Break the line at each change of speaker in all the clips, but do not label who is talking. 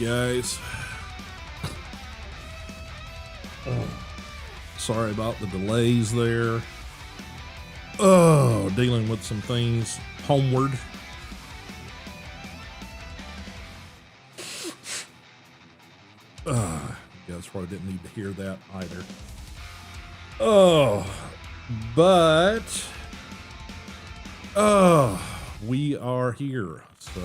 guys. Sorry about the delays there. Dealing with some things homeward. You guys probably didn't need to hear that either. We are here. So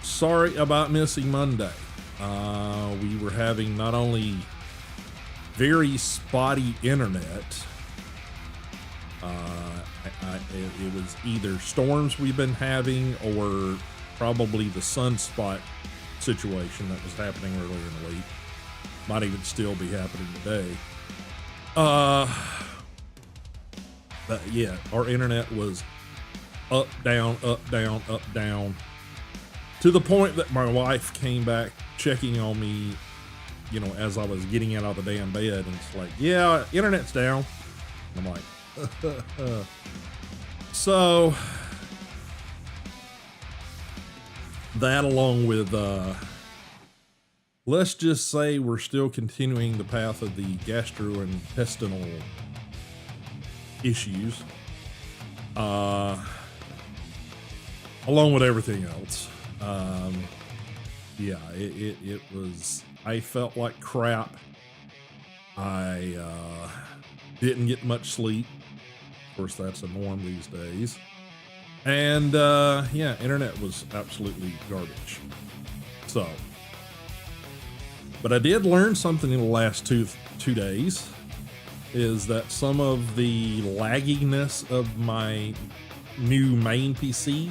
sorry about missing Monday. We were having not only very spotty internet, it was either storms we've been having or probably the sunspot situation that was happening earlier in the week. Might even still be happening today. But yeah, our internet was up, down, up, down, up, down, to the point that my wife came back checking on me, you know, as I was getting out of the damn bed, and it's like, yeah, internet's down. I'm like, so that, along with, let's just say we're still continuing the path of the gastrointestinal issues, along with everything else. Yeah, it was, I felt like crap. I didn't get much sleep. Of course, that's a norm these days. And yeah, internet was absolutely garbage. So, but I did learn something in the last two days, is that some of the lagginess of my new main PC,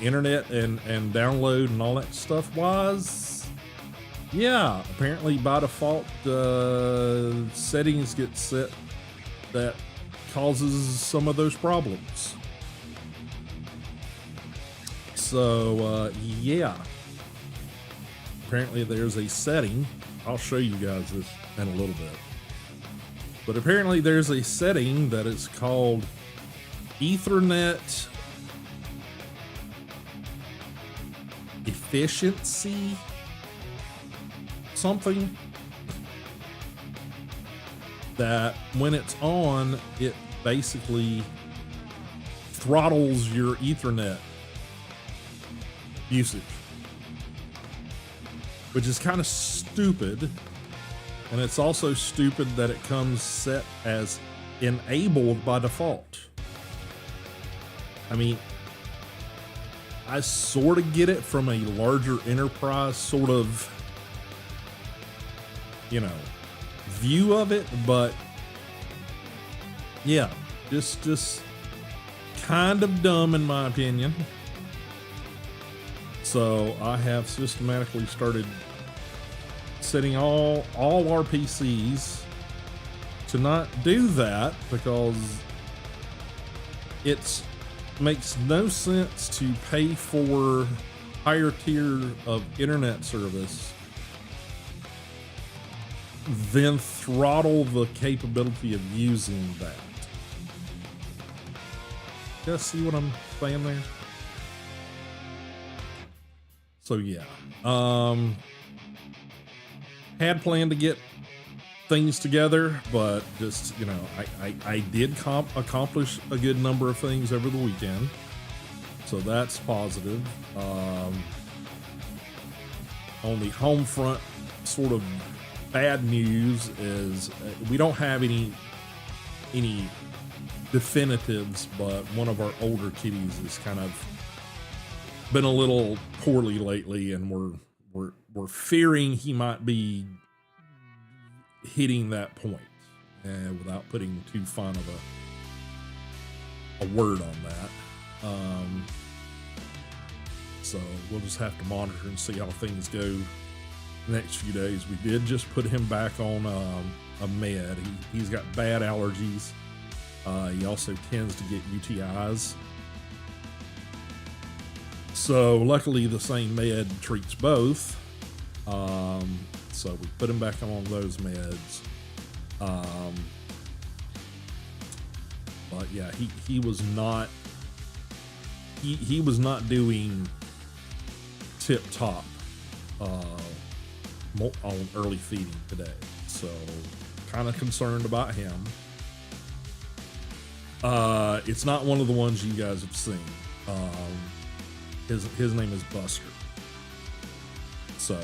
internet and download and all that stuff was, yeah, apparently by default, settings get set that causes some of those problems. So, yeah, apparently there's a setting. I'll show you guys this in a little bit. But apparently there's a setting that is called Ethernet efficiency something, that when it's on, it basically throttles your Ethernet usage, which is kind of stupid. And it's also stupid that it comes set as enabled by default. I mean, I sort of get it from a larger enterprise sort of, you know, view of it, but yeah, just kind of dumb in my opinion. So I have systematically started setting all our PCs to not do that, because it makes no sense to pay for higher tier of internet service then throttle the capability of using that. You guys see what I'm saying there? So yeah, had planned to get things together, but just, you know, I did accomplish a good number of things over the weekend, so that's positive. On the home front, sort of bad news is we don't have any definitives, but one of our older kitties has kind of been a little poorly lately, and we're fearing he might be hitting that point, without putting too fine of a word on that. So we'll just have to monitor and see how things go the next few days. We did just put him back on a med. He's got bad allergies. He also tends to get UTIs. So luckily the same med treats both. So we put him back on those meds. But yeah, he was not doing tip top on early feeding today, so kind of concerned about him. It's not one of the ones you guys have seen. His name is Buster. So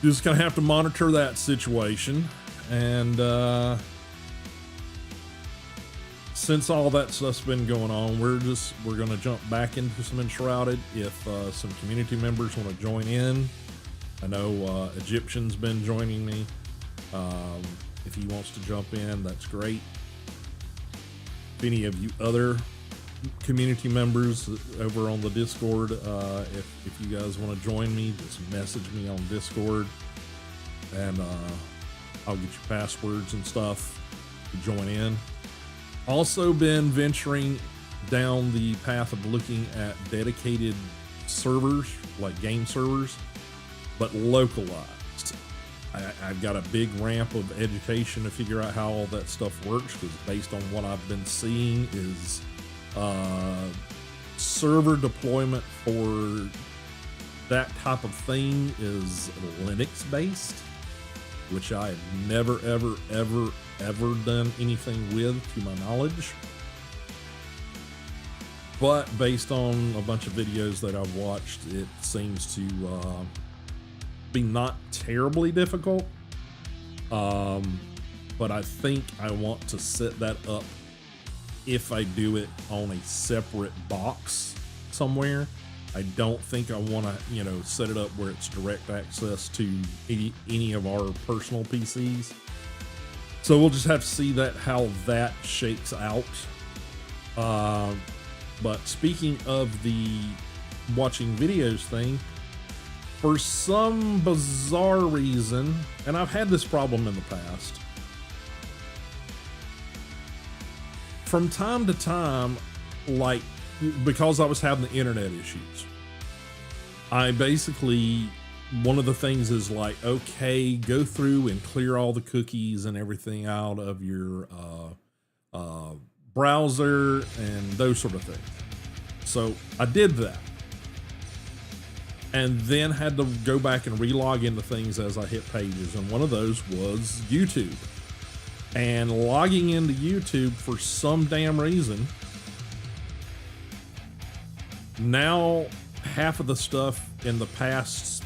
just gonna have to monitor that situation, and since all that stuff's been going on, we're gonna jump back into some Enshrouded. If some community members want to join in, I know Egyptian's been joining me. If he wants to jump in, that's great. If any of you other community members over on the Discord, if you guys want to join me, just message me on Discord, and I'll get you passwords and stuff to join in. Also been venturing down the path of looking at dedicated servers, like game servers, but localized. I've got a big ramp of education to figure out how all that stuff works, because based on what I've been seeing is server deployment for that type of thing is Linux based, which I have never, ever done anything with, to my knowledge. But based on a bunch of videos that I've watched, it seems to be not terribly difficult. But I think I want to set that up, if I do it, on a separate box somewhere. I don't think I want to, set it up where it's direct access to any of our personal PCs. So we'll just have to see how that shakes out. But speaking of the watching videos thing, for some bizarre reason, and I've had this problem in the past, from time to time, like, because I was having the internet issues, I basically, one of the things is like, okay, go through and clear all the cookies and everything out of your browser and those sort of things. So I did that, and then had to go back and relog into things as I hit pages, and one of those was YouTube. And logging into YouTube, for some damn reason, now half of the stuff in the past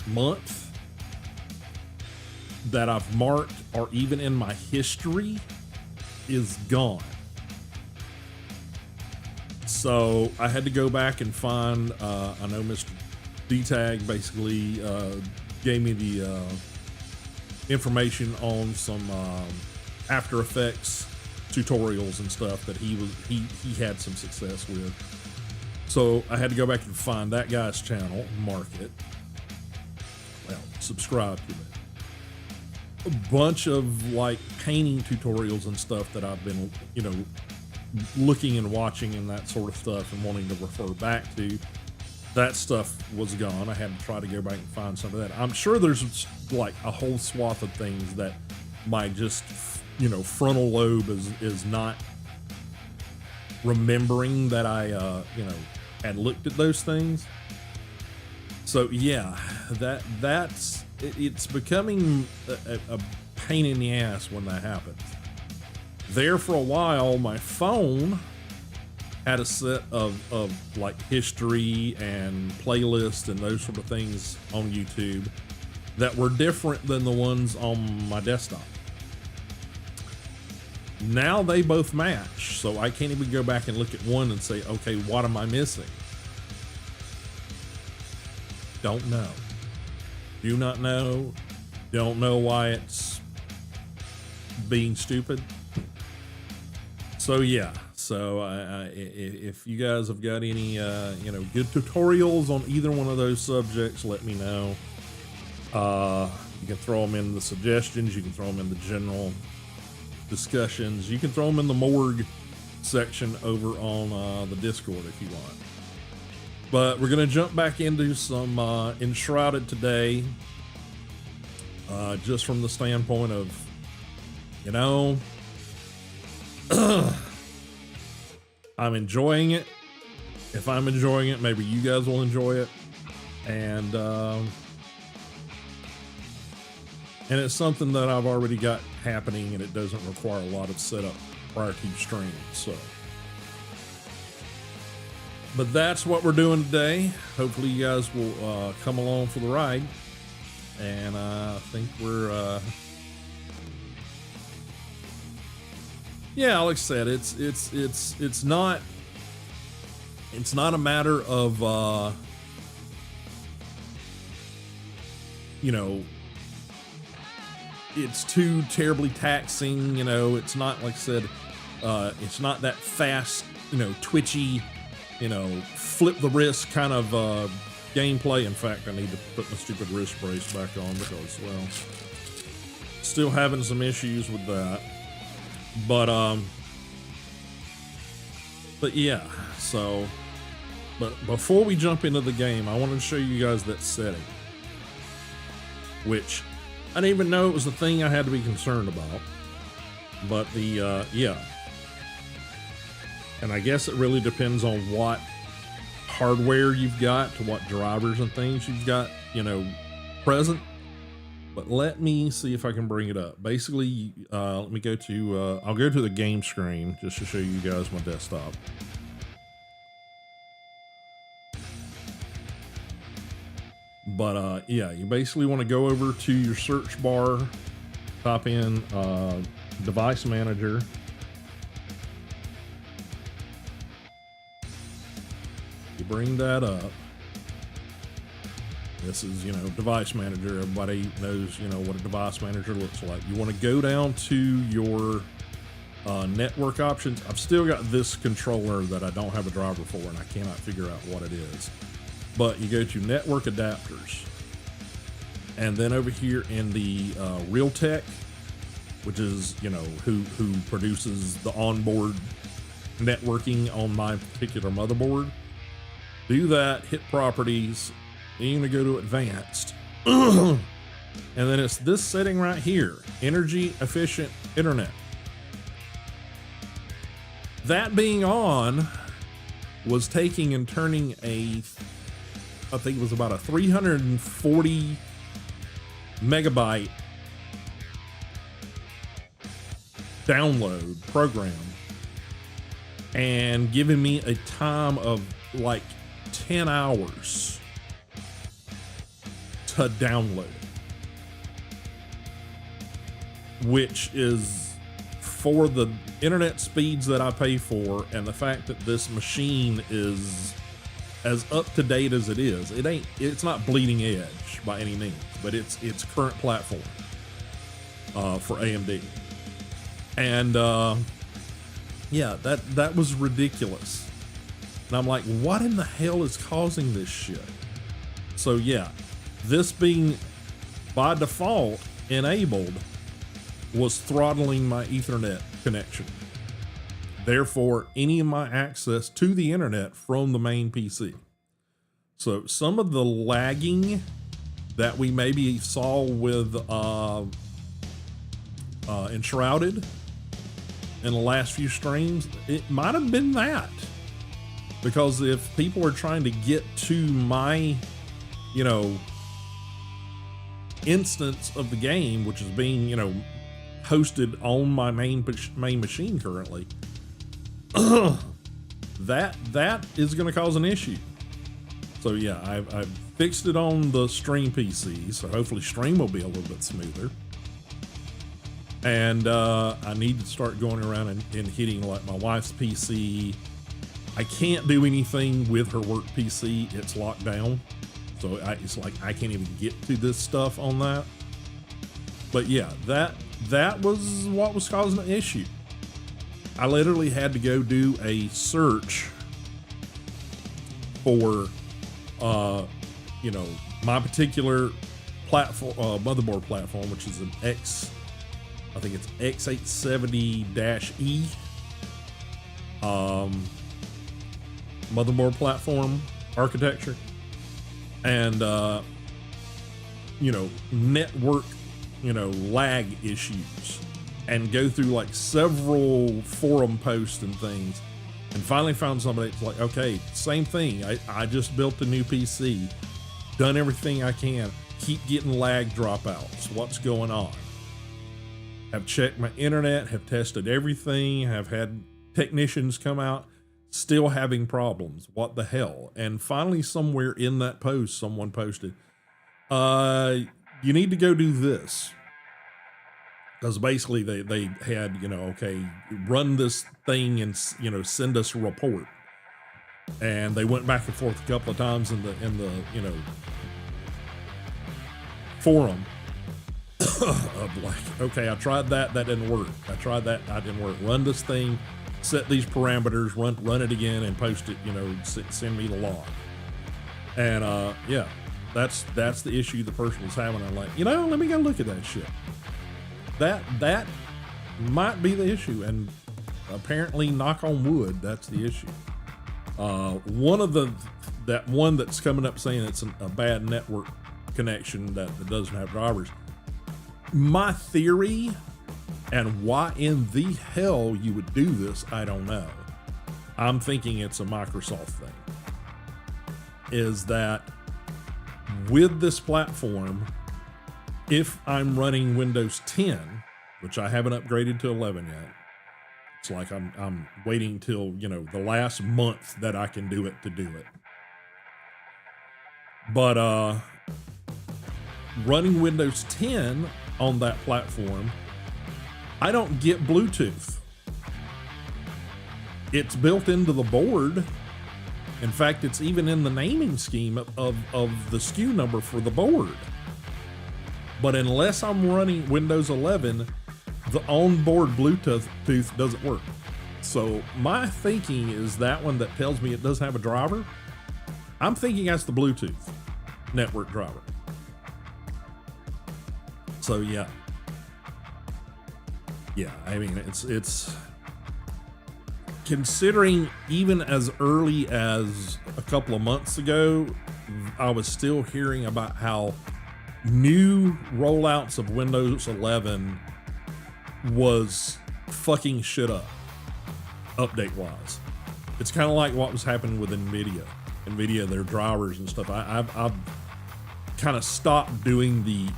month that I've marked, or even in my history, is gone. So I had to go back and find, I know Mr. D-Tag basically gave me the information on some After Effects tutorials and stuff that he had some success with. So I had to go back and find that guy's channel, mark it, well, subscribe to it. A bunch of like painting tutorials and stuff that I've been, looking and watching and that sort of stuff and wanting to refer back to. That stuff was gone. I had to try to go back and find some of that. I'm sure there's like a whole swath of things that my just, frontal lobe is not remembering that I, had looked at those things. So yeah, it's becoming a pain in the ass when that happens. There for a while, my phone had a set of like history and playlists and those sort of things on YouTube that were different than the ones on my desktop. Now they both match, so I can't even go back and look at one and say, okay, what am I missing? Don't know. Do not know. Don't know why it's being stupid. So yeah, if you guys have got any good tutorials on either one of those subjects, let me know. You can throw them in the suggestions, you can throw them in the general discussions, you can throw them in the morgue section over on the Discord if you want. But we're gonna jump back into some Enshrouded today, just from the standpoint of, I'm enjoying it. if I'm enjoying it, maybe you guys will enjoy it. And it's something that I've already got happening, and it doesn't require a lot of setup prior to stream. So, but that's what we're doing today. Hopefully you guys will come along for the ride. And I think we're yeah, like I said, it's not a matter of you know, it's too terribly taxing. You know, it's not, like I said, it's not that fast, you know, twitchy, you know, flip the wrist kind of gameplay. In fact, I need to put my stupid wrist brace back on because, well, still having some issues with that. But yeah, so, but before we jump into the game, I wanted to show you guys that setting, which I didn't even know it was a thing I had to be concerned about. But the, yeah. And I guess it really depends on what hardware you've got, to what drivers and things you've got, you know, present. But let me see if I can bring it up. Basically, let me go to, I'll go to the game screen just to show you guys my desktop. But yeah, you basically want to go over to your search bar, type in device manager. You bring that up. This is, you know, device manager. Everybody knows, you know, what a device manager looks like. You want to go down to your network options. I've still got this controller that I don't have a driver for, and I cannot figure out what it is. But you go to network adapters, and then over here in the Realtek, which is, you know, who produces the onboard networking on my particular motherboard, do that, hit properties. Then you're gonna go to advanced, and then it's this setting right here, energy efficient internet. That being on was taking and turning a, I think it was about a 340 megabyte download program and giving me a time of like 10 hours to download it, which is, for the internet speeds that I pay for and the fact that this machine is as up to date as it is, it's not bleeding edge by any means, but it's current platform for AMD. And yeah, that was ridiculous. And I'm like, what in the hell is causing this shit? So yeah, this being by default enabled was throttling my Ethernet connection. Therefore, any of my access to the internet from the main PC. So some of the lagging that we maybe saw with Enshrouded in the last few streams, it might have been that. Because if people are trying to get to my, you know, instance of the game, which is being, you know, hosted on my main machine currently, that is going to cause an issue. So yeah, I've fixed it on the stream PC, so hopefully stream will be a little bit smoother. And I need to start going around and hitting like my wife's PC. I can't do anything with her work PC. It's locked down. So it's like I can't even get to this stuff on that. But yeah, that was what was causing the issue. I literally had to go do a search for, you know, my particular platform, motherboard platform, which is an I think it's X870-E motherboard platform architecture, and you know, network, you know, lag issues, and go through like several forum posts and things, and finally found somebody that's like, okay, same thing. I just built a new PC, done everything I can, keep getting lag dropouts. What's going on? Have checked my internet, have tested everything, have had technicians come out, still having problems. What the hell? And finally, somewhere in that post, someone posted, you need to go do this. Because basically they had, okay, run this thing and, send us a report. And they went back and forth a couple of times in the forum of like, okay, I tried that didn't work. I tried that didn't work. Run this thing, set these parameters, run it again, and post it. Send me the log. And yeah, that's the issue the person was having. I'm like, let me go look at that shit. That might be the issue, and apparently, knock on wood, that's the issue. That one that's coming up saying it's a bad network connection that doesn't have drivers. My theory, and why in the hell you would do this, I don't know. I'm thinking it's a Microsoft thing. Is that with this platform, if I'm running Windows 10, which I haven't upgraded to 11 yet, it's like I'm waiting till, the last month that I can do it to do it. But running Windows 10 on that platform, I don't get Bluetooth. It's built into the board. In fact, it's even in the naming scheme of the SKU number for the board. But unless I'm running Windows 11, the onboard Bluetooth doesn't work. So my thinking is that one that tells me it does have a driver, I'm thinking that's the Bluetooth network driver. So yeah, I mean, it's considering even as early as a couple of months ago, I was still hearing about how new rollouts of Windows 11 was fucking shit up update wise. It's kind of like what was happening with NVIDIA, their drivers and stuff. I've kind of stopped doing the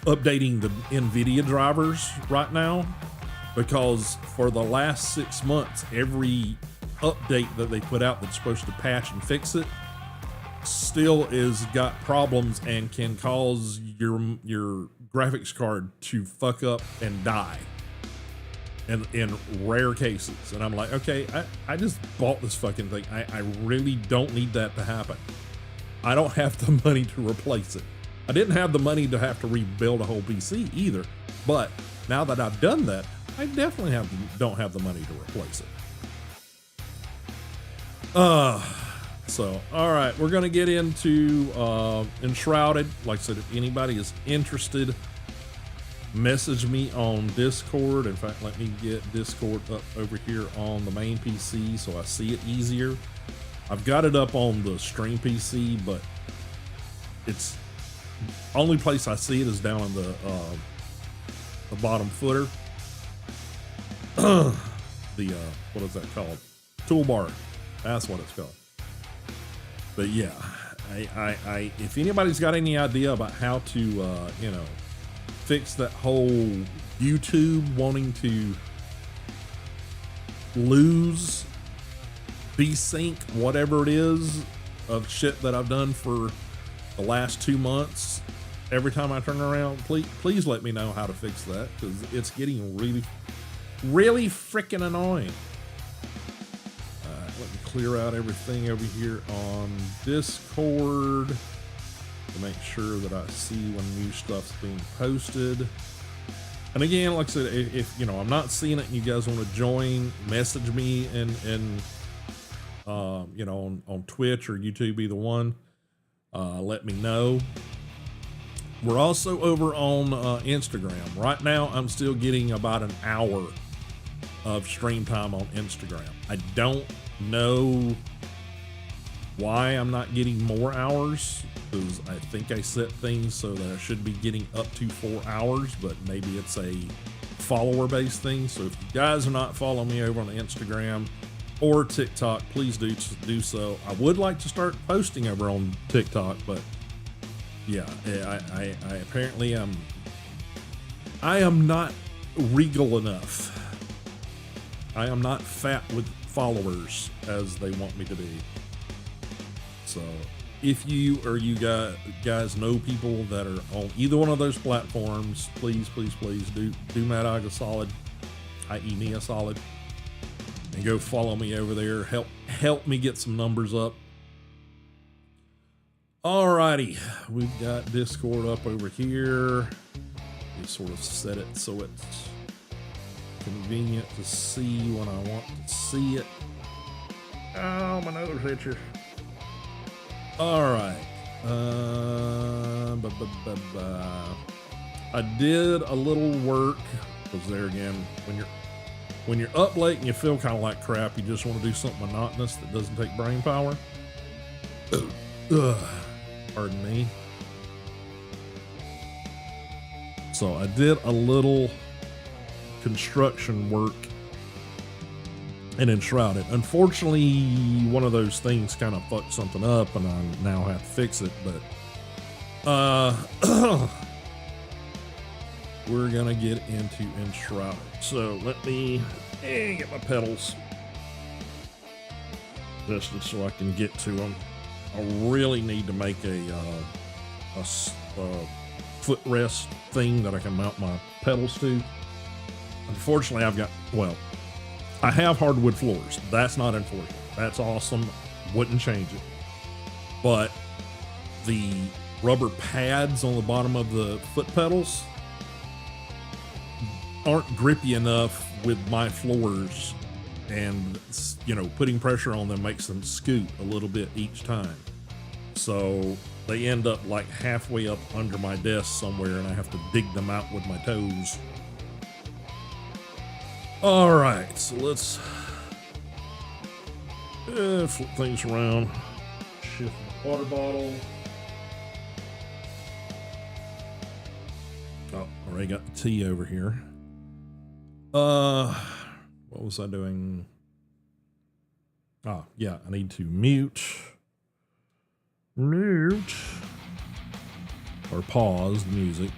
updating the NVIDIA drivers right now, because for the last 6 months, every update that they put out that's supposed to patch and fix it still is got problems and can cause your graphics card to fuck up and die in rare cases. And I'm like, okay, I just bought this fucking thing. I really don't need that to happen. I don't have the money to replace it. I didn't have the money to have to rebuild a whole PC either, but now that I've done that, I definitely don't have the money to replace it. So, all right, we're going to get into Enshrouded. Like I said, if anybody is interested, message me on Discord. In fact, let me get Discord up over here on the main PC so I see it easier. I've got it up on the stream PC, but it's only place I see it is down in the bottom footer. What is that called? Toolbar. That's what it's called. But yeah, I if anybody's got any idea about how to fix that whole YouTube wanting to lose desync, whatever it is, of shit that I've done for the last 2 months, every time I turn around, please let me know how to fix that, because it's getting really freaking annoying. Let me clear out everything over here on Discord to make sure that I see when new stuff's being posted. And again, like I said, if I'm not seeing it and you guys want to join, message me and on Twitch or YouTube, either one. Let me know. We're also over on Instagram. Right now, I'm still getting about an hour of stream time on Instagram. I don't know why I'm not getting more hours, because I think I set things so that I should be getting up to 4 hours, but maybe it's a follower based thing. So if you guys are not following me over on Instagram or TikTok, please do so. I would like to start posting over on TikTok, but yeah, I apparently I am not regal enough. I am not fat with followers as they want me to be. So if you or you guys know people that are on either one of those platforms, please do Madog a solid, i.e. me a solid, and go follow me over there. Help me get some numbers up. Alrighty, we've got Discord up over here. We sort of set it so it's convenient to see when I want to see it. Oh, my nose itches. All right. I did a little work, because there again, when you're up late and you feel kind of like crap, you just want to do something monotonous that doesn't take brain power. Pardon me. So I did a little construction work in Enshrouded. Unfortunately, one of those things kind of fucked something up, and I now have to fix it. But we're gonna get into Enshrouded. So let me get my pedals just so I can get to them. I really need to make a footrest thing that I can mount my pedals to. Unfortunately, I have hardwood floors. That's not unfortunate. That's awesome. Wouldn't change it. But the rubber pads on the bottom of the foot pedals aren't grippy enough with my floors, and putting pressure on them makes them scoot a little bit each time. So they end up like halfway up under my desk somewhere, and I have to dig them out with my toes. All right, so let's flip things around. Shift the water bottle. Oh, already got the tea over here. What was I doing? Yeah, I need to mute or pause the music.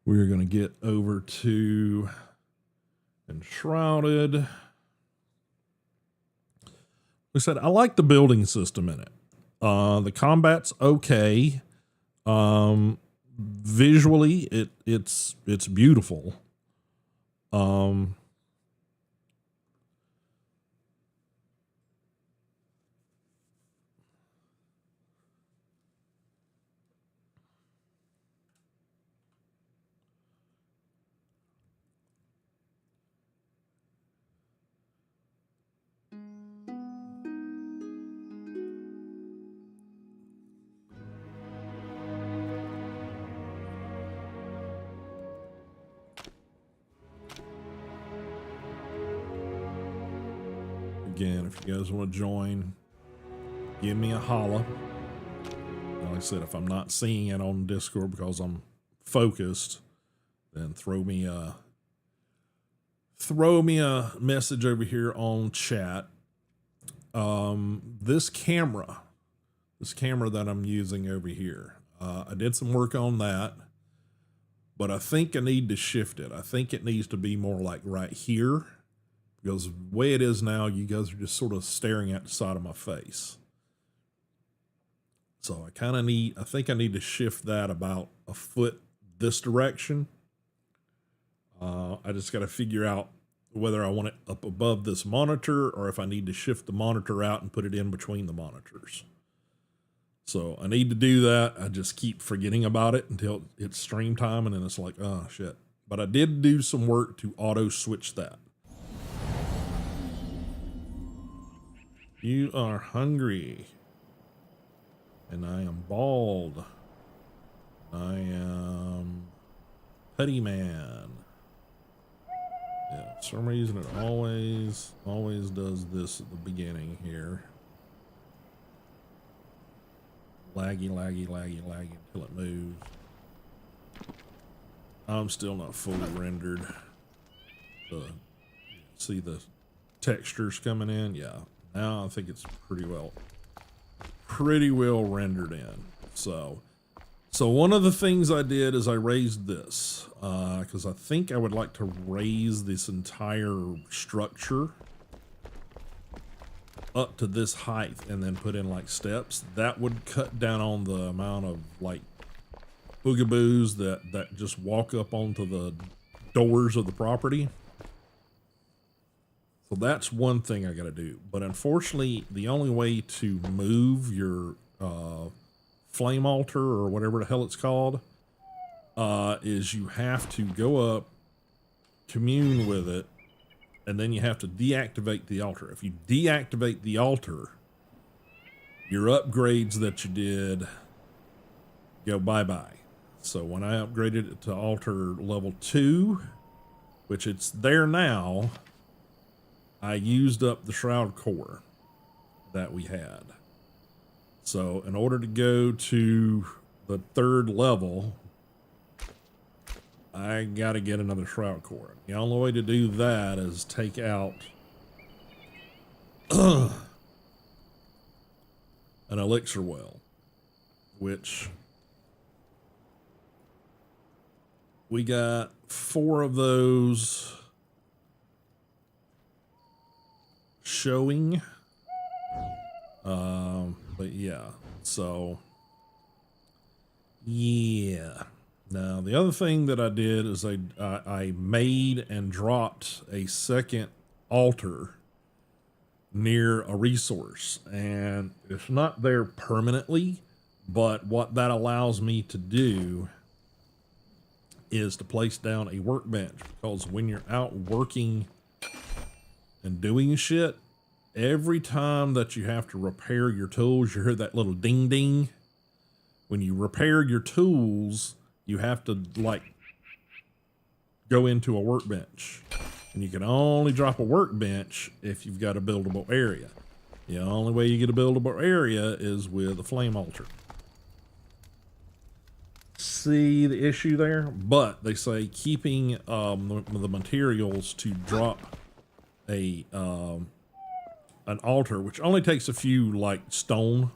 We're going to get over to Enshrouded. Like I said, I like the building system in it. The combat's okay. Visually, it's beautiful. Again, if you guys want to join, give me a holla. Like I said, if I'm not seeing it on Discord because I'm focused, then throw me a message over here on chat. This camera that I'm using over here, I did some work on that, but I think I need to shift it. I think it needs to be more like right here, because the way it is now, you guys are just sort of staring at the side of my face. So I think I need to shift that about a foot this direction. I just got to figure out whether I want it up above this monitor or if I need to shift the monitor out and put it in between the monitors. So I need to do that. I just keep forgetting about it until it's stream time, and then it's like, oh shit. But I did do some work to auto switch that. You are hungry. And I am bald. I am Petty Man. Yeah, for some reason it always does this at the beginning here. laggy until it moves. I'm still not fully rendered. See the textures coming in? Yeah. Now I think it's pretty well rendered in. So one of the things I did is I raised this because I think I would like to raise this entire structure up to this height and then put in like steps. That would cut down on the amount of like boogaboos that just walk up onto the doors of the property. So that's one thing I got to do. But unfortunately, the only way to move your flame altar or whatever the hell it's called is you have to go up, commune with it, and then you have to deactivate the altar. If you deactivate the altar, your upgrades that you did go bye-bye. So when I upgraded it to altar level 2, which it's there now, I used up the shroud core that we had. So in order to go to the 3rd level, I got to get another shroud core. The only way to do that is take out an elixir well, which we got 4 of those showing. But yeah, so yeah. Now the other thing that I did is I made and dropped a second altar near a resource, and it's not there permanently, but what that allows me to do is to place down a workbench, because when you're out working and doing shit, every time that you have to repair your tools, you hear that little ding ding. When you repair your tools, you have to like go into a workbench, and you can only drop a workbench if you've got a buildable area. The only way you get a buildable area is with a flame altar. See the issue there? But they say keeping the materials to drop a an altar, which only takes a few like stone,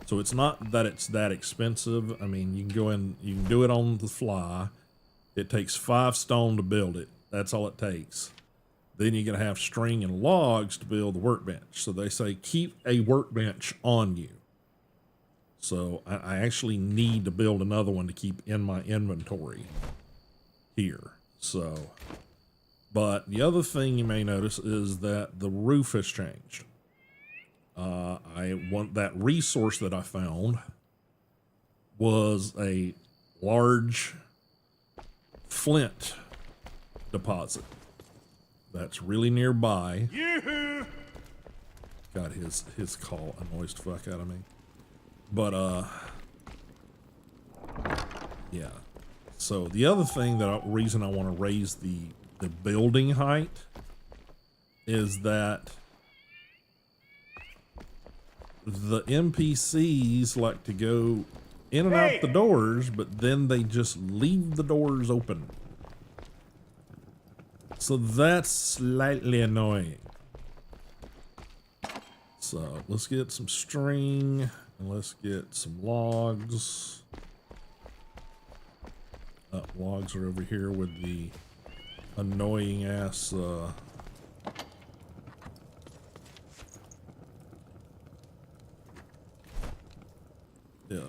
so it's not that it's that expensive. I mean, you can go in, you can do it on the fly. It takes 5 stone to build it. That's all it takes. Then you're gonna have string and logs to build the workbench. So they say keep a workbench on you. So I actually need to build another one to keep in my inventory here. So, but the other thing you may notice is that the roof has changed. I want that resource that I found was a large flint deposit that's really nearby. God, his call annoys the fuck out of me. But yeah. So the other thing reason I want to raise the building height is that the NPCs like to go in and out the doors, but then they just leave the doors open. So that's slightly annoying. So let's get some string and let's get some logs. Logs are over here with the annoying ass yeah.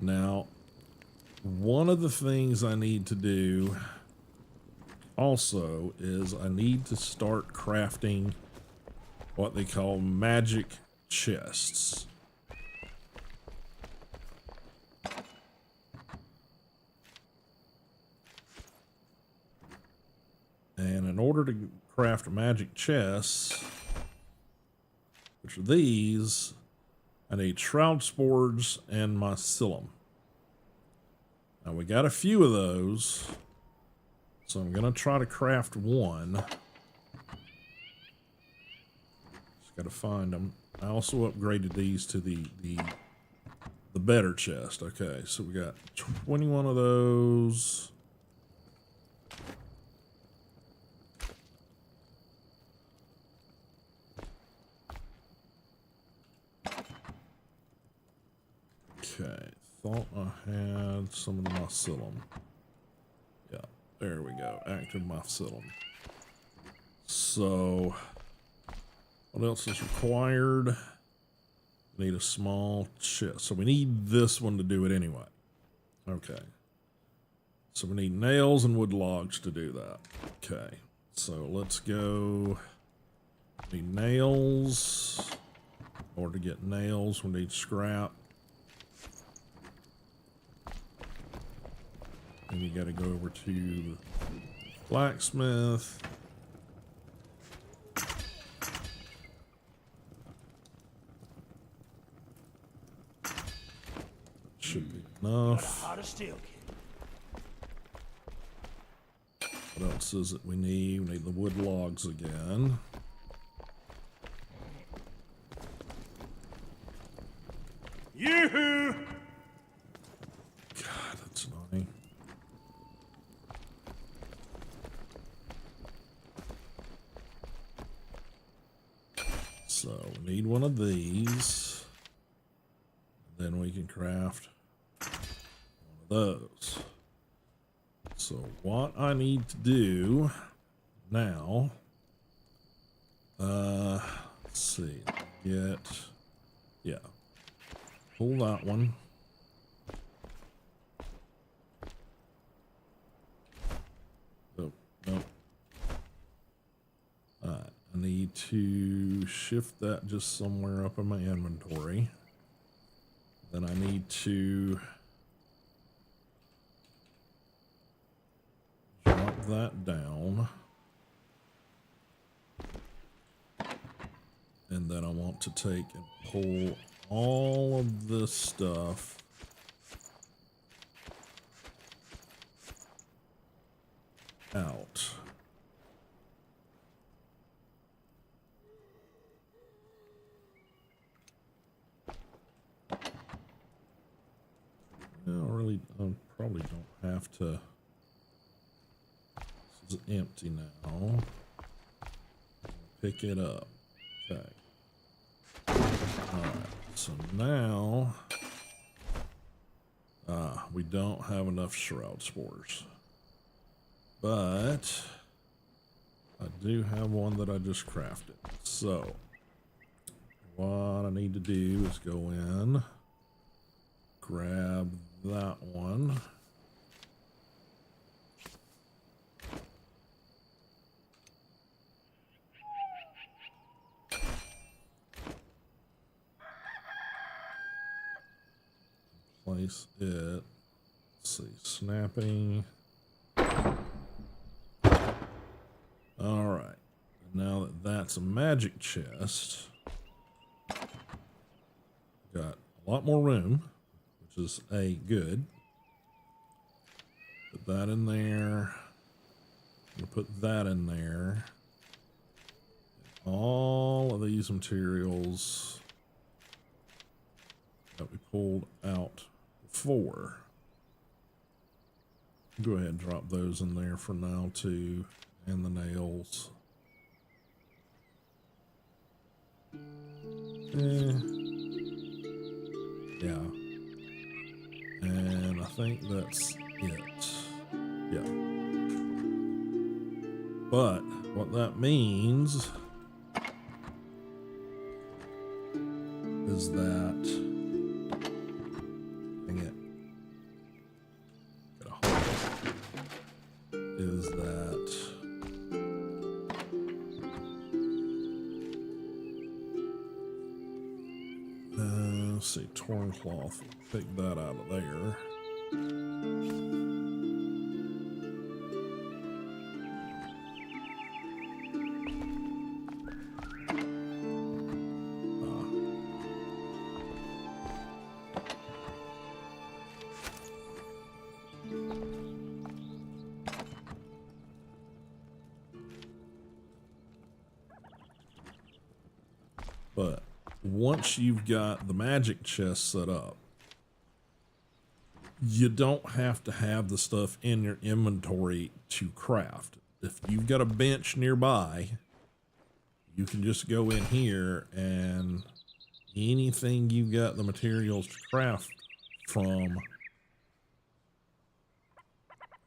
Now, one of the things I need to do also is I need to start crafting what they call magic chests. And in order to craft magic chests, which are these, I need shroud spores and mycelium. Now we got a few of those, so I'm gonna try to craft one. Just Got to find them. I also upgraded these to the better chest. Okay, so we got 21 of those. Okay, thought I had some of the mycelium. Yeah, there we go. Active mycelium. So, what else is required? Need a small chest. So we need this one to do it anyway. Okay. So we need nails and wood logs to do that. Okay. So let's go. We need nails. In order to get nails, we need scrap. And you got to go over to the blacksmith. Should be enough. What else is it we need? We need the wood logs again.
Yoo-hoo!
God, that's annoying. So we need one of these. Then we can craft one of those. So what I need to do now, let's see, pull that one. Oh, no. Alright, I need to shift that just somewhere up in my inventory. Then I need to drop that down. And then I want to take and pull all of this stuff out. I probably don't have to. This is empty now. Pick it up. Okay. Alright, so now we don't have enough shroud spores. But I do have one that I just crafted. So what I need to do is go in, grab that one. Place it. Let's see, snapping. All right. Now that that's a magic chest, got a lot more room, which is good. Put that in there. I'm gonna put that in there. All of these materials that we pulled out before. Go ahead and drop those in there for now too, and the nails. Yeah. And I think that's it. Yeah. But what that means is that, dang it, get a hold, is that let's see, torn cloth, take that out of there. But once you've got the magic chest set up, you don't have to have the stuff in your inventory to craft. If you've got a bench nearby, you can just go in here and anything you've got the materials to craft from,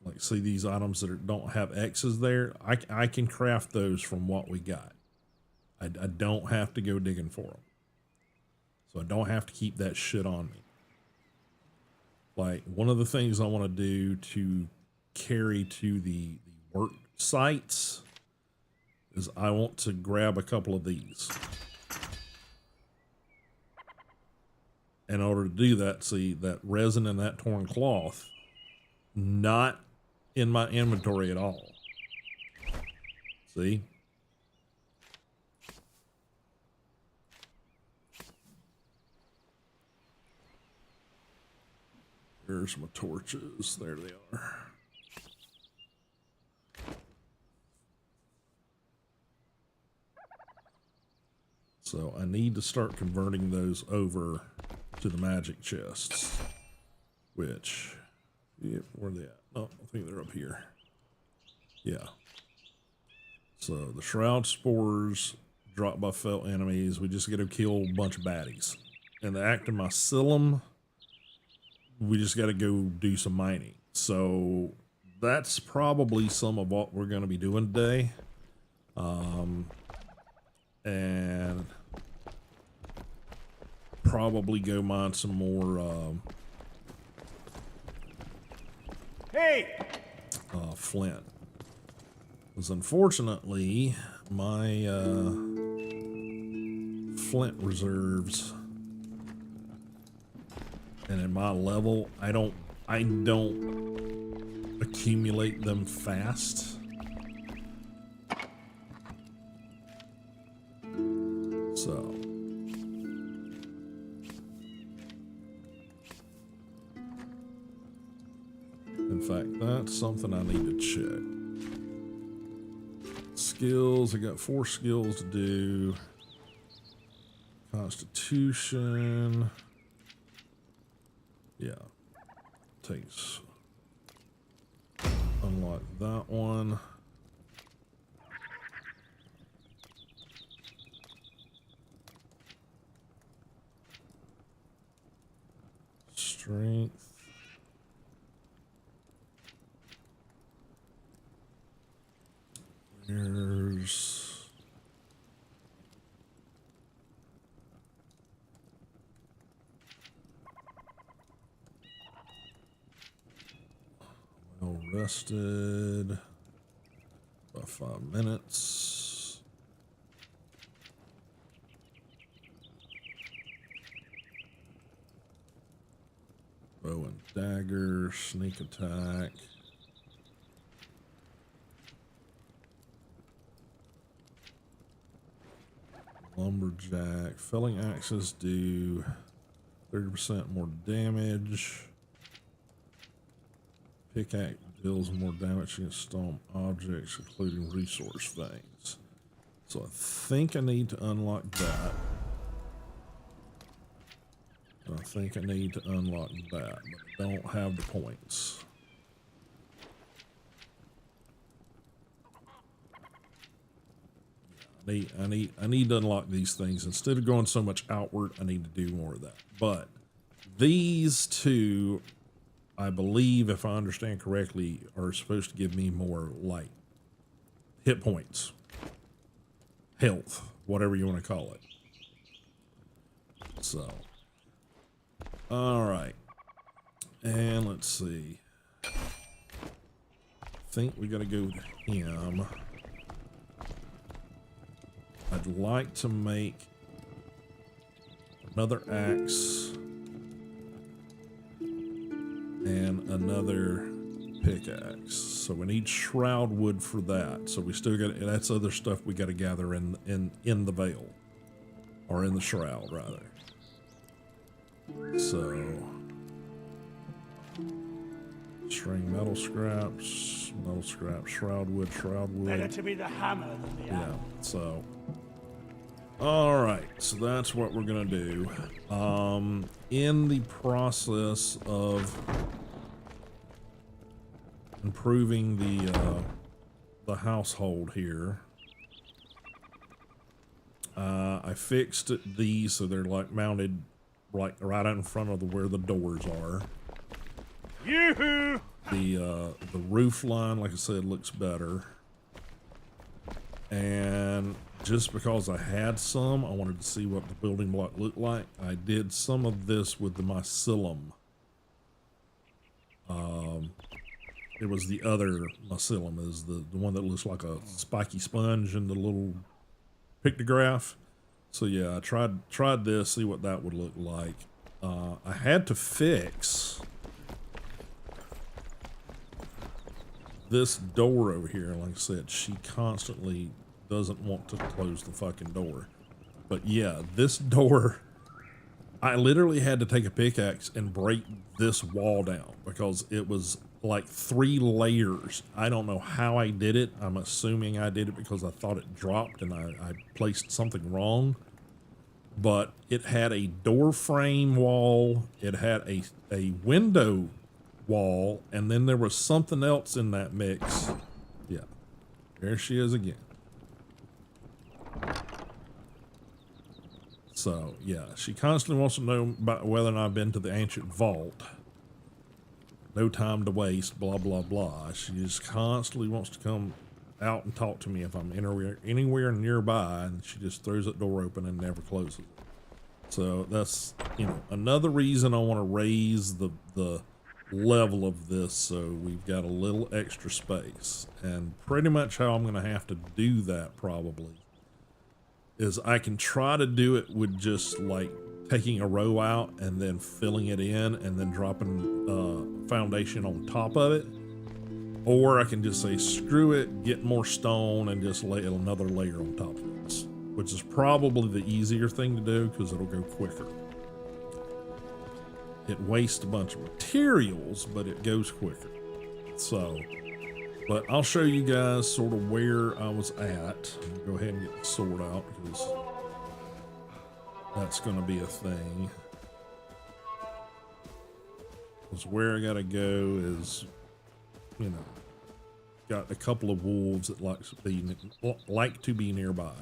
like see these items that don't have X's there, I can craft those from what we got. I don't have to go digging for them. So I don't have to keep that shit on me. Like one of the things I want to do to carry to the work sites is I want to grab a couple of these. In order to do that, see that resin and that torn cloth, not in my inventory at all. See? Here's my torches. There they are. So I need to start converting those over to the magic chests, which, yeah, where are they at? Oh, I think they're up here. Yeah. So the shroud spores dropped by felt enemies. We just got to kill a bunch of baddies. And the actomycillum, we just got to go do some mining. So that's probably some of what we're going to be doing today. And probably go mine some more flint. Because unfortunately, my flint reserves and at my level, I don't accumulate them fast. So in fact, that's something I need to check. Skills, I got 4 skills to do. Constitution. Yeah. Takes. Unlock that one. Strength. There's well rested. About 5 minutes. Bow and dagger, sneak attack. Lumberjack. Felling axes do 30% more damage. Pickaxe deals more damage against stone objects, including resource things. So I think I need to unlock that. And I think I need to unlock that, but I don't have the points. I need to unlock these things. Instead of going so much outward, I need to do more of that. But these two, I believe, if I understand correctly, are supposed to give me more like hit points, health, whatever you want to call it. So, all right. And let's see. I think we got to go to him. I'd like to make another axe and another pickaxe. So we need shroud wood for that. So we still got, that's other stuff we got to gather in the veil, or in the shroud rather. So string metal scraps, shroud wood.
Better to be the hammer than the
yeah.
anvil.
So All right, so that's what we're gonna do. In the process of improving the household here, I fixed these so they're like mounted right in front of where the doors are.
Yoo-hoo!
The roof line, like I said, looks better. And just because I had some, I wanted to see what the building block looked like. I did some of this with the mycelium. It was the other mycelium, is the one that looks like a spiky sponge in the little pictograph. So yeah, I tried this, see what that would look like. I had to fix this door over here. Like I said, she constantly doesn't want to close the fucking door. But yeah, this door, I literally had to take a pickaxe and break this wall down because it was like 3 layers. I don't know how I did it. I'm assuming I did it because I thought it dropped and I placed something wrong. But it had a door frame wall, it had a window wall, and then there was something else in that mix. Yeah, there she is again. So yeah, she constantly wants to know about whether or not I've been to the ancient vault. No time to waste, blah blah blah. She just constantly wants to come out and talk to me if I'm anywhere nearby, and she just throws that door open and never closes it. So that's, you know, another reason I want to raise the level of this so we've got a little extra space. And pretty much how I'm going to have to do that probably is I can try to do it with just like taking a row out and then filling it in and then dropping foundation on top of it. Or I can just say, screw it, get more stone and just lay another layer on top of this, which is probably the easier thing to do because it'll go quicker. It wastes a bunch of materials, but it goes quicker. So, but I'll show you guys sort of where I was at. Go ahead and get the sword out because that's going to be a thing. Because where I got to go is, you know, got a couple of wolves that like to be nearby.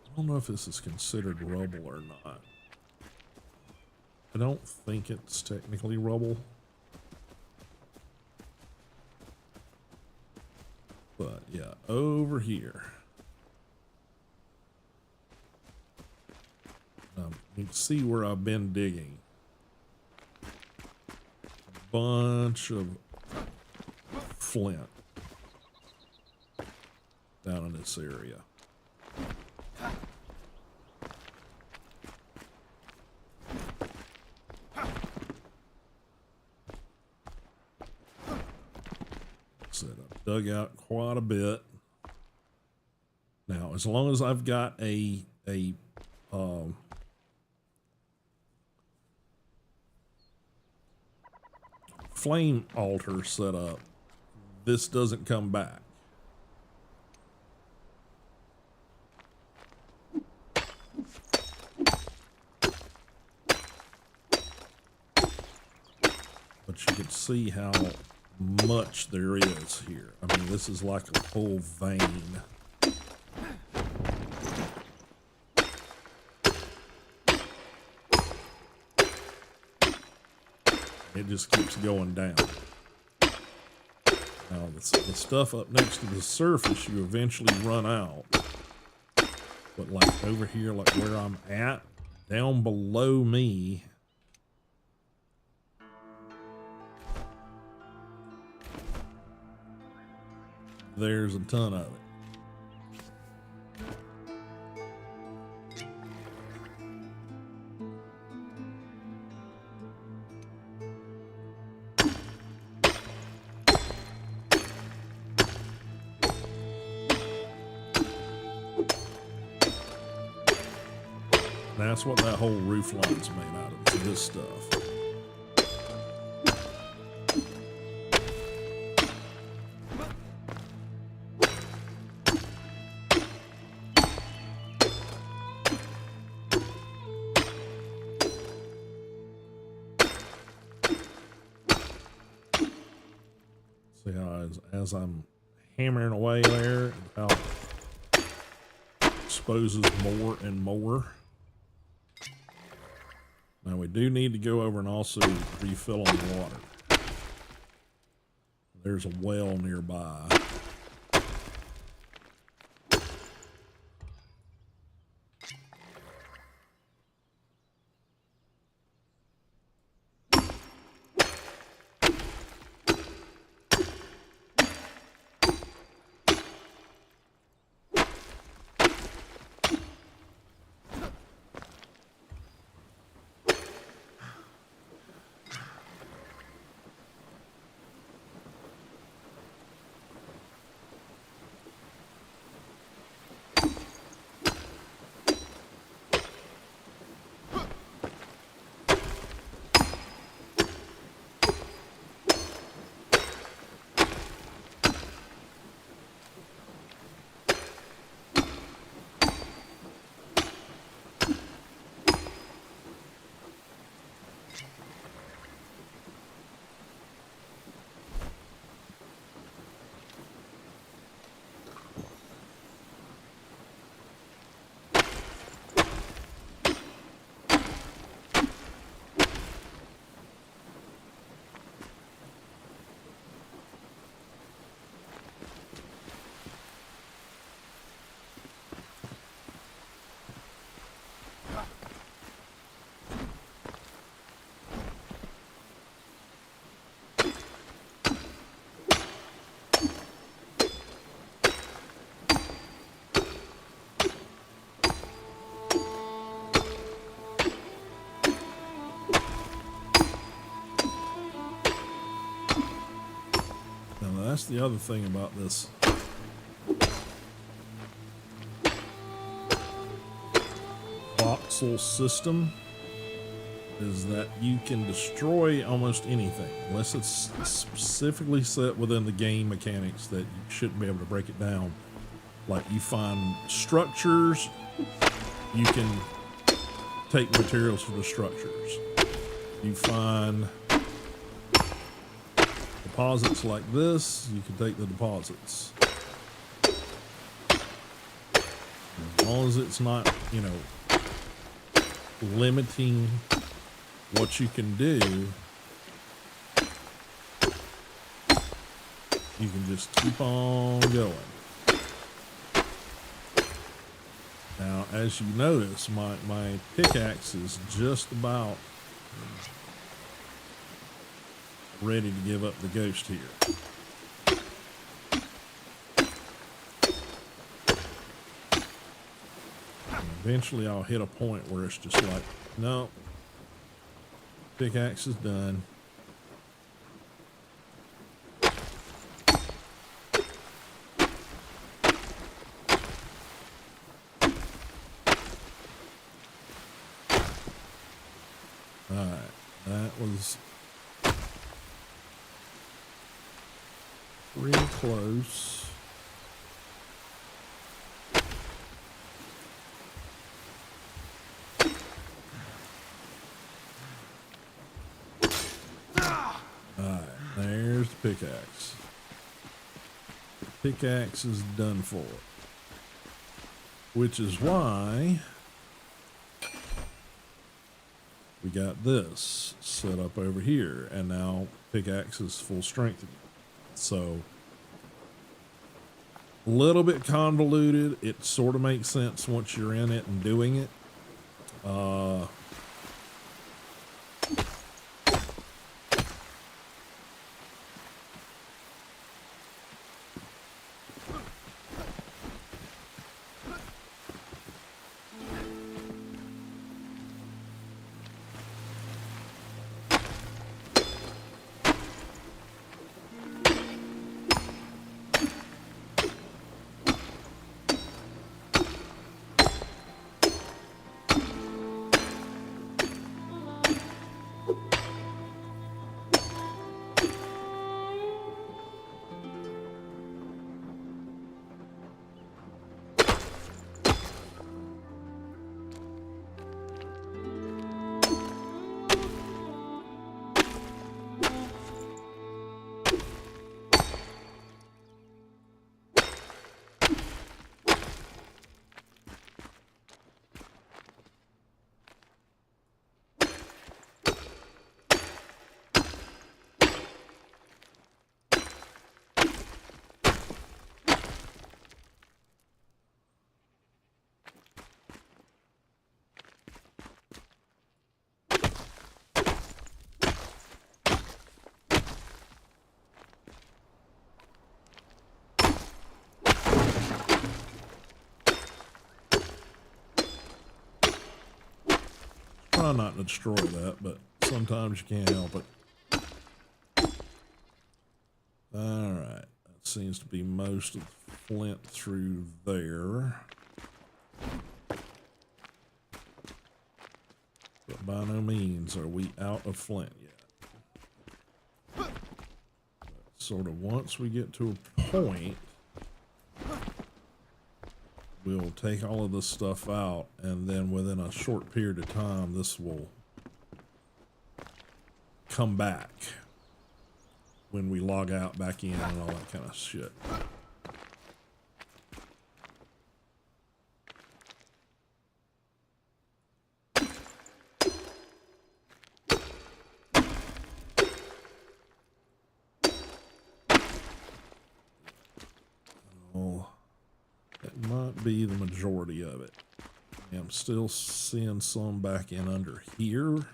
I don't know if this is considered rubble or not. I don't think it's technically rubble. But yeah, over here. You can see where I've been digging. A bunch of flint down in this area. I've dug out quite a bit. Now, as long as I've got a flame altar set up, this doesn't come back. But you can see how much there is here. I mean, this is like a whole vein. It just keeps going down. Now, the stuff up next to the surface, you eventually run out. But like over here, like where I'm at, down below me, there's a ton of it. That's what that whole roof line's made out of, is this stuff. See how as I'm hammering away there, how it exposes more and more. Now we do need to go over and also refill on the water. There's a well nearby. That's the other thing about this voxel system is that you can destroy almost anything unless it's specifically set within the game mechanics that you shouldn't be able to break it down. Like you find structures, you can take materials for the structures. You find deposits like this, you can take the deposits. As long as it's not, you know, limiting what you can do, you can just keep on going. Now, as you notice, my pickaxe is just about ready to give up the ghost here. And eventually I'll hit a point where it's just like, no, pickaxe is done. Alright, that was real close. Alright, there's the pickaxe. Pickaxe is done for. Which is why we got this set up over here, and now pickaxe is full strength again. So, a little bit convoluted. It sort of makes sense once you're in it and doing it. try not to destroy that, but sometimes you can't help it. Alright, that seems to be most of the flint through there. But by no means are we out of flint yet. Sort of once we get to a point, we'll take all of this stuff out, and then within a short period of time, this will come back when we log out back in and all that kind of shit. That might be the majority of it. I'm still seeing some back in under here.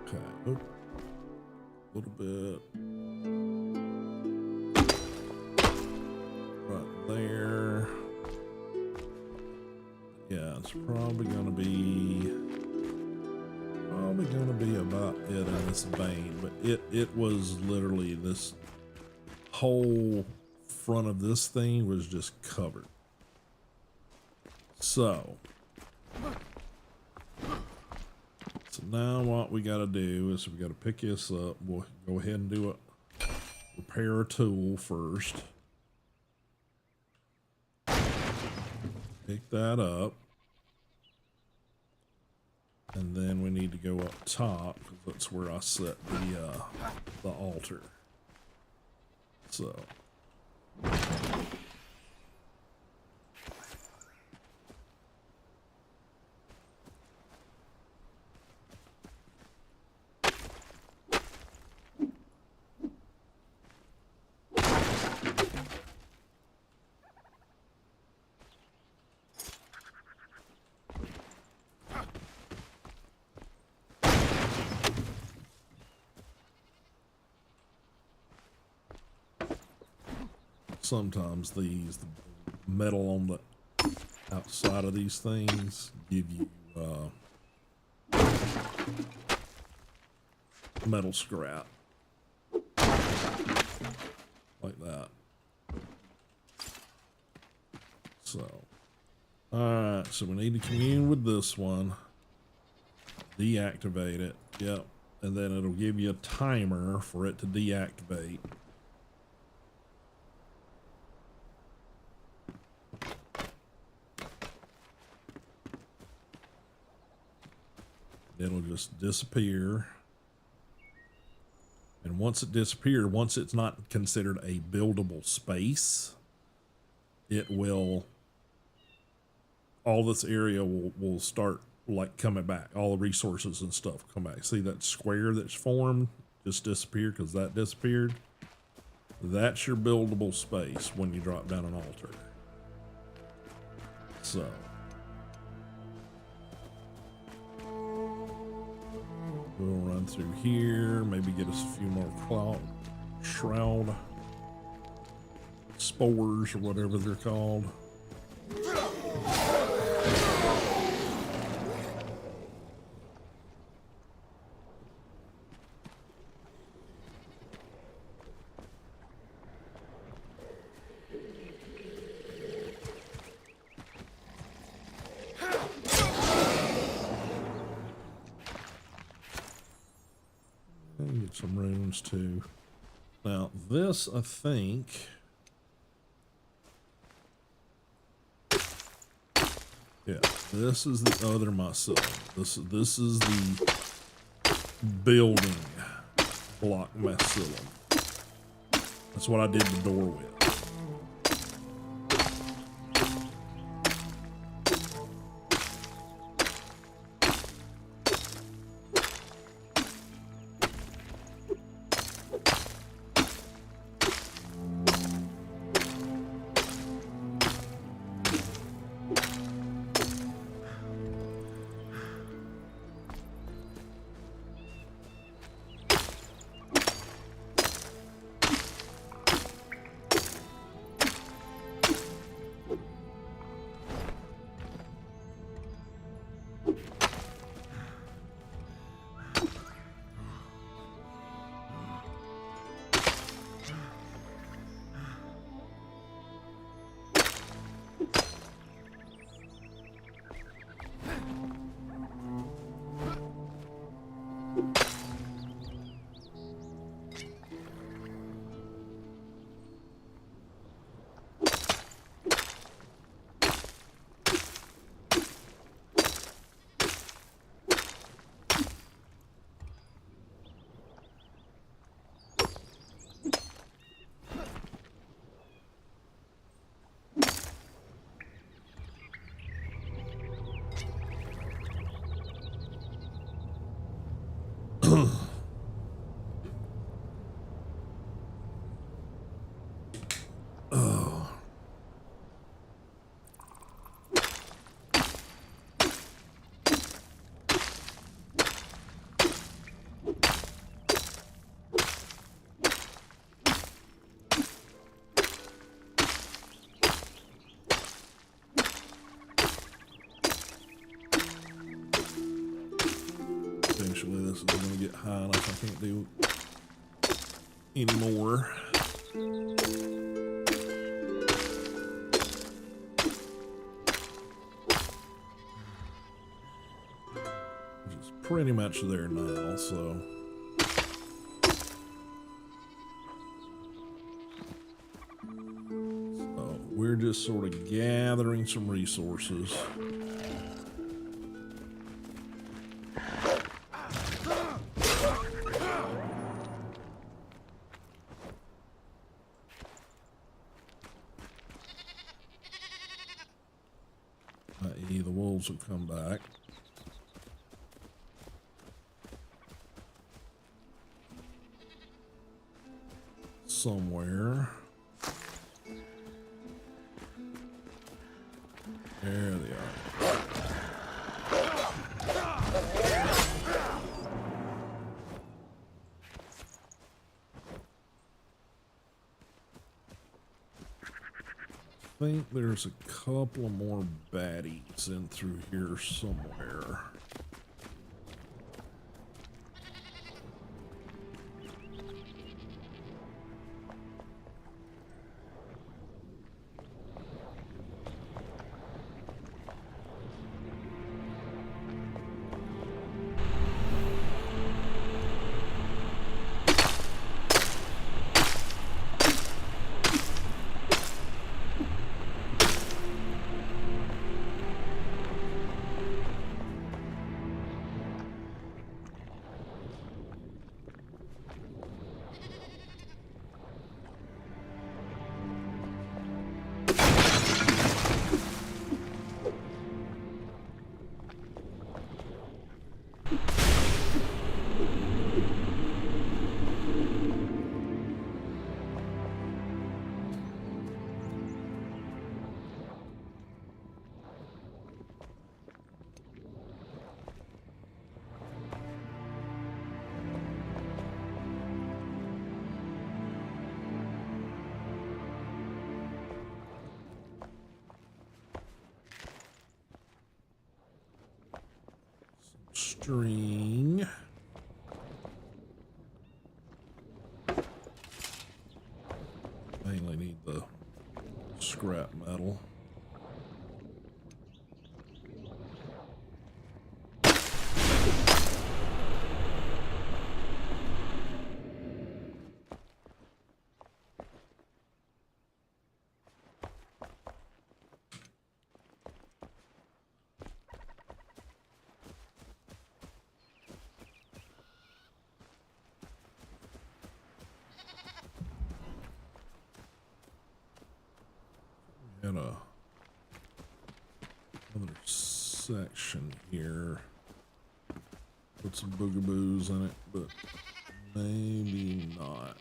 Okay, a little bit right there. Yeah, it's probably gonna be about it in this vein, but it was literally this whole front of this thing was just covered. So now what we got to do is we got to pick this up. We'll go ahead and do a repair a tool first. Pick that up. And then we need to go up top because that's where I set the altar. So sometimes the metal on the outside of these things give you metal scrap like that. So alright, so we need to commune with this one, deactivate it. Yep, and then it'll give you a timer for it to deactivate. It'll just disappear. And once it disappears, once it's not considered a buildable space, it will, all this area will start like coming back. All the resources and stuff come back. See that square that's formed just disappeared because that disappeared? That's your buildable space when you drop down an altar. So we'll run through here, maybe get us a few more cloud shroud spores or whatever they're called. Get some runes too. Now this, I think. Yeah, this is the other mycelium. This is the building block mycelium. That's what I did the door with. Eventually this is going to get high enough I can't do anymore. Which is pretty much there now, so. So we're just sort of gathering some resources. i.e. the wolves will come back. Somewhere. There they are. I think there's a couple more baddies in through here somewhere. String. Mainly need the scrap metal. Got another section here. Put some boogaboos in it, but maybe not.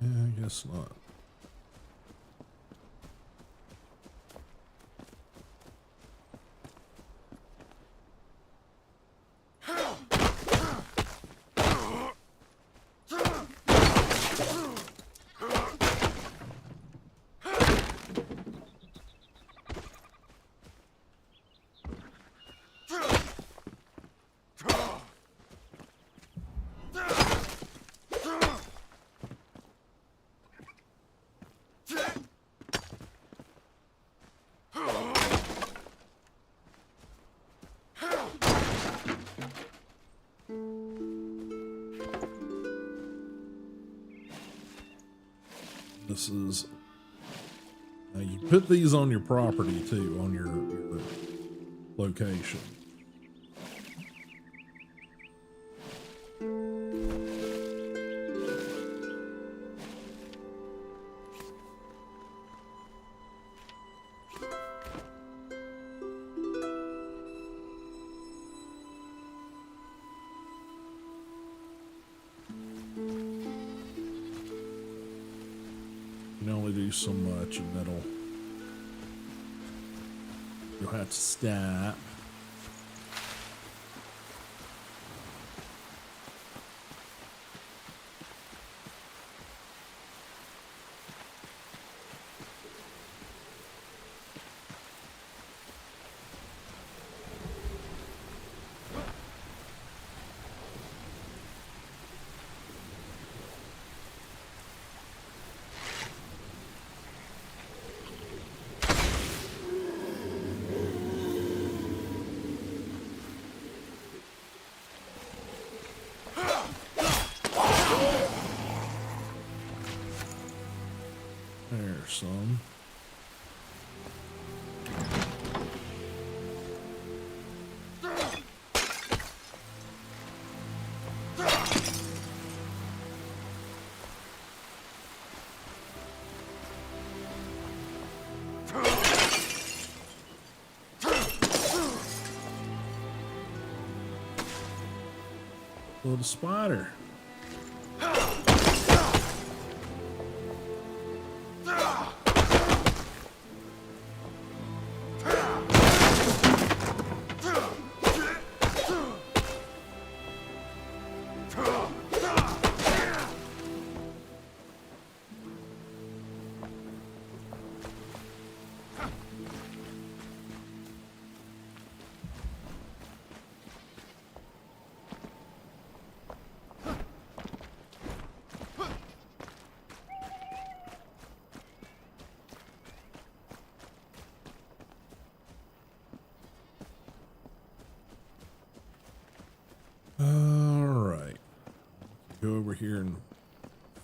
Yeah, I guess not. This is, now you put these on your property too, on your location. You can only do so much, and you'll have to stop. There's some. Little spider. Alright. Go over here and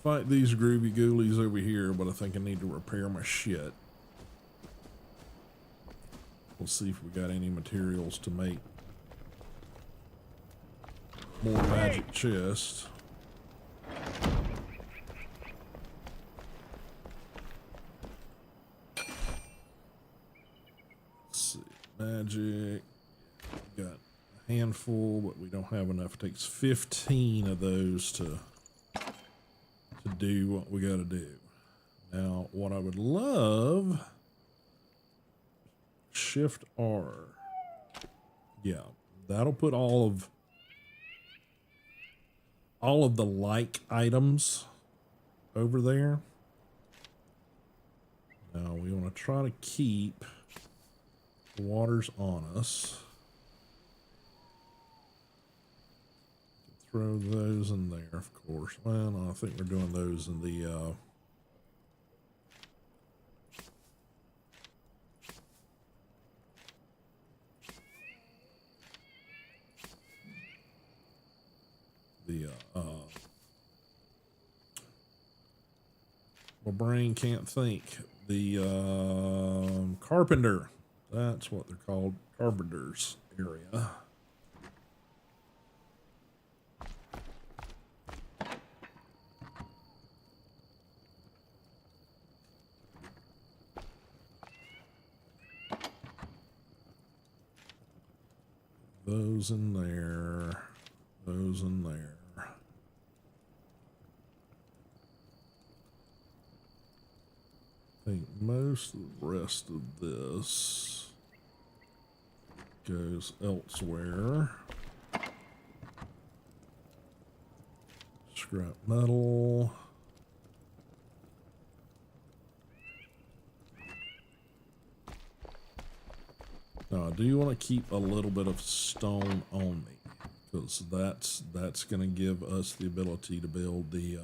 fight these groovy ghoulies over here, but I think I need to repair my shit. We'll see if we got any materials to make more magic chests. Let's see. Magic. Got a handful, but we don't have enough. It takes 15 of those to do what we got to do. Now, what I would love, Shift R. Yeah, that'll put all of the like items over there. Now we want to try to keep the waters on us. Throw those in there, of course. Well, no, I think we're doing those in the my brain can't think. The carpenter. That's what they're called, carpenters area. Those in there, those in there. I think most of the rest of this goes elsewhere. Scrap metal. Now, I do want to keep a little bit of stone on me, because that's going to give us the ability to build the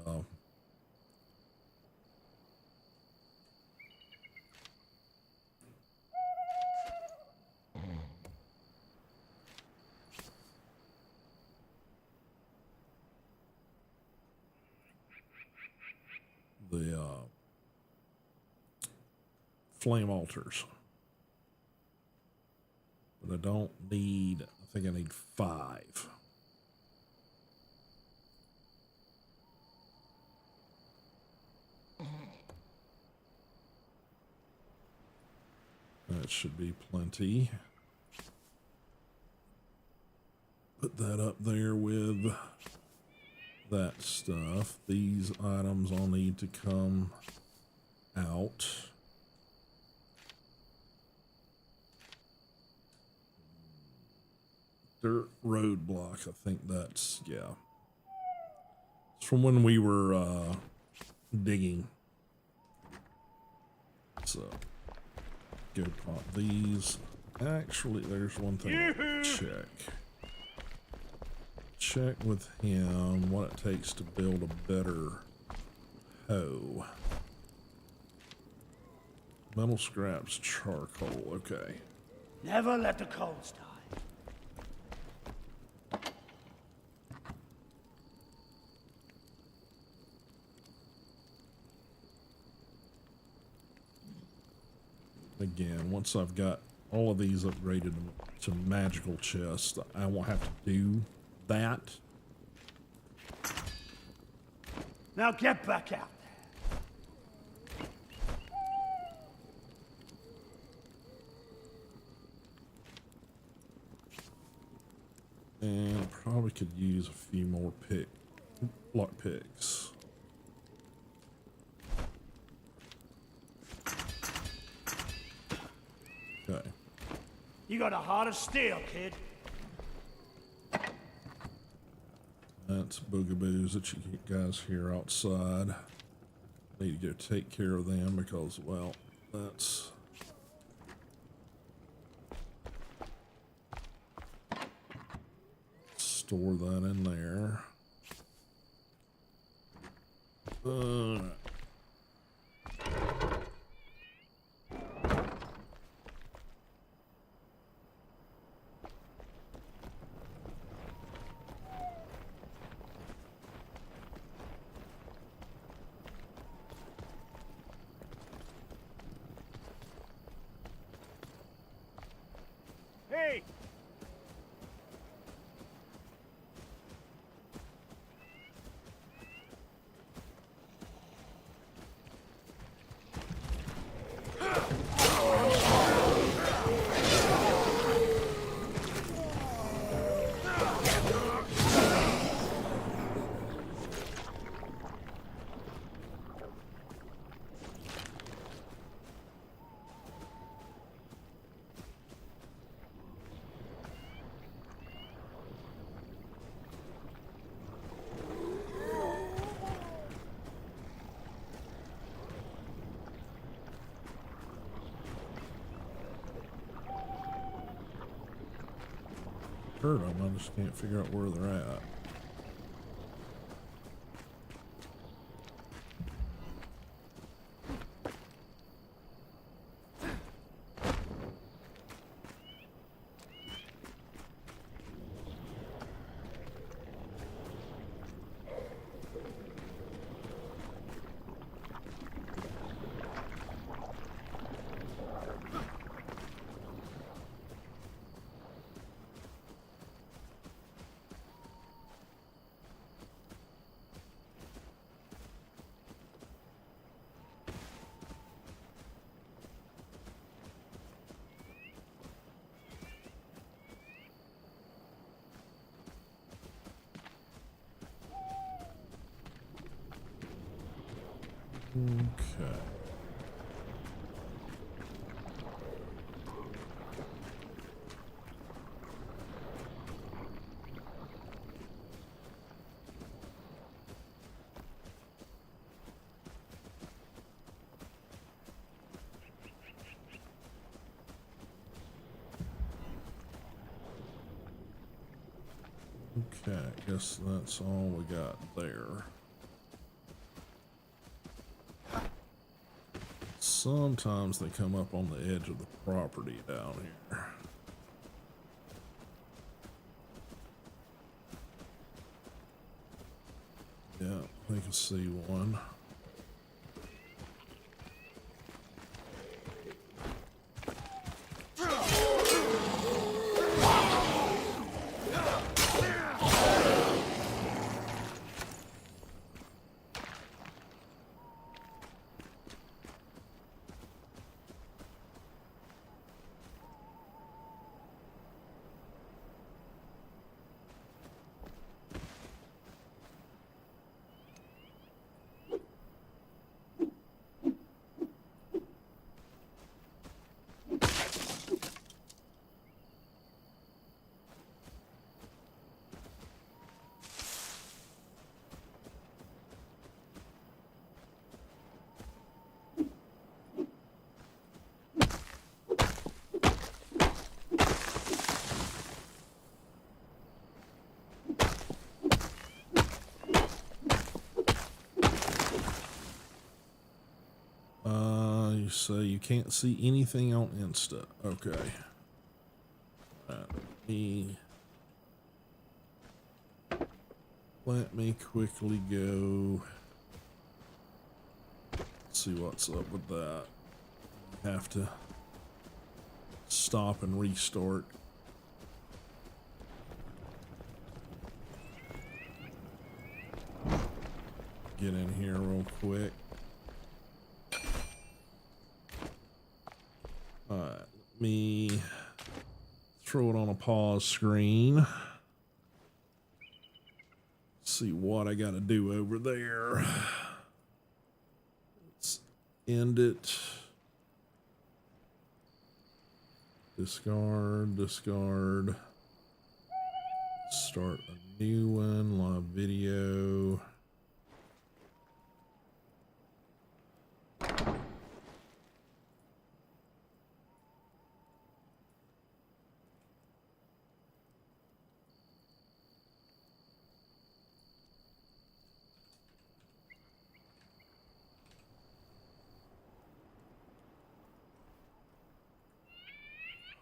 flame altars. But I don't need, I think I need 5. That should be plenty. Put that up there with that stuff. These items all need to come out. Dirt road block, I think that's, yeah. It's from when we were digging. So, go pop these. Actually, there's one thing I want to check. Check with him what it takes to build a better hoe. Metal scraps, charcoal, okay.
Never let the coals die.
Again, once I've got all of these upgraded to magical chests, I won't have to do that.
Now get back out there.
And I probably could use a few more lock picks. Okay.
You got a heart of steel, kid.
That's boogaboos that you guys hear outside. Need to go take care of them because, well, that's... Store that in there.
Hey!
Heard them, I just can't figure out where they're at. Okay. Okay, I guess that's all we got there. Sometimes they come up on the edge of the property down here. Yeah, I think I see one. You say you can't see anything on Insta. Okay. Let me quickly go see what's up with that. Have to stop and restart. Get in here real quick. Alright, let me throw it on a pause screen. See what I gotta do over there. Let's end it. Discard, discard. Start a new one, live video.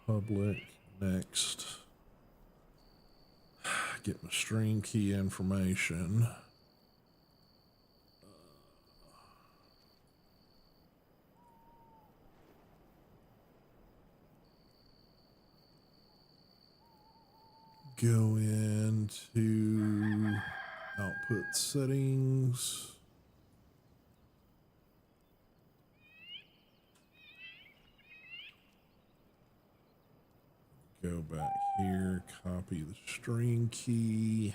Public, next. Get my stream key information. Go into output settings. Go back here, copy the stream key.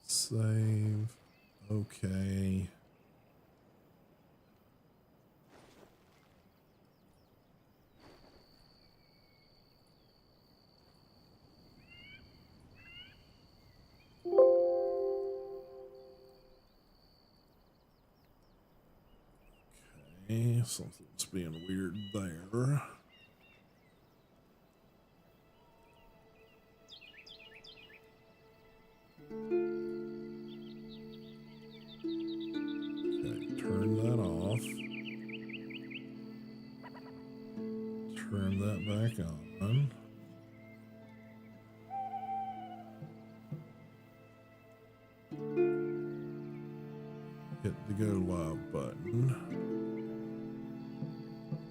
Save. Okay. Something's being weird there. Okay, turn that off. Turn that back on. Hit the go live button.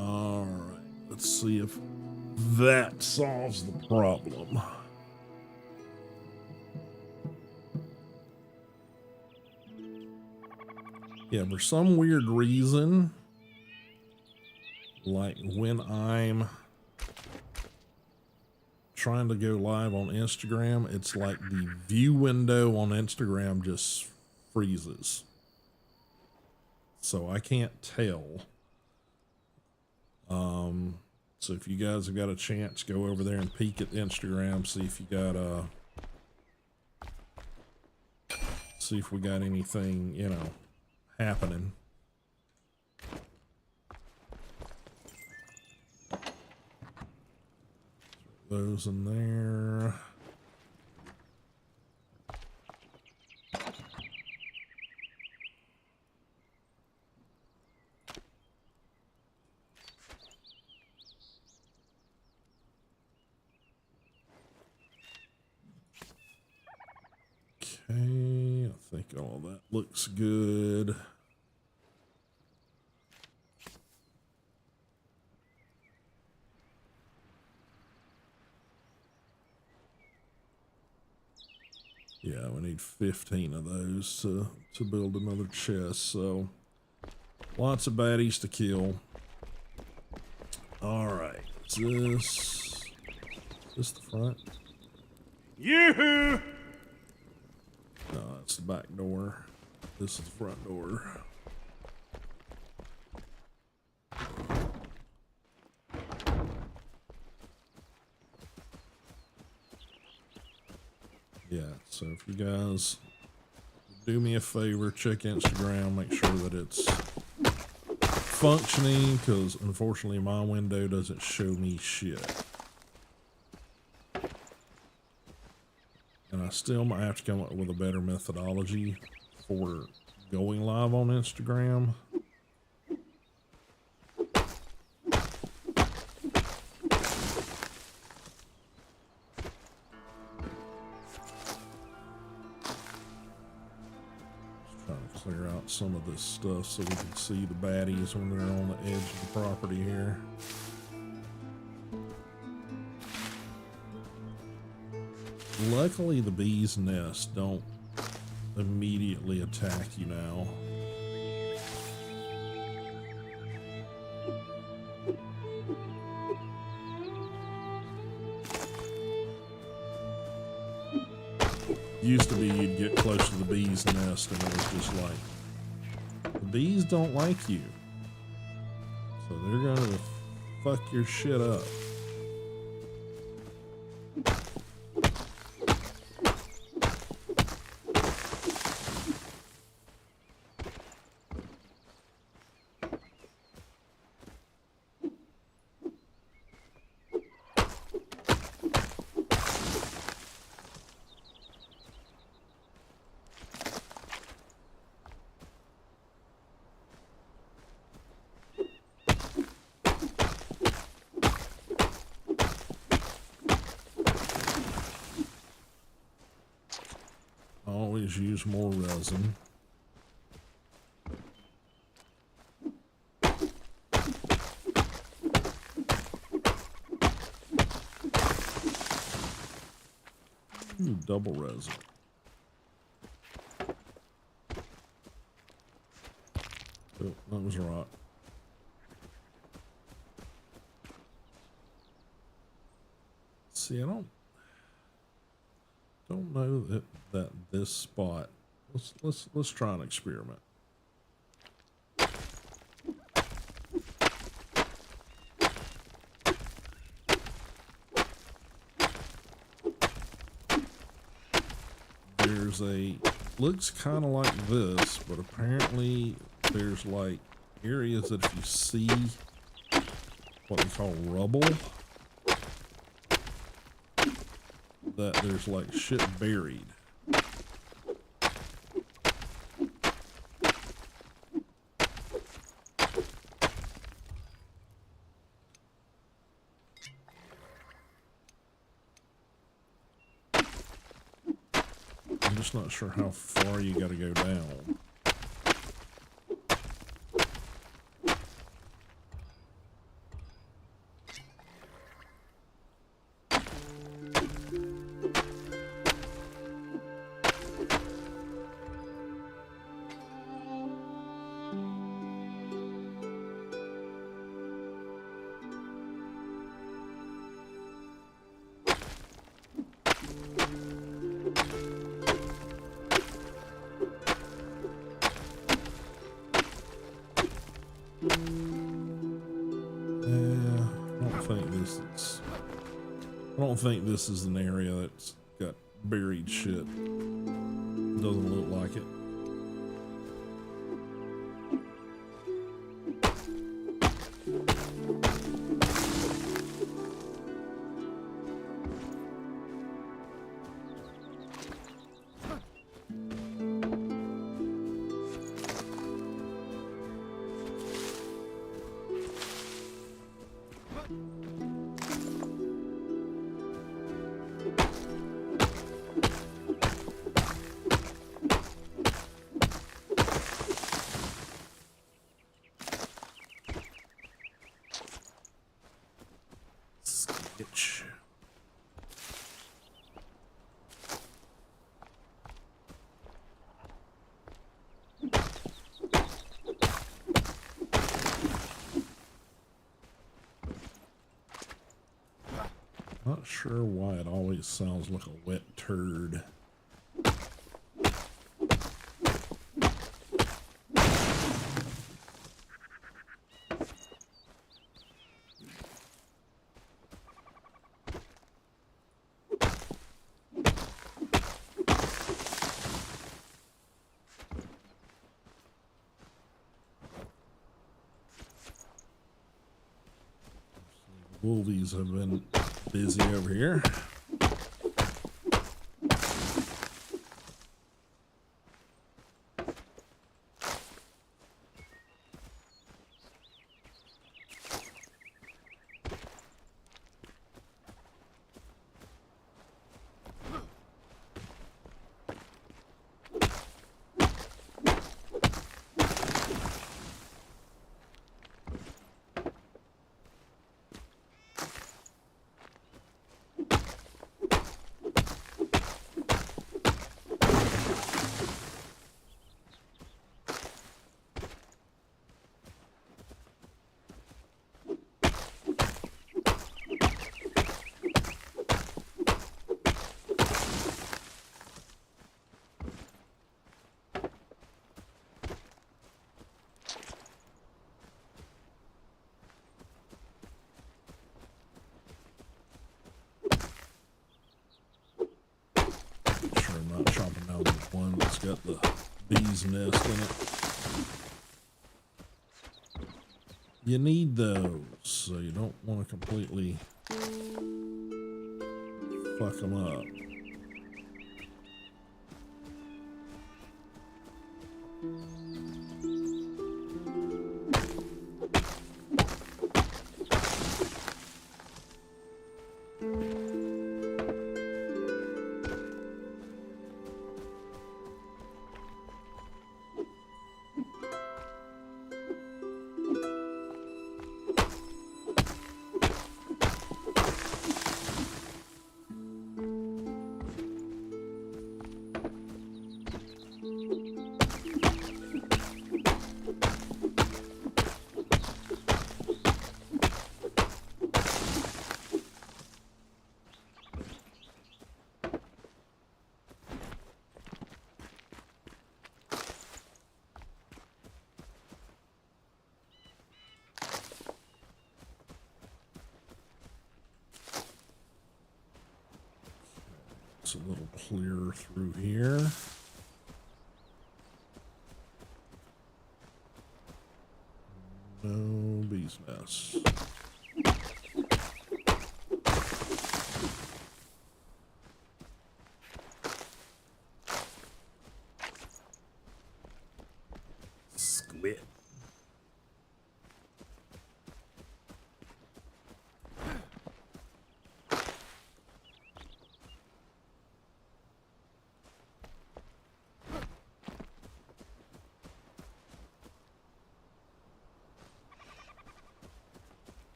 All right, let's see if that solves the problem. Yeah, for some weird reason, like when I'm trying to go live on Instagram, it's like the view window on Instagram just freezes. So I can't tell. So if you guys have got a chance, go over there and peek at Instagram, see if you got see if we got anything, you know, happening. Those in there. Okay, I think all that looks good. Yeah, we need 15 of those to build another chest, so lots of baddies to kill. Alright, is this the front?
Yoo-hoo!
No, that's the back door. This is the front door. Yeah, so if you guys do me a favor, check Instagram, make sure that it's functioning, because unfortunately my window doesn't show me shit. And I still might have to come up with a better methodology for going live on Instagram. Clear out some of this stuff so we can see the baddies when they're on the edge of the property here. Luckily the bees' nests don't immediately attack you now. Used to be you'd get close to the bee's nest and it was just like, the bees don't like you, so they're gonna fuck your shit up. Always use more resin. Double resin. Oh, that was rock. See, I don't know that this spot. Let's try an experiment. There's looks kind of like this, but apparently there's like areas that if you see what they call rubble, that there's like shit buried. I'm just not sure how far you gotta go down. it's, I don't think this is an area that's got buried shit. Doesn't look like it. Sketch. Not sure why it always sounds like a wet turd. Wolvies have been busy over here. Not chopping down the one that's got the bee's nest in it. You need those, so you don't want to completely fuck them up. It's a little clearer through here. No bee's nests. Squid.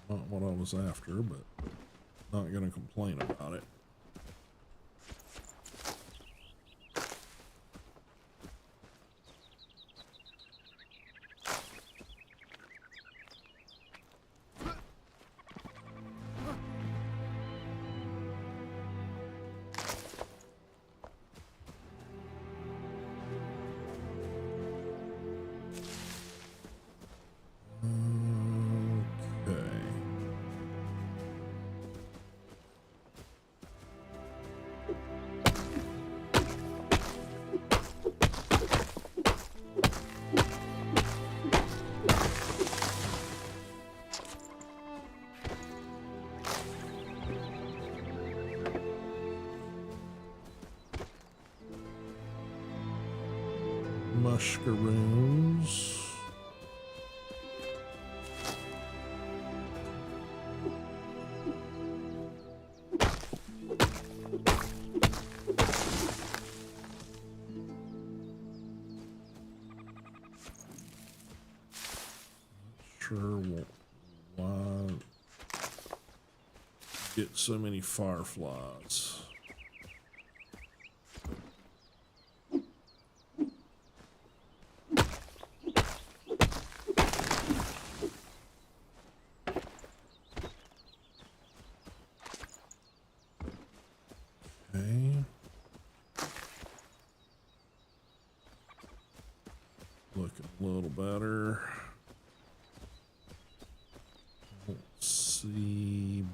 Not what I was after, but not gonna complain about it. Okay. Mushrooms. Sure why get so many fireflies. Okay. Looking a little better. Don't see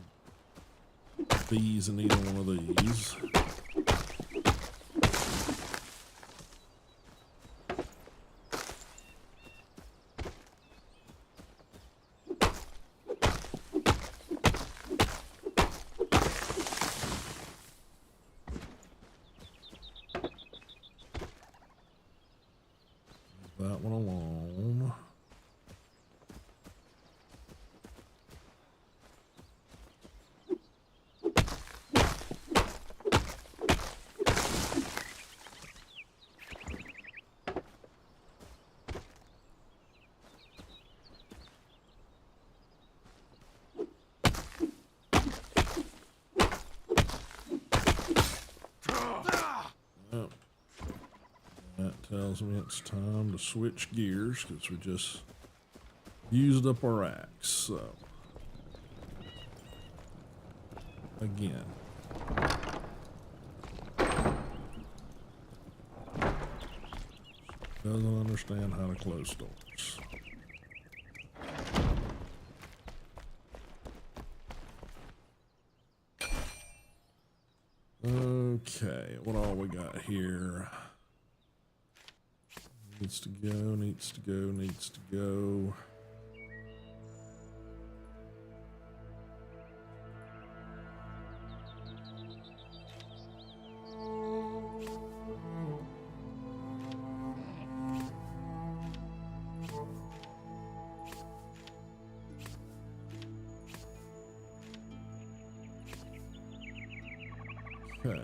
bees in either one of these. That one alone. Yep. That tells me it's time to switch gears because we just used up our axe. So, again, doesn't understand how to close doors. Okay, what all we got here? Needs to go, needs to go, needs to go. Okay.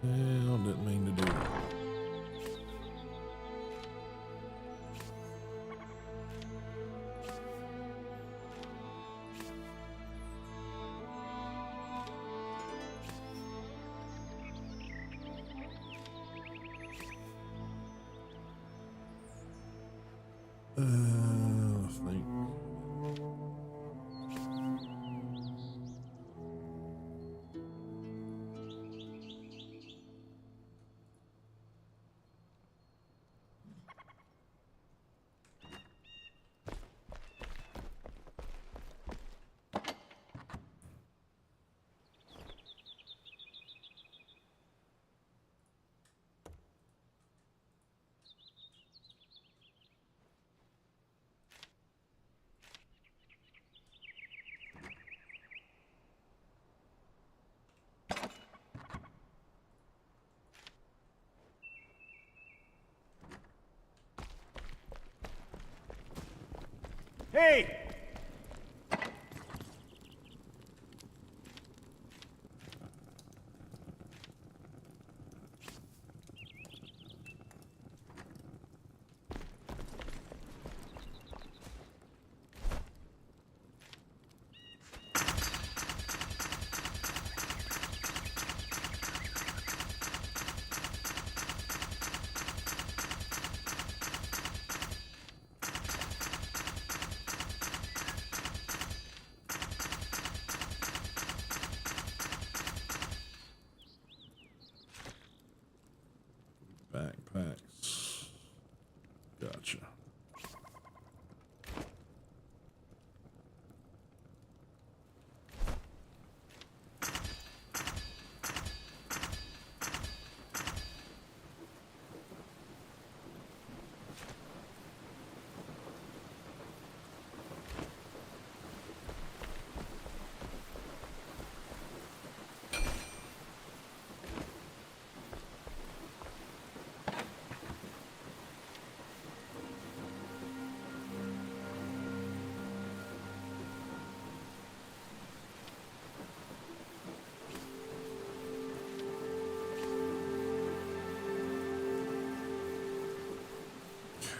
Well, didn't mean to do that. I think.
Hey!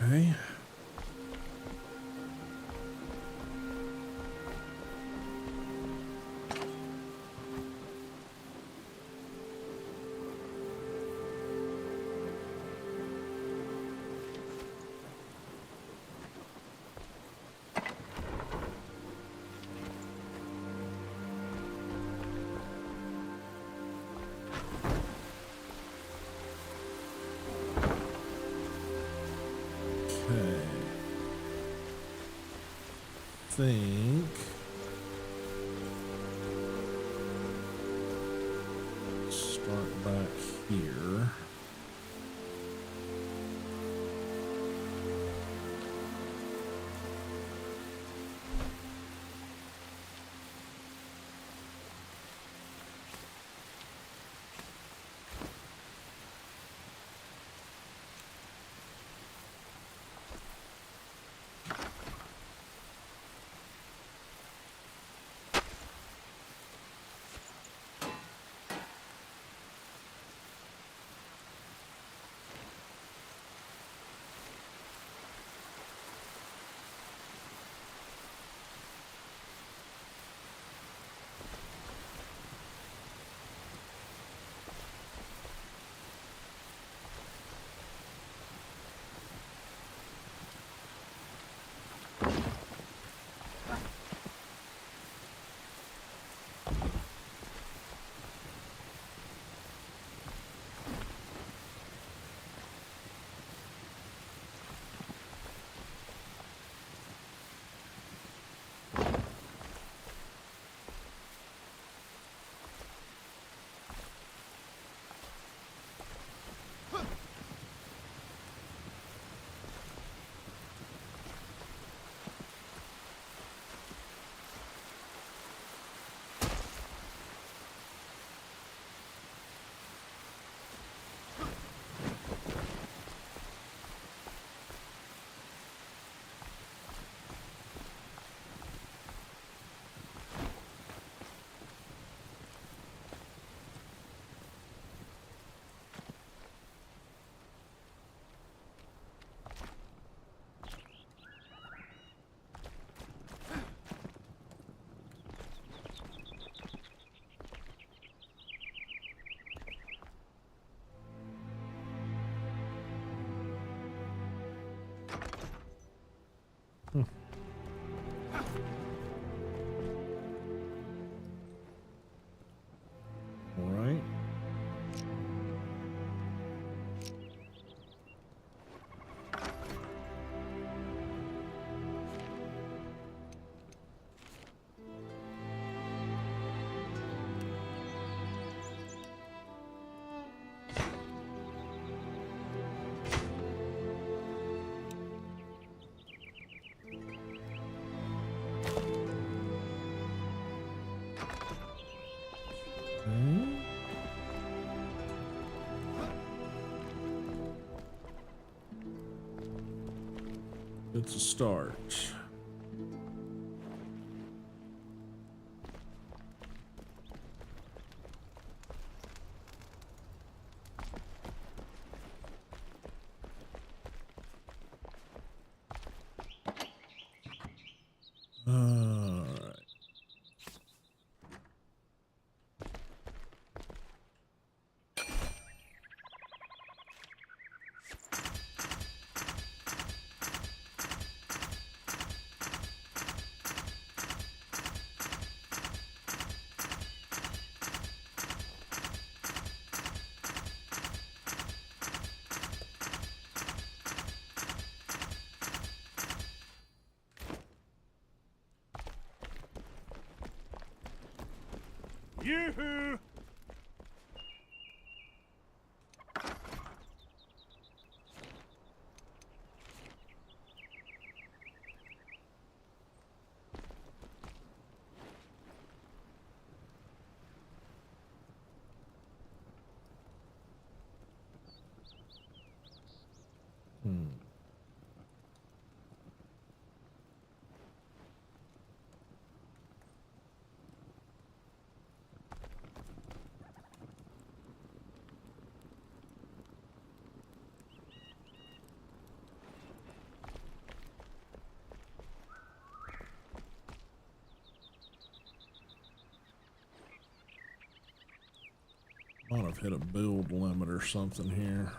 Okay. Okay. Think start back here. All right. Okay. It's a start. All right.
Yoo-hoo!
Hmm. Thought I've hit a build limit or something here.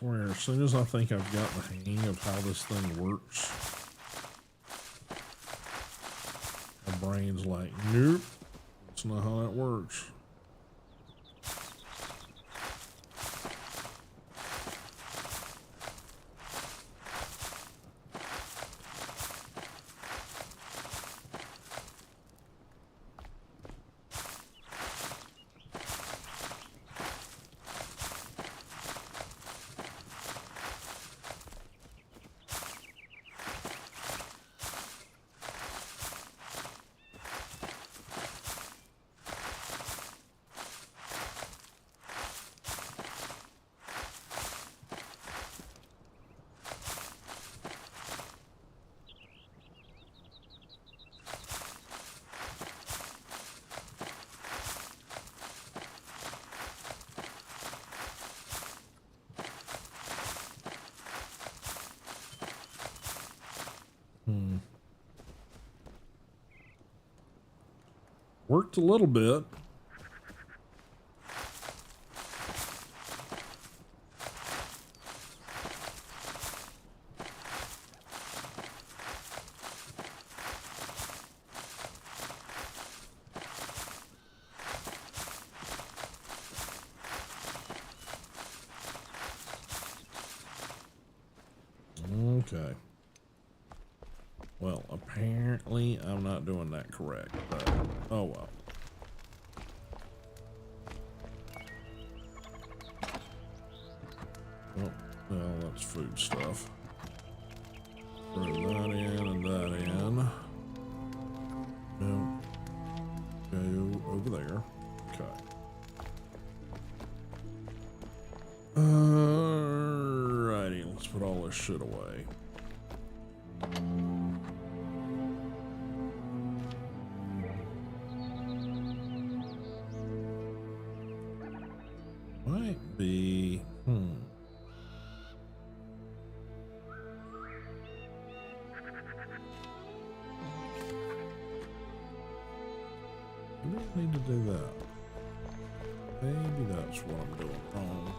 Swear, as soon as I think I've got the hang of how this thing works, my brain's like, nope, that's not how that works. Worked a little bit. Okay. Well, apparently I'm not doing that correct, but oh well. Oh, well, that's food stuff. Throw that in and that in. No. Go over there. Okay. Alrighty, let's put all this shit away. Might be, I don't need to do that. Maybe that's what I'm doing wrong.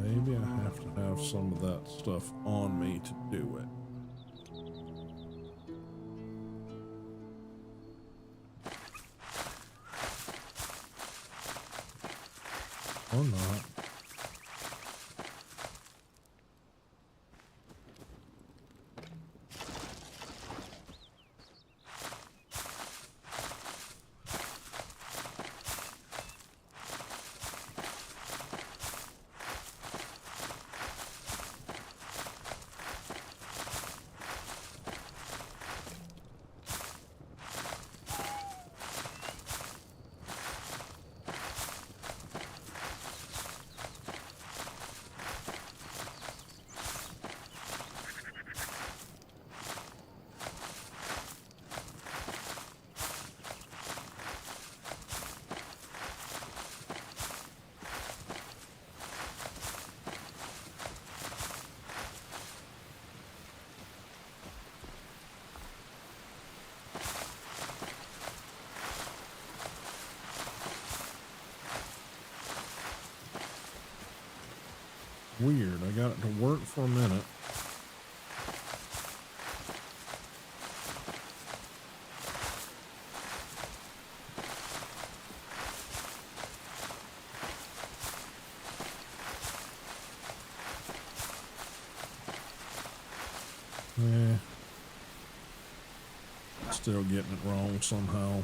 Maybe I have to have some of that stuff on me to do it. Or not. Weird, I got it to work for a minute. Still getting it wrong somehow.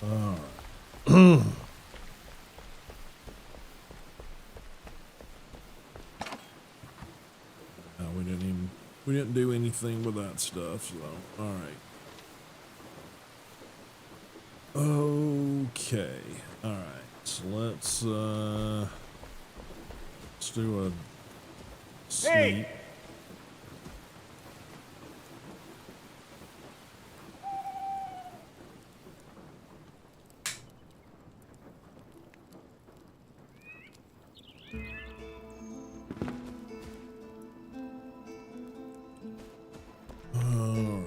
Alright. No, we didn't do anything with that stuff, so alright. Okay. Alright. So let's do a sleep.
Hey!
Alright.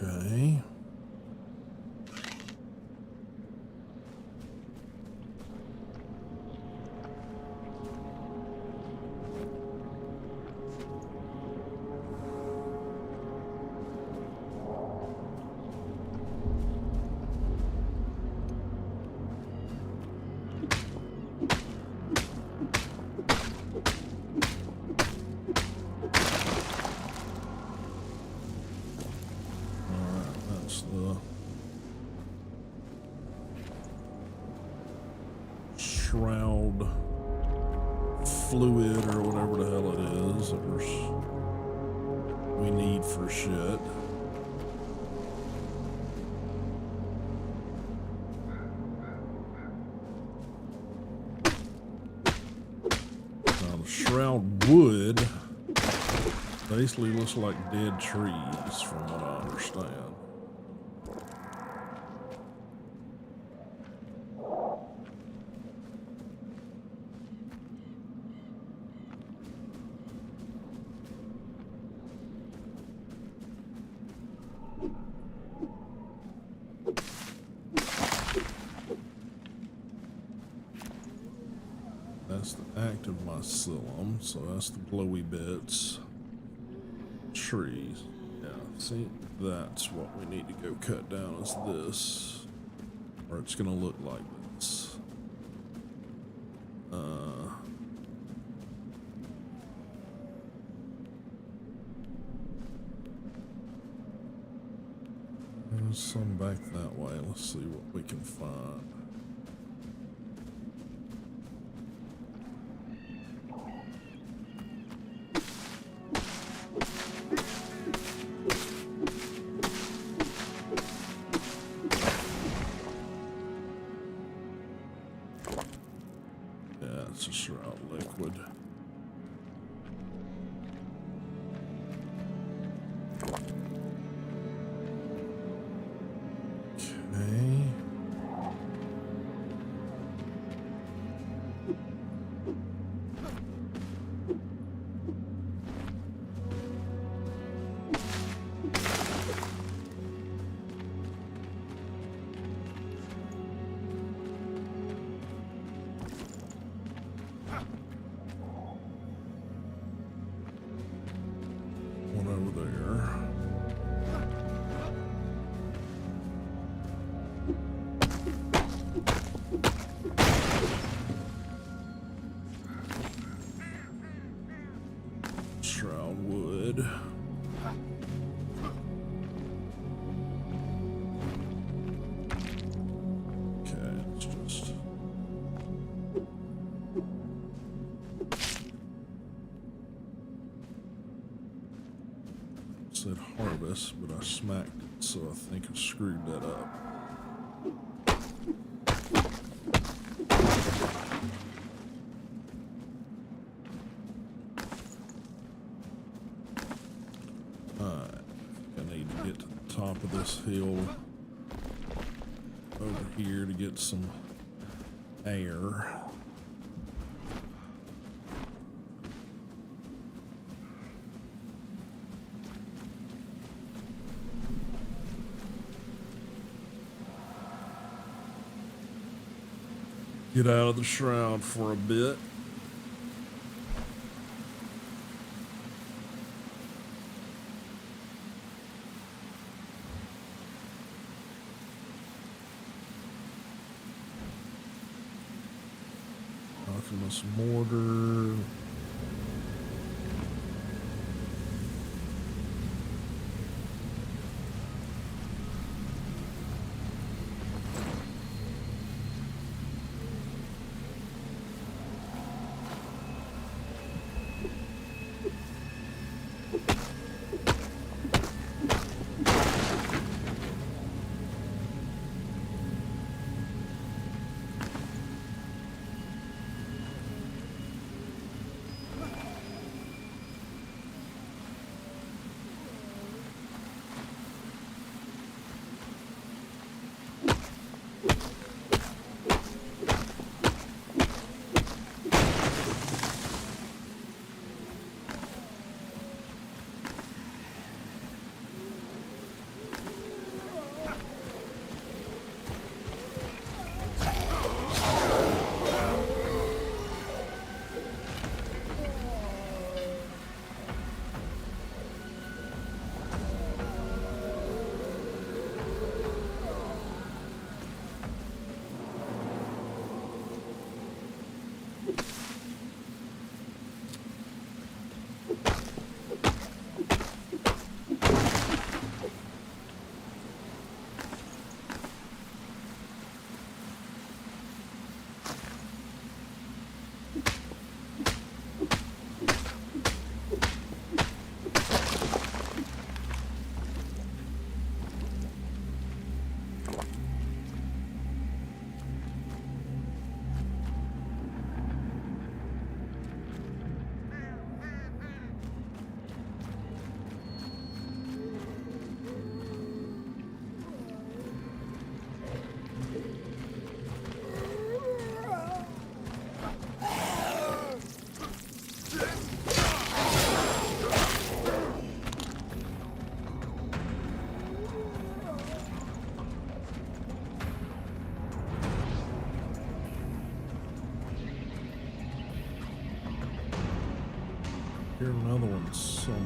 Okay. That's the shroud fluid or whatever the hell it is that we need for shit. Now the shroud wood basically looks like dead trees from what I understand. That's the active mycelium, so that's the glowy bits. Trees. Yeah, see, that's what we need to go cut down is this. Or it's gonna look like this. There's some back that way. Let's see what we can find. Yeah, it's a shroud liquid. Okay. One over there. Shroud wood. Okay, it's just said harvest, but I smacked it, so I think I screwed that up. Alright, I need to get to the top of this hill over here to get some air. Get out of the shroud for a bit. Alchemist mortar. Here's another one somewhere.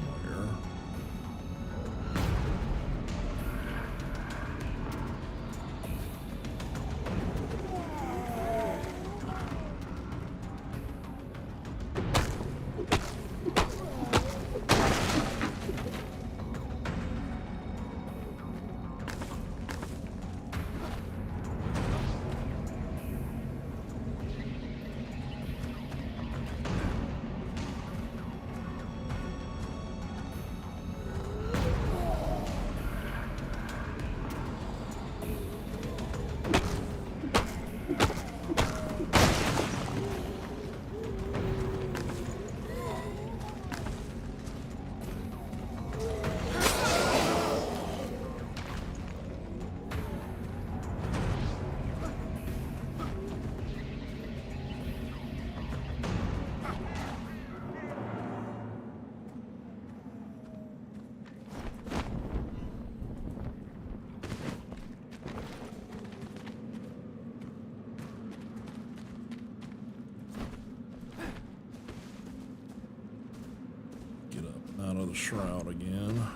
Out of the shroud again.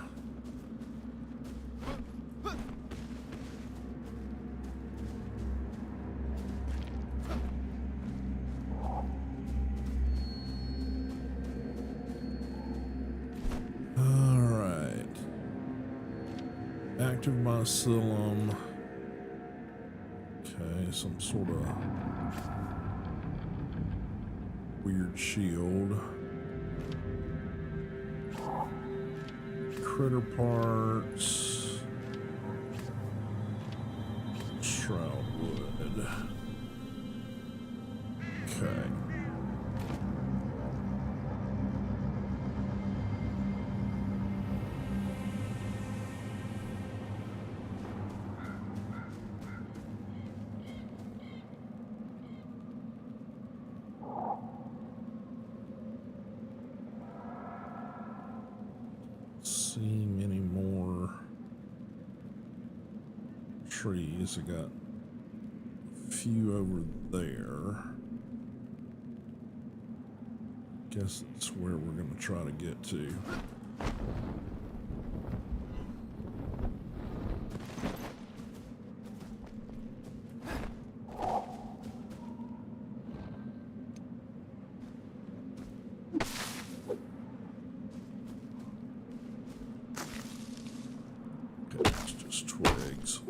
All right. Active mycelium. Okay, some sort of weird shield. Critter parts, shroud wood. Okay. See many more trees. I got a few over there. Guess that's where we're going to try to get to. Twigs.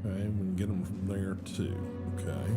Okay, we can get them from there too. Okay.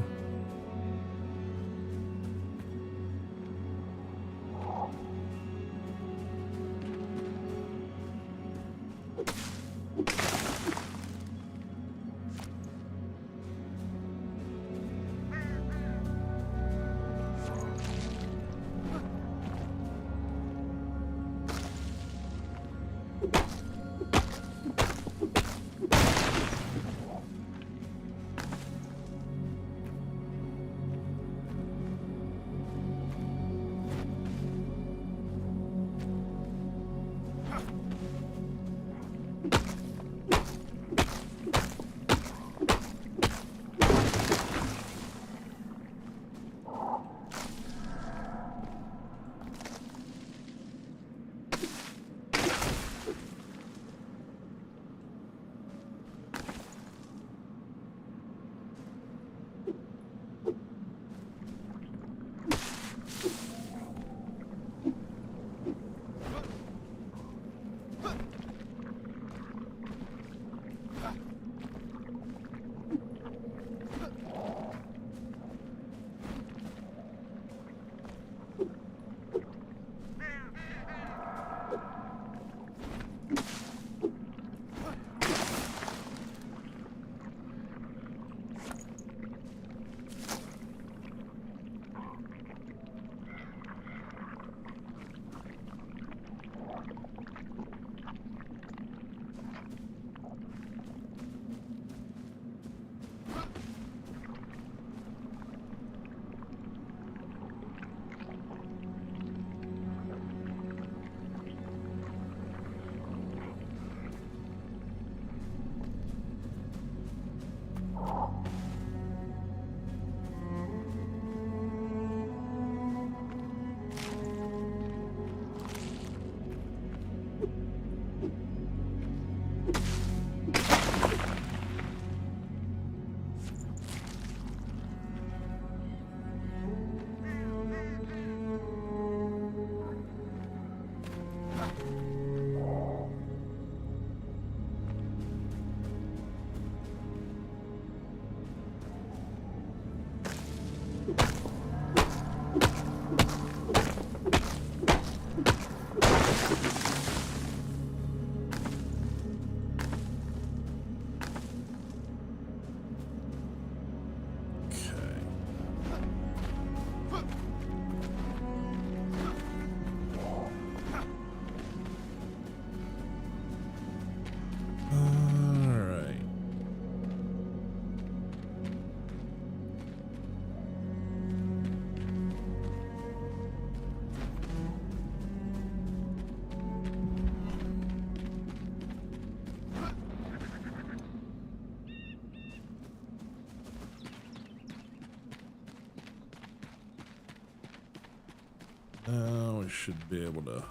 I should be able to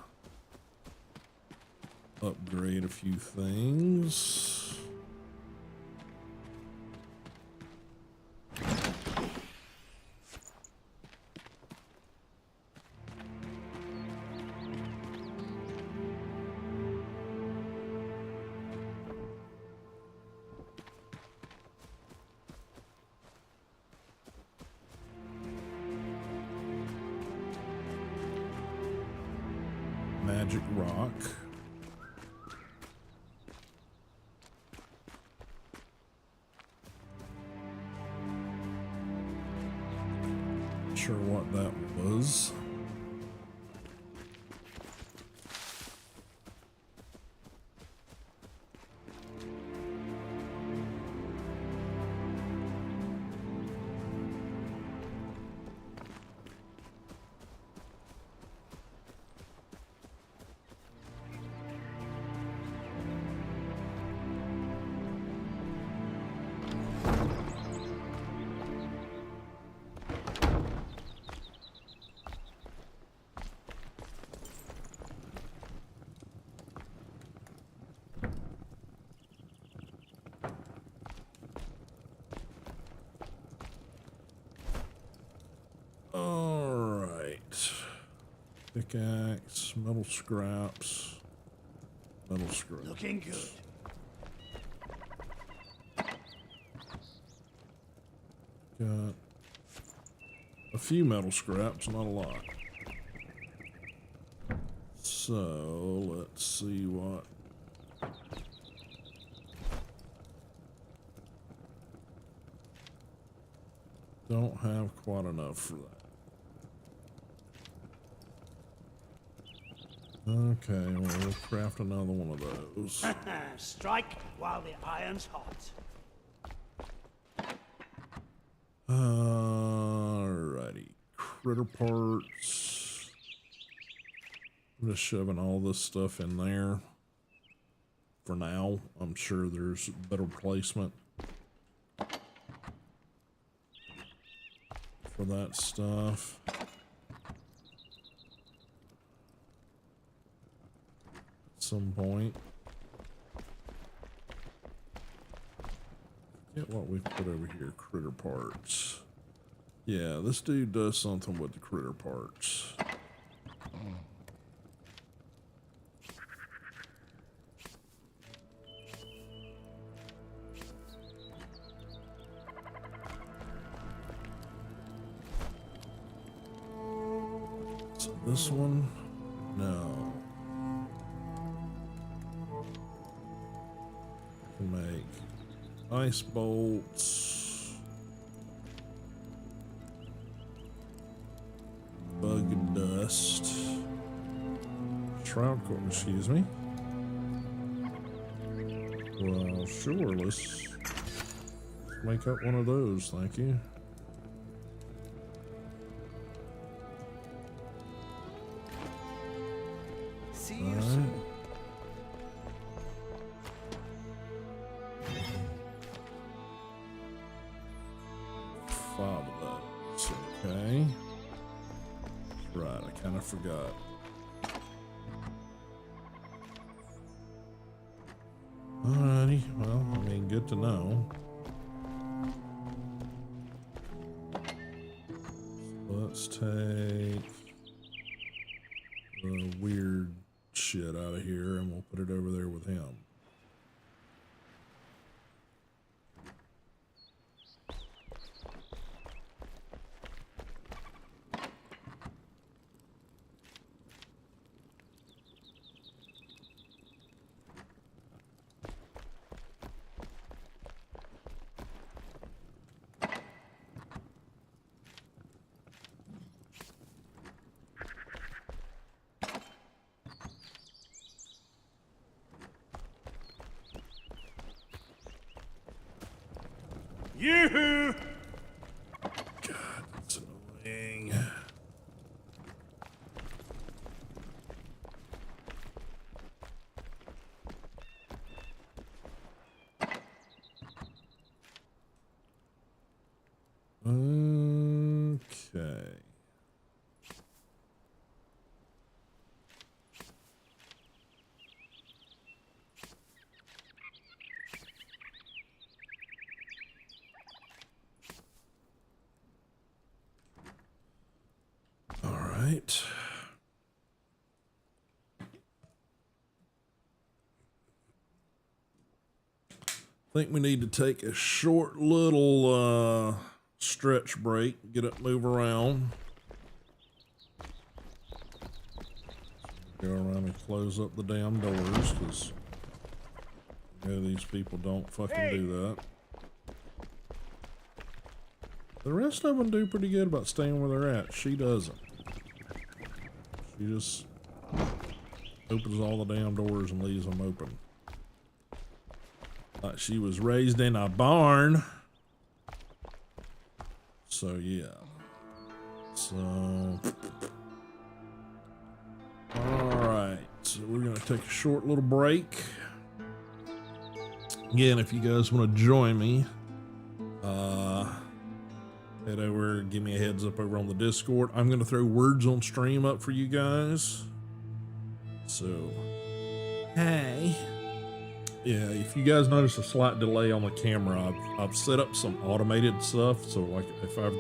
upgrade a few things. Magic rock. Sure what that was. Pickaxe, metal scraps, metal scraps.
Looking good.
Got a few metal scraps, not a lot. So let's see what. Don't have quite enough for that. Okay, well, we'll craft another one of those.
Strike while the iron's hot.
Alrighty, critter parts. I'm just shoving all this stuff in there for now. I'm sure there's better placement for that stuff. Some point. Get what we've put over here, critter parts. Yeah, this dude does something with the critter parts. So this one, no. Make ice bolts, bug dust, shroud core, excuse me. Well, sure, let's make up one of those, thank you.
See you soon.
Five of those, okay. Right, I kind of forgot. Alrighty, well, I mean, good to know. So let's take the weird shit out of here and we'll put it over there with him.
Yoo-hoo!
God, that's annoying. Okay. right. I think we need to take a short little stretch break, get up, move around. Go around and close up the damn doors, because these people don't fucking do that. The rest of them do pretty good about staying where they're at. She doesn't. She just opens all the damn doors and leaves them open. Like she was raised in a barn. So yeah. So alright. So we're gonna take a short little break. Again, if you guys want to join me, head over, give me a heads up over on the Discord. I'm gonna throw words on stream up for you guys. So hey. Yeah, if you guys notice a slight delay on the camera, I've set up some automated stuff. So like if I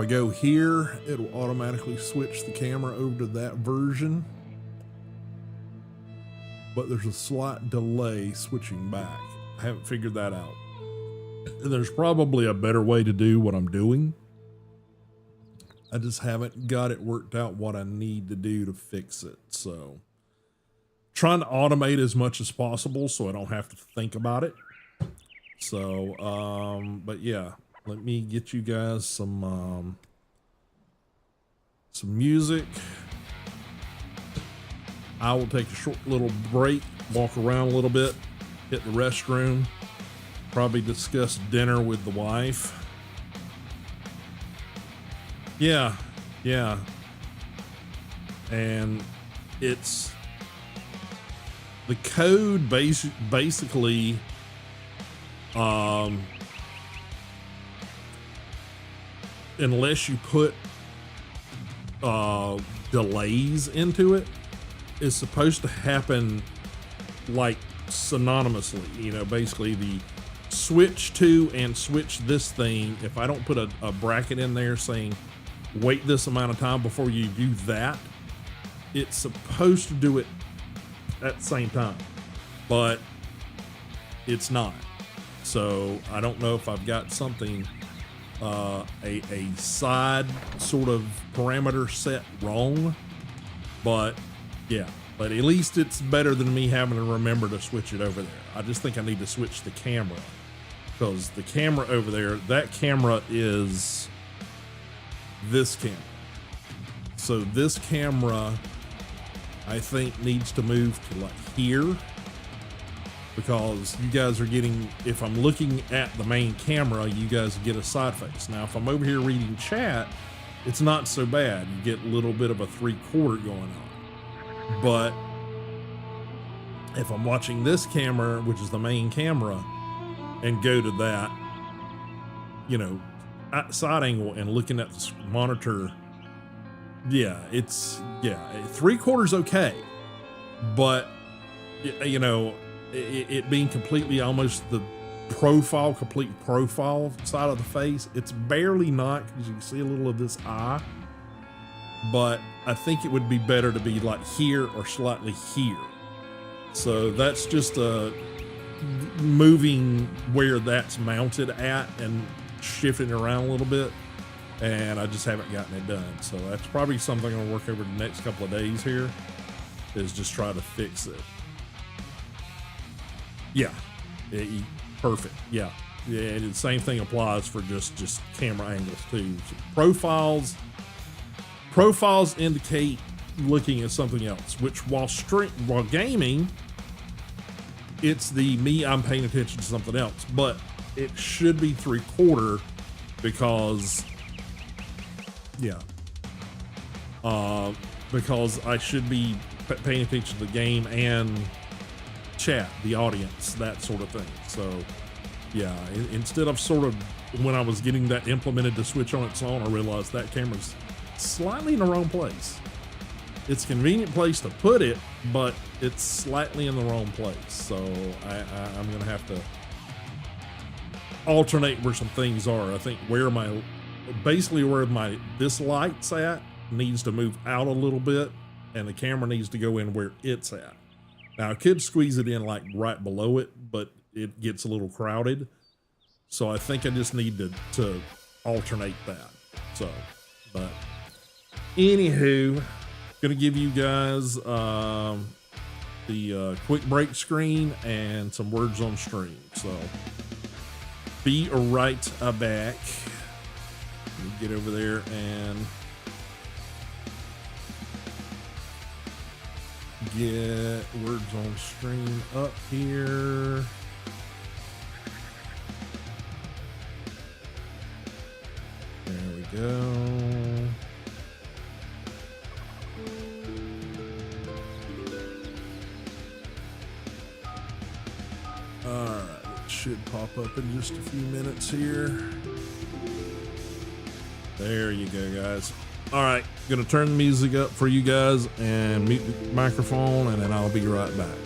go here, it'll automatically switch the camera over to that version. But there's a slight delay switching back. I haven't figured that out. There's probably a better way to do what I'm doing. I just haven't got it worked out what I need to do to fix it. So trying to automate as much as possible so I don't have to think about it. So, but yeah, let me get you guys some music. I will take a short little break, walk around a little bit, hit the restroom, probably discuss dinner with the wife. Yeah. And it's the code basically unless you put delays into it, is supposed to happen like synonymously. You know, basically the switch to and switch this thing, if I don't put a bracket in there saying wait this amount of time before you do that, it's supposed to do it at the same time, but it's not. So I don't know if I've got something, a side sort of parameter set wrong, but yeah, but at least it's better than me having to remember to switch it over there. I just think I need to switch the camera, because the camera over there, that camera is this camera. So this camera, I think, needs to move to like here, because you guys are getting, if I'm looking at the main camera, you guys get a side face. Now, if I'm over here reading chat, it's not so bad. You get a little bit of a 3/4 going on. But if I'm watching this camera, which is the main camera, and go to that, you know, side angle and looking at the monitor, yeah, it's, yeah, 3/4 okay. But, you know, it being completely almost the complete profile side of the face, it's barely not, because you can see a little of this eye. But I think it would be better to be like here or slightly here. So that's just moving where that's mounted at and shifting around a little bit. And I just haven't gotten it done. So that's probably something I'll work over the next couple of days here, is just try to fix it. Yeah, perfect. Yeah, the same thing applies for just camera angles too. So profiles indicate looking at something else, which while gaming, it's I'm paying attention to something else, but it should be 3/4, because because I should be paying attention to the game and chat, the audience, that sort of thing. So yeah, instead of sort of, when I was getting that implemented to switch on its own, I realized that camera's slightly in the wrong place. It's a convenient place to put it, but it's slightly in the wrong place. So I'm gonna have to alternate where some things are. I think where this light's at needs to move out a little bit, and the camera needs to go in where it's at. Now I could squeeze it in like right below it, but it gets a little crowded. So I think I just need to alternate that. So, but anywho, gonna give you guys the quick break screen and some words on stream. So be right back. Let me get over there and get words on stream up here. There we go. All right, it should pop up in just a few minutes here. There you go, guys. All right, gonna turn the music up for you guys and mute the microphone, and then I'll be right back.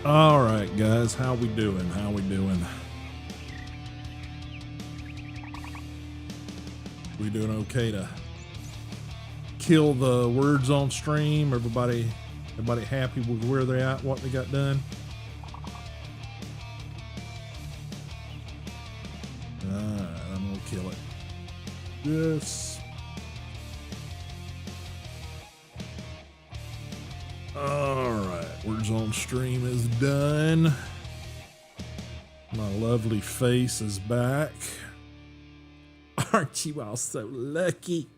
All right, guys, how we doing? How we doing? We doing okay to kill the words on stream? Everybody happy with where they're at, what they got done? Alright, I'm gonna kill it. Yes. Alright, words on stream is done. My lovely face is back. Aren't you all so lucky?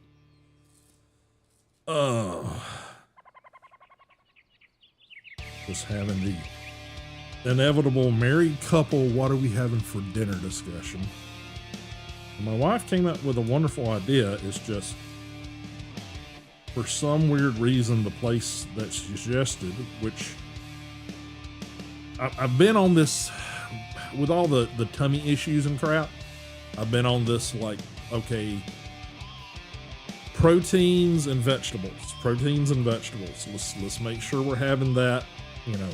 Oh. Just having the inevitable married couple, what are we having for dinner discussion. My wife came up with a wonderful idea. It's just, for some weird reason, the place that she suggested, which I've been on this, with all the tummy issues and crap, I've been on this like, okay, proteins and vegetables. Let's make sure we're having that, you know,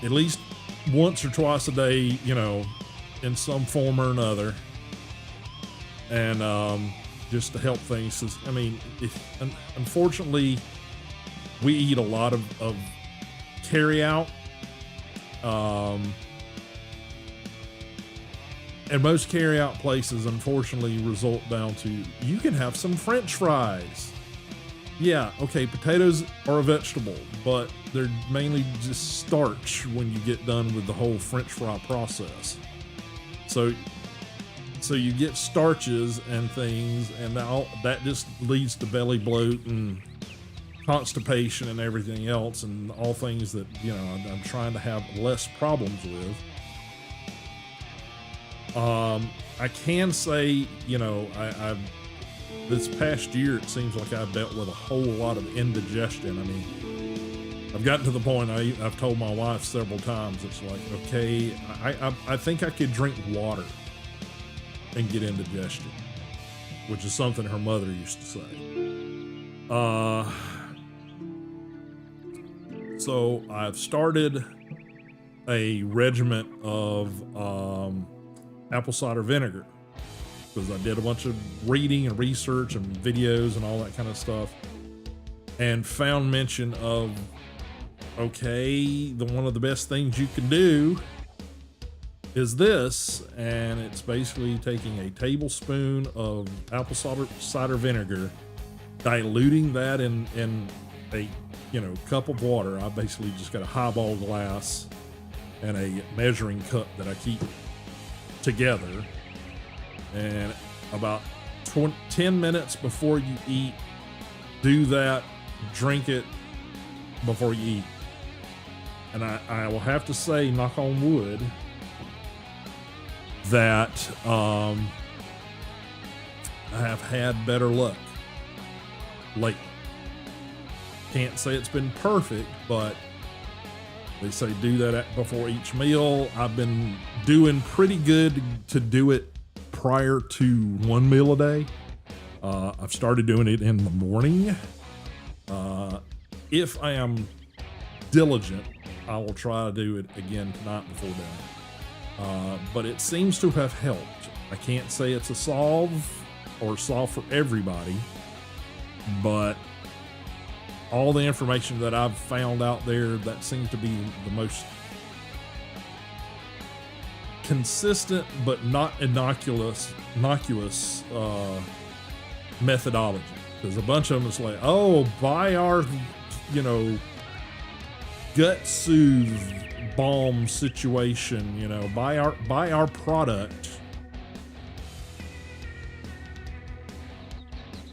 at least once or twice a day, you know, in some form or another. And just to help things. I mean, unfortunately, we eat a lot of carry out. And most carry out places, unfortunately, result down to, you can have some French fries. Yeah, okay, potatoes are a vegetable, but they're mainly just starch when you get done with the whole French fry process. So you get starches and things, and that just leads to belly bloat and constipation and everything else, and all things that, you know, I'm trying to have less problems with. I can say, you know, I've this past year, it seems like I've dealt with a whole lot of indigestion. I mean, I've gotten to the point I've told my wife several times, it's like, okay, I think I could drink water and get indigestion, which is something her mother used to say. So I've started a regimen of apple cider vinegar, because I did a bunch of reading and research and videos and all that kind of stuff, and found mention of, okay, one of the best things you can do is this, and it's basically taking a tablespoon of apple cider vinegar, diluting that in a, you know, cup of water. I basically just got a highball glass and a measuring cup that I keep together, and about 10 minutes before you eat, do that, drink it before you eat. And I will have to say, knock on wood, that I have had better luck lately. Can't say it's been perfect, but they say do that before each meal. I've been doing pretty good to do it prior to one meal a day. I've started doing it in the morning. If I am diligent, I will try to do it again tonight before dinner. But it seems to have helped. I can't say it's a solve for everybody, but all the information that I've found out there, that seems to be the most consistent but not innocuous methodology. Because a bunch of them is like, oh, buy our, you know, gut soothe balm situation, you know, buy our product.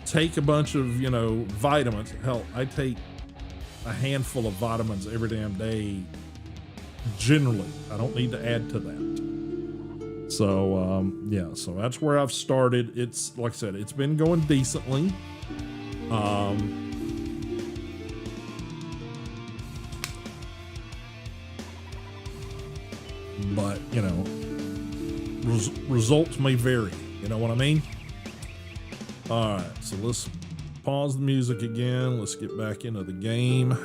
Take a bunch of, you know, vitamins. Hell, I take a handful of vitamins every damn day. Generally, I don't need to add to that. So, yeah, so that's where I've started. It's, like I said, it's been going decently. But, you know, results may vary. You know what I mean? All right, so let's pause the music again. Let's get back into the game.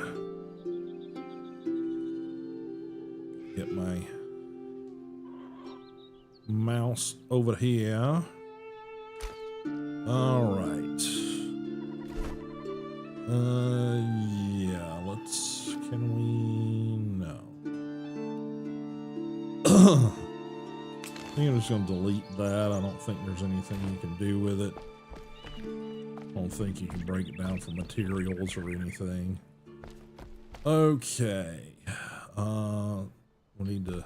mouse over here. All right. Yeah, can we, no. I think I'm just going to delete that. I don't think there's anything you can do with it. I don't think you can break it down for materials or anything. Okay. We need to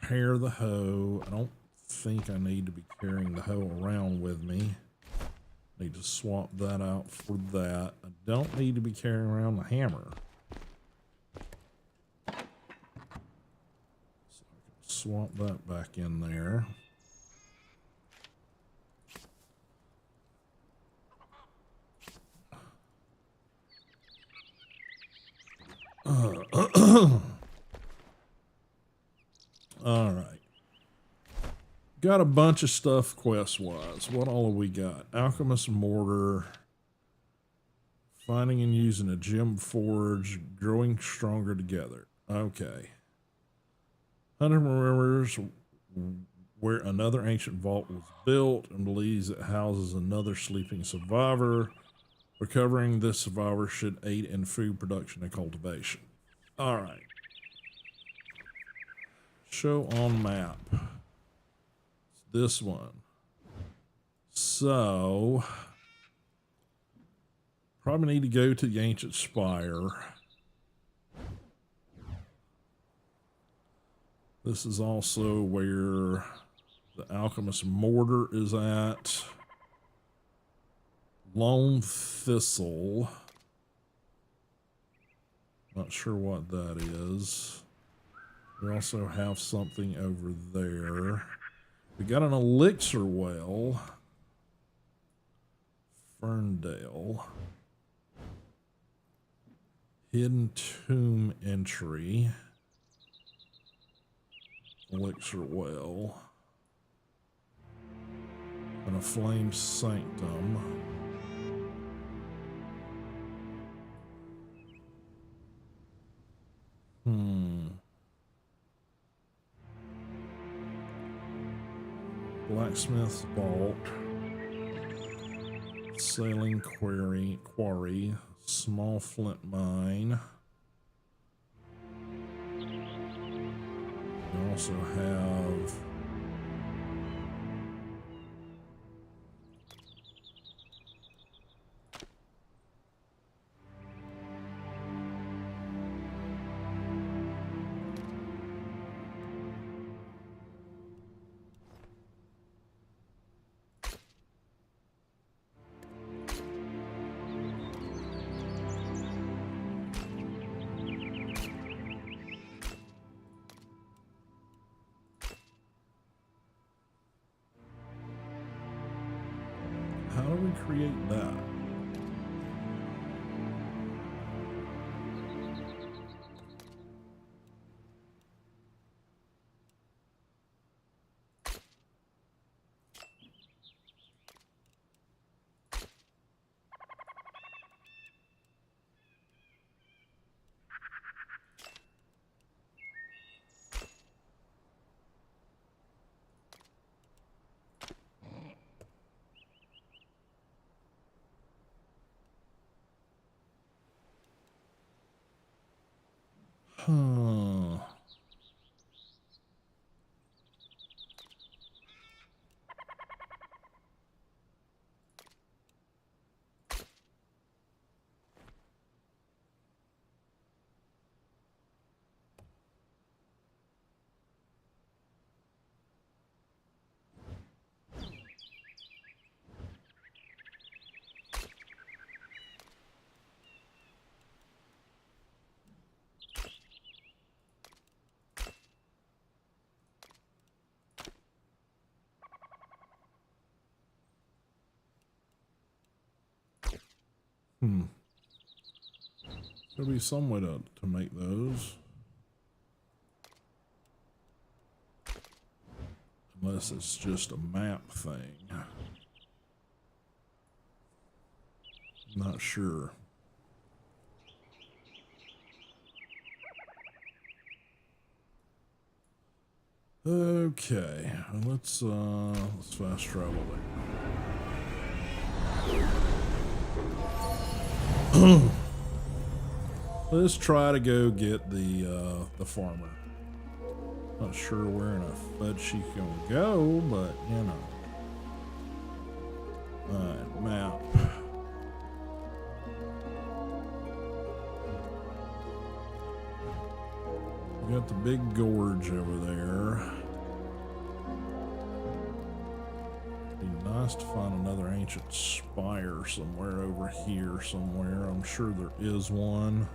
repair the hoe. I don't think I need to be carrying the hoe around with me. Need to swap that out for that. I don't need to be carrying around the hammer. So I can swap that back in there. All right. Got a bunch of stuff quest-wise. What all have we got? Alchemist mortar. Finding and using a gem forge. Growing stronger together. Okay. Hunter remembers where another ancient vault was built and believes it houses another sleeping survivor. Recovering this survivor should aid in food production and cultivation. All right. Show on map. It's this one. So, probably need to go to the ancient spire. This is also where the alchemist mortar is at. Lone thistle. Not sure what that is. We also have something over there. We got an elixir well. Ferndale. Hidden tomb entry. Elixir well. And a flame sanctum. Blacksmith's vault. Sailing quarry. Small flint mine. We also have how do we create that? Huh. There'll be some way to make those. Unless it's just a map thing. Not sure. Okay, let's fast travel there. Let's try to go get the farmer. Not sure where in a fudge she can go, but you know. Alright, map. We got the big gorge over there. Be nice to find another ancient spire somewhere over here somewhere. I'm sure there is one.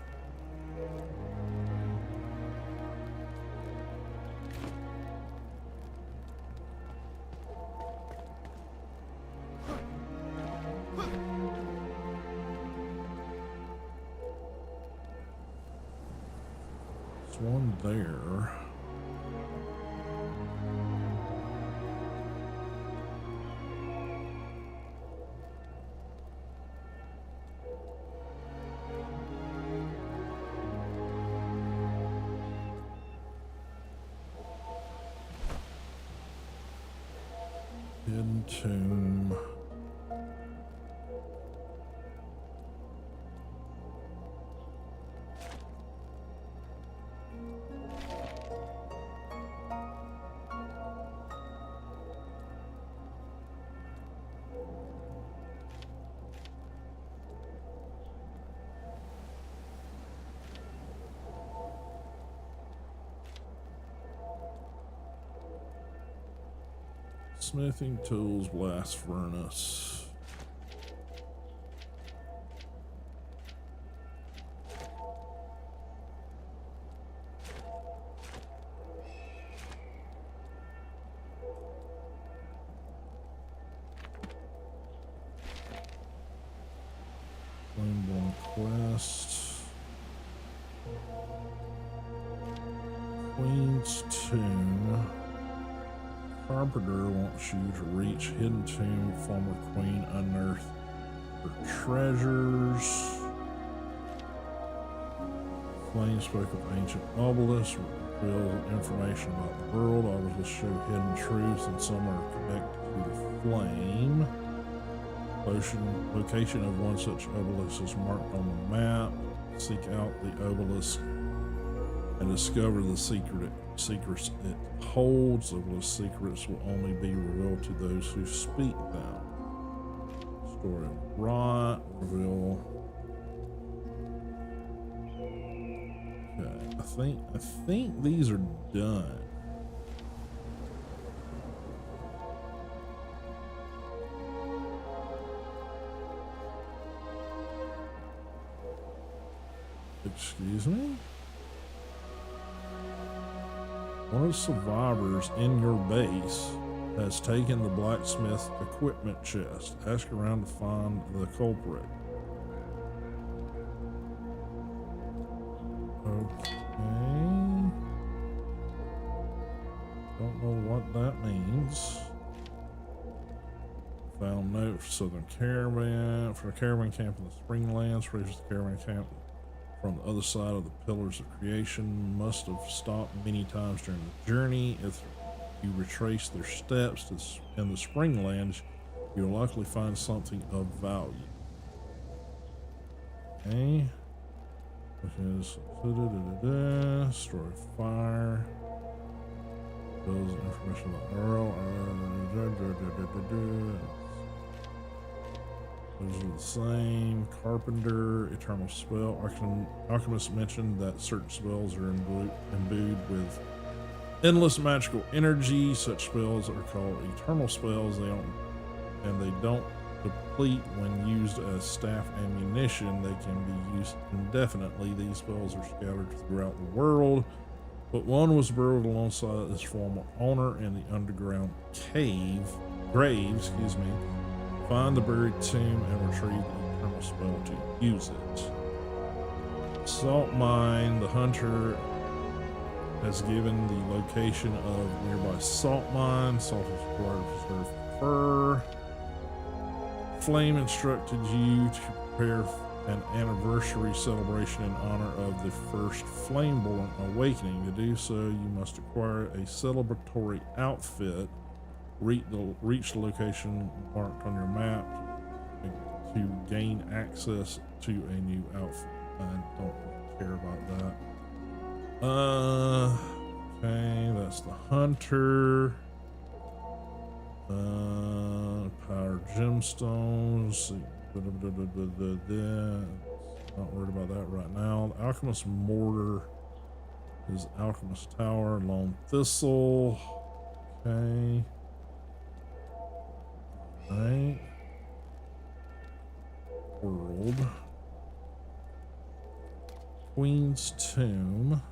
There's one there. Hidden tomb. Smithing tools, blast furnace. Flameborn quest. Queen's tomb. Carpenter wants you to reach hidden tomb, former queen, unearth her treasures. Flame spoke of ancient obelisk, reveal information about the world. Obelisks show hidden truths, and some are connected to the flame. Location of one such obelisk is marked on the map. Seek out the obelisk and discover the secrets it holds. Those secrets will only be revealed to those who speak them. Story of rot, reveal. Okay, I think these are done. Excuse me? One of the survivors in your base has taken the blacksmith equipment chest. Ask around to find the culprit. Okay. Don't know what that means. Found note for Southern Caravan. For a caravan camp in the Springlands. Reaches the caravan camp from the other side of the Pillars of Creation. Must have stopped many times during the journey. If you retrace their steps in the Springlands, you'll likely find something of value. Okay. Which is story of fire. Those information about Earl. Those are the same. Carpenter, eternal spell. Alchemist mentioned that certain spells are imbued with endless magical energy. Such spells are called eternal spells. They don't deplete when used as staff ammunition. They can be used indefinitely. These spells are scattered throughout the world, but one was buried alongside its former owner in the underground grave. Find the buried tomb and retrieve the eternal spell to use it. Salt mine. The hunter has given the location of nearby salt mine. Salt is required to preserve fur. Flame instructed you to prepare an anniversary celebration in honor of the first Flameborn awakening. To do so, you must acquire a celebratory outfit. Reach the location marked on your map to gain access to a new outfit. I don't care about that. Okay, that's the hunter. Power gemstones. Not worried about that right now. The alchemist mortar is alchemist tower. Lone thistle. Okay. Right. World. Queen's tomb.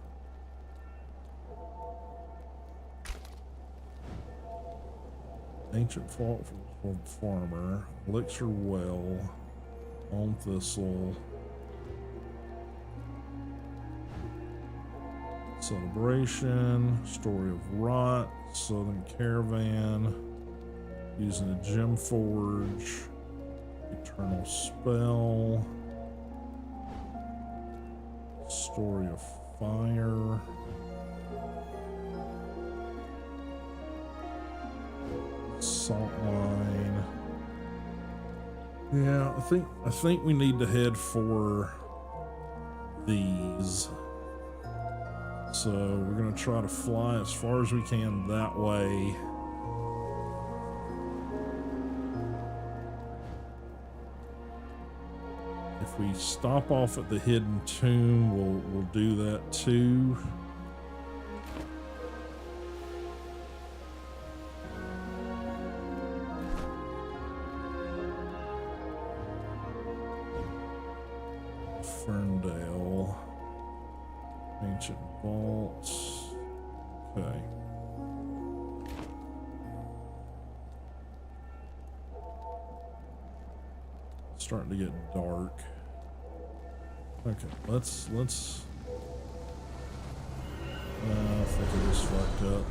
Ancient fault for farmer. Elixir well. Lone thistle. Celebration. Story of rot. Southern caravan. Using a gem forge. Eternal spell. Story of fire. Salt mine. Yeah, I think we need to head for these. So we're gonna try to fly as far as we can that way. If we stop off at the hidden tomb, we'll do that too. Ferndale. Ancient vaults. Okay. It's starting to get dark. Okay, let's I think I just fucked up.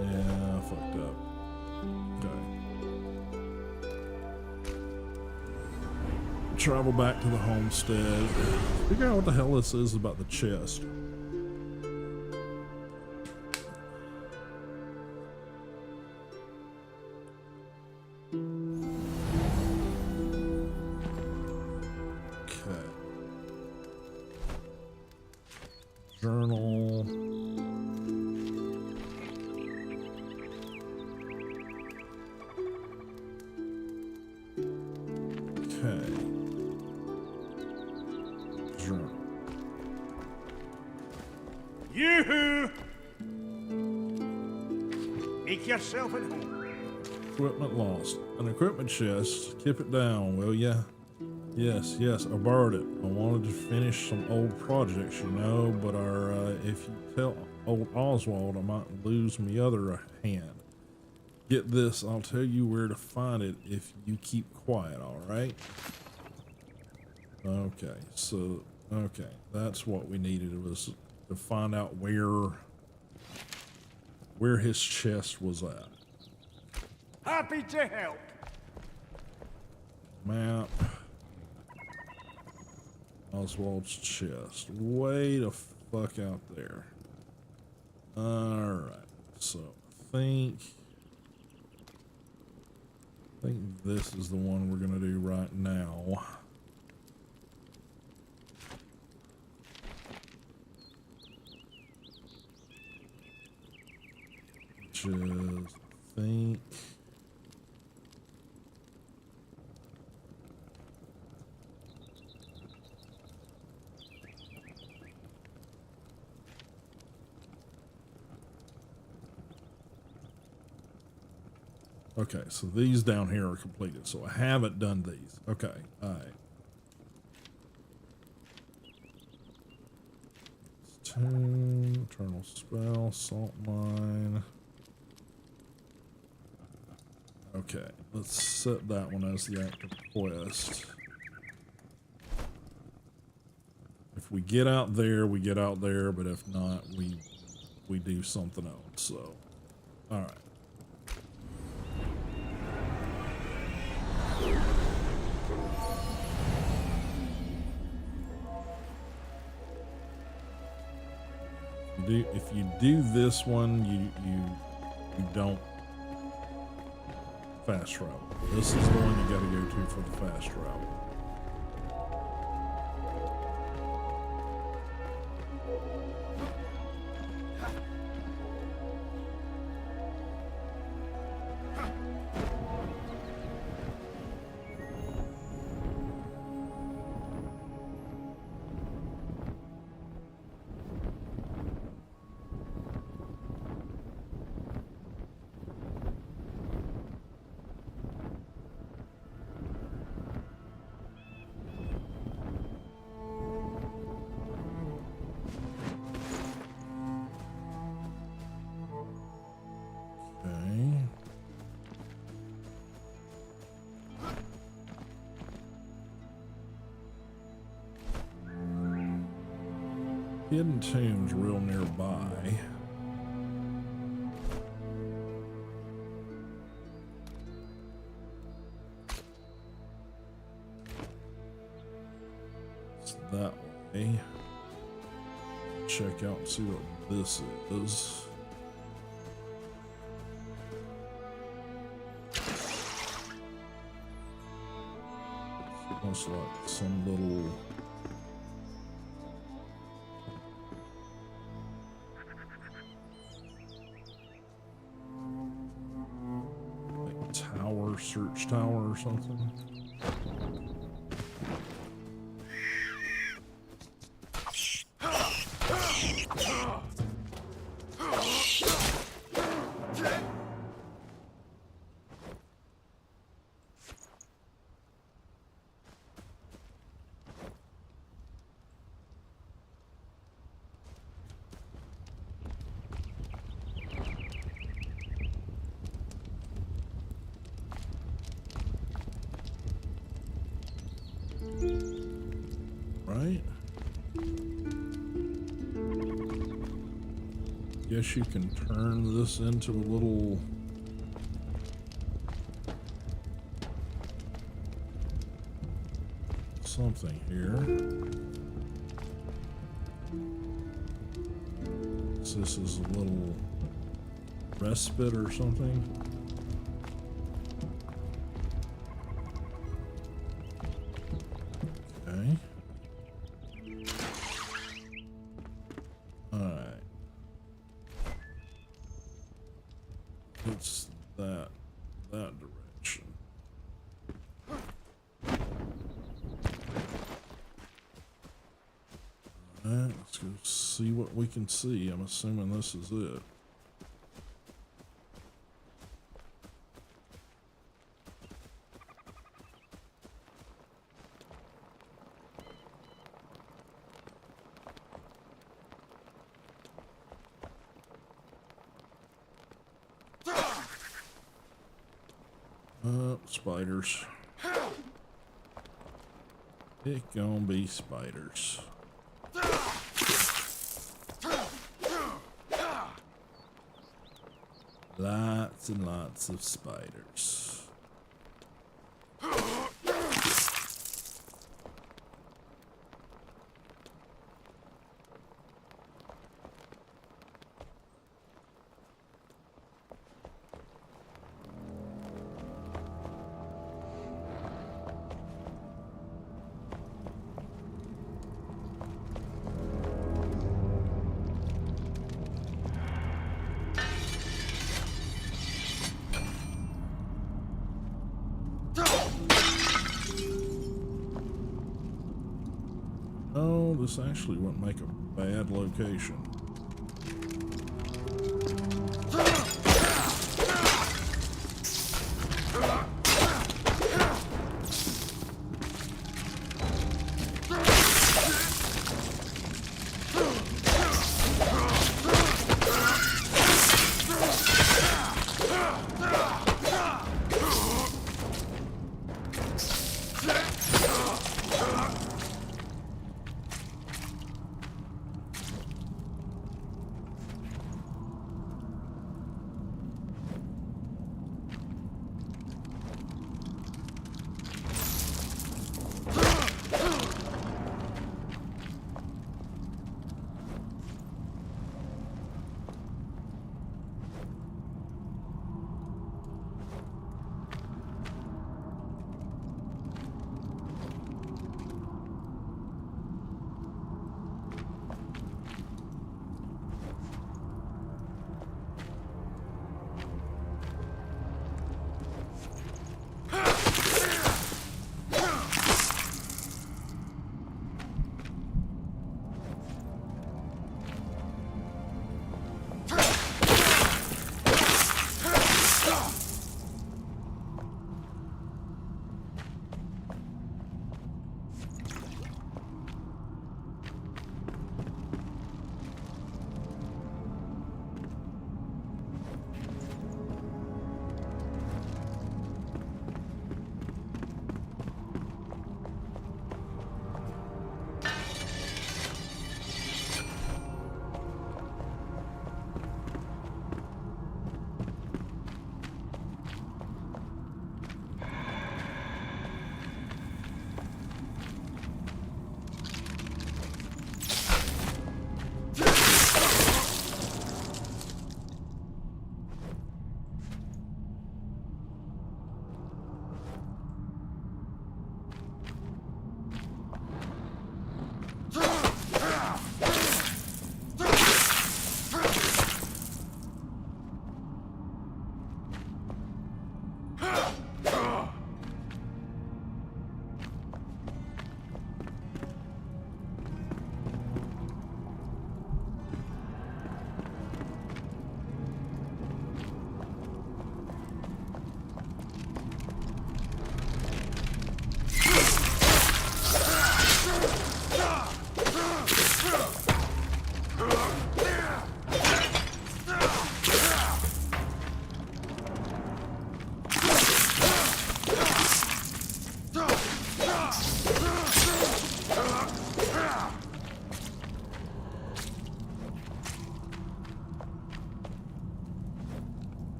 Yeah, I fucked up. Okay. Travel back to the homestead. Figure out what the hell this is about the chest. Okay. Journal. Okay. Journal.
Yoo-hoo! Make yourself at home.
Equipment lost. An equipment chest. Keep it down, will ya? Yes, I borrowed it. I wanted to finish some old projects, you know, but if you tell old Oswald, I might lose my other hand. Get this, I'll tell you where to find it if you keep quiet, alright? Okay, so, okay, that's what we needed, was to find out where his chest was at.
Happy to help.
Map. Oswald's chest. Way the fuck out there. Alright, so I think this is the one we're gonna do right now. Which is, I think, okay, so these down here are completed, so I haven't done these. Okay, alright. Tomb, Eternal Spell, Salt Mine. Okay, let's set that one as the active quest. If we get out there, we get out there, but if not, we do something else, so. Alright. If you do this one, you don't fast travel. This is the one you got to go to for the fast travel. Okay. Hidden tombs real nearby. It's that way. Check out and see what this is. Almost like some little like tower, search tower or something. Right? Guess you can turn this into a little something here. So this is a little respite or something. Okay. Alright. It's that direction. Alright, let's go see what we can see. I'm assuming this is it. Spiders. It gonna be spiders. Lots and lots of spiders. Oh, this actually wouldn't make a bad location.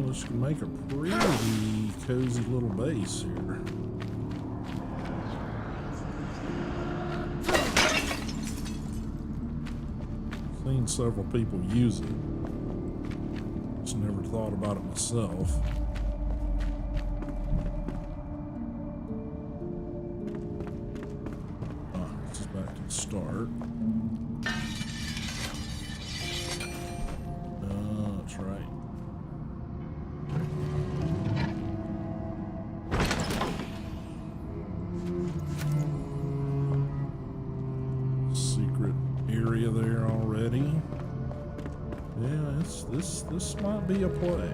This can make a pretty cozy little base here. Seen several people use it. Just never thought about it myself. This is back to the start. That's right. Area there already. Yeah, this might be a play.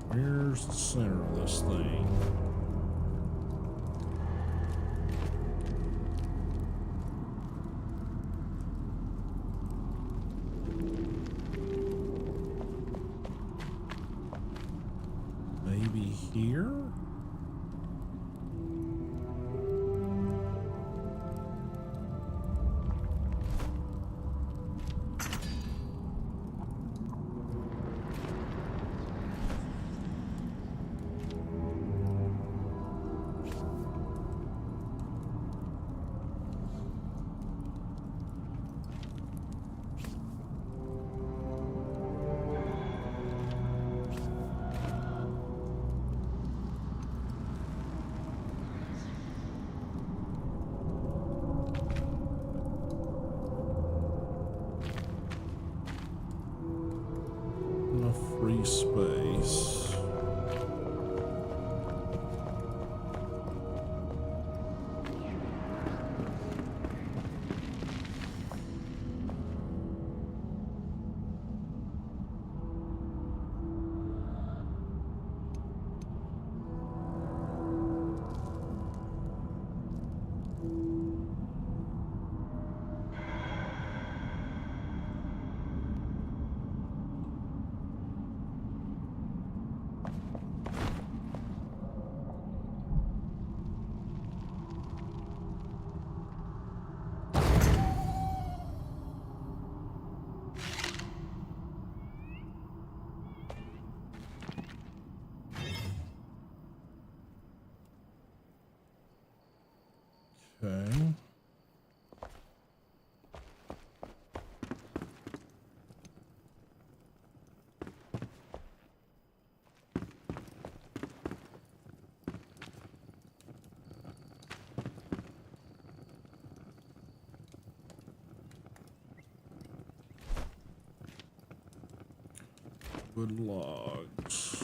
Where's the center of this thing? Maybe here? Free space. Okay. Wood logs.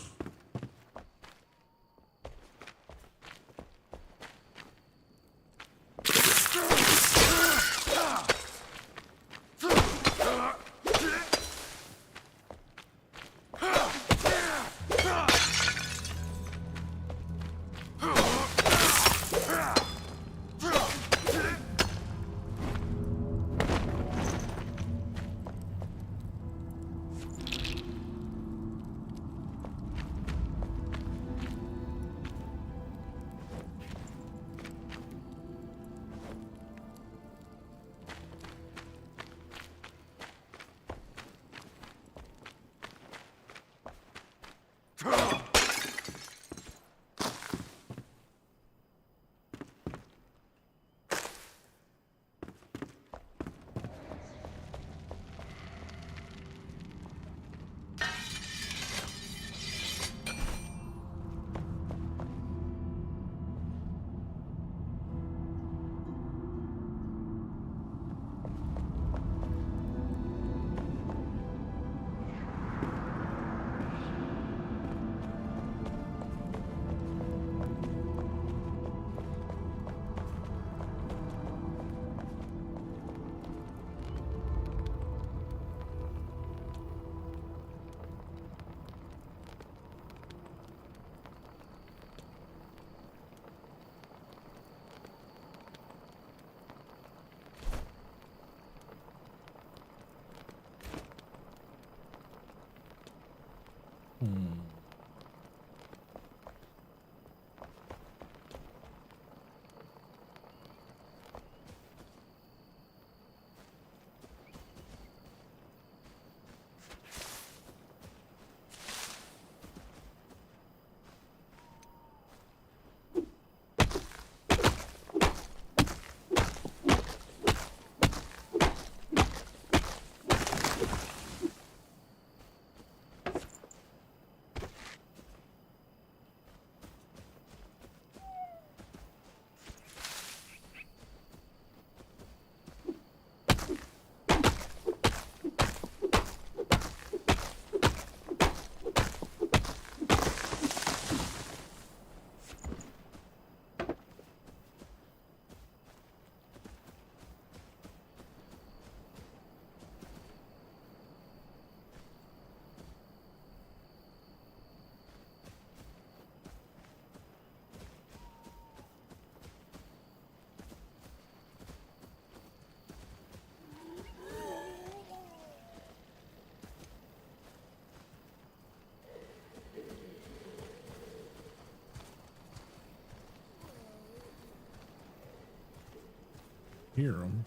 hear them.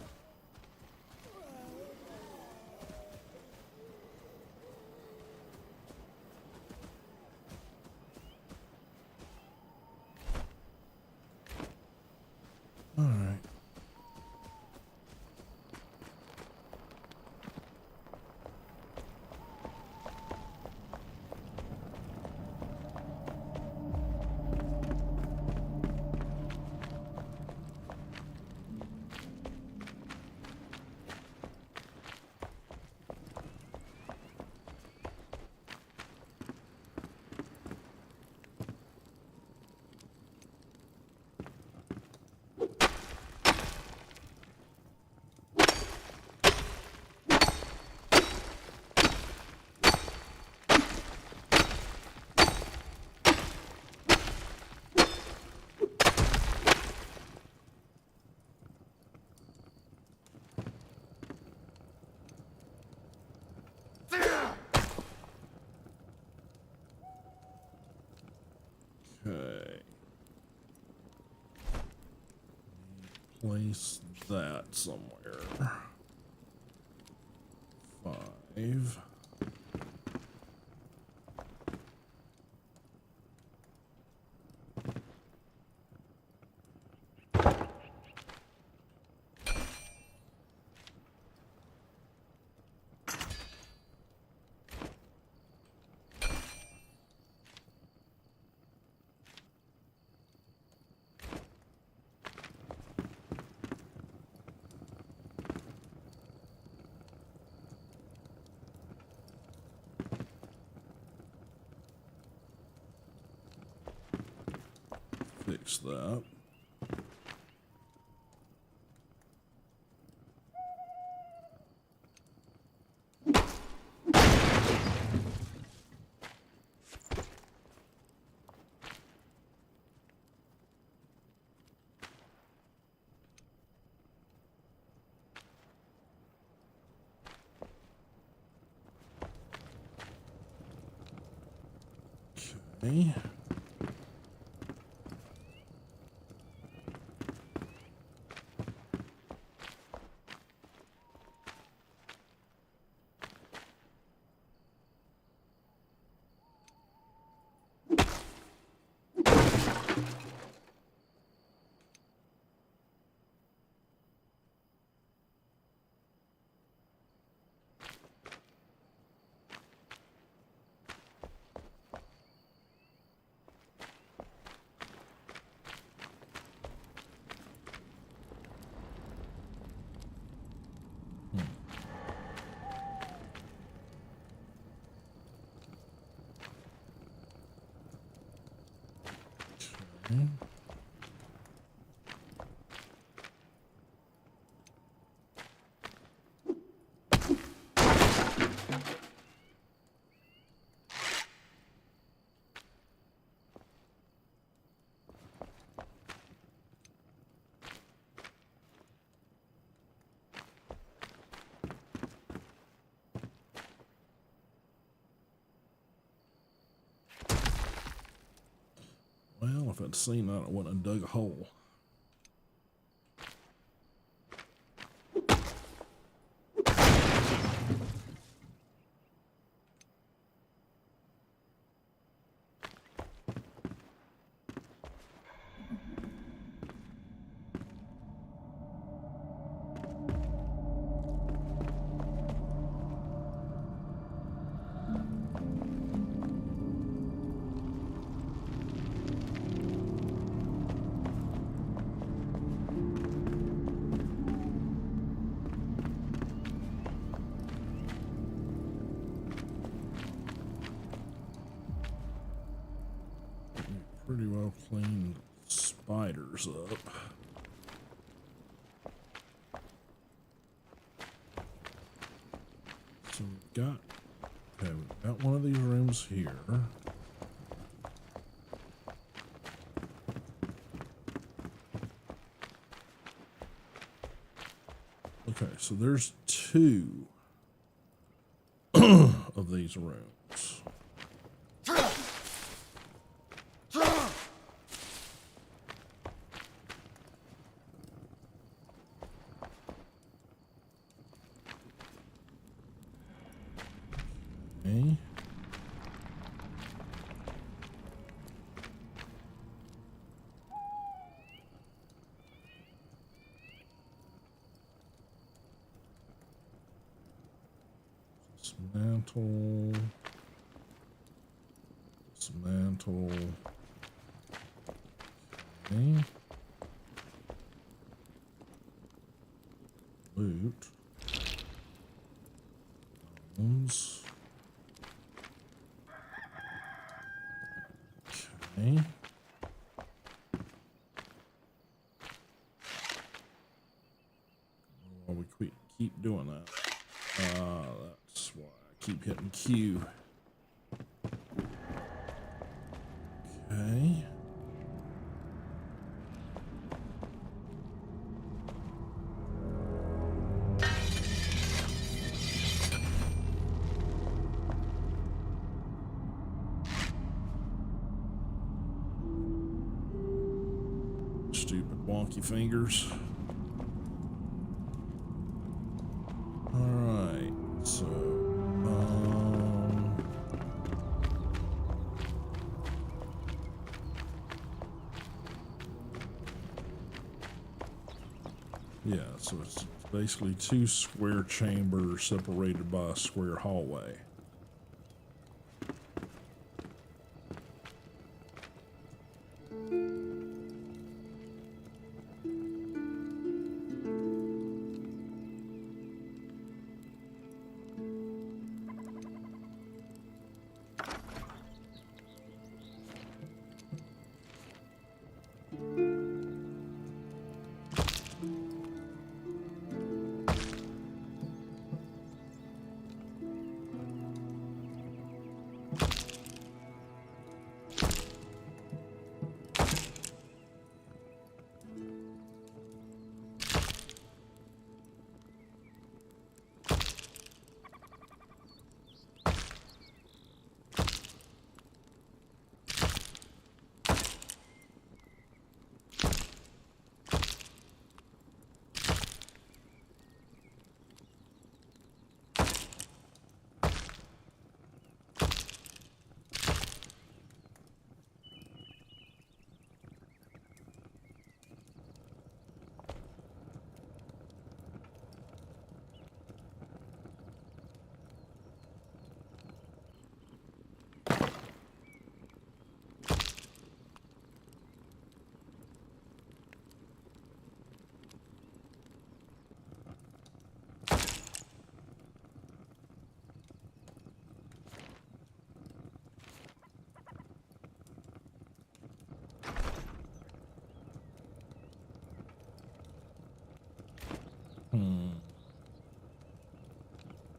All right. Okay. Place that somewhere. 5. Fix that. Okay. Okay. Well, if I'd seen that, I wouldn't have dug a hole. Pretty well cleaned spiders up. So we've got one of these rooms here. Okay, so there's 2 of these rooms. Dismantle. Dismantle. Okay. Loot. Bones. Okay. While we keep doing that. That's why I keep hitting Q. Okay. Stupid wonky fingers. All right, so yeah, so it's basically two square chambers separated by a square hallway.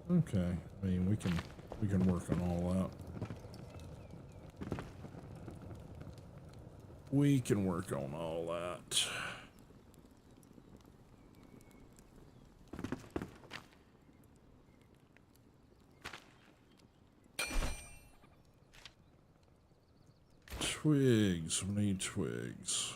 Okay, I mean we can work on all that. We can work on all that. Twigs, we need twigs.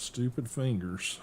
Stupid fingers.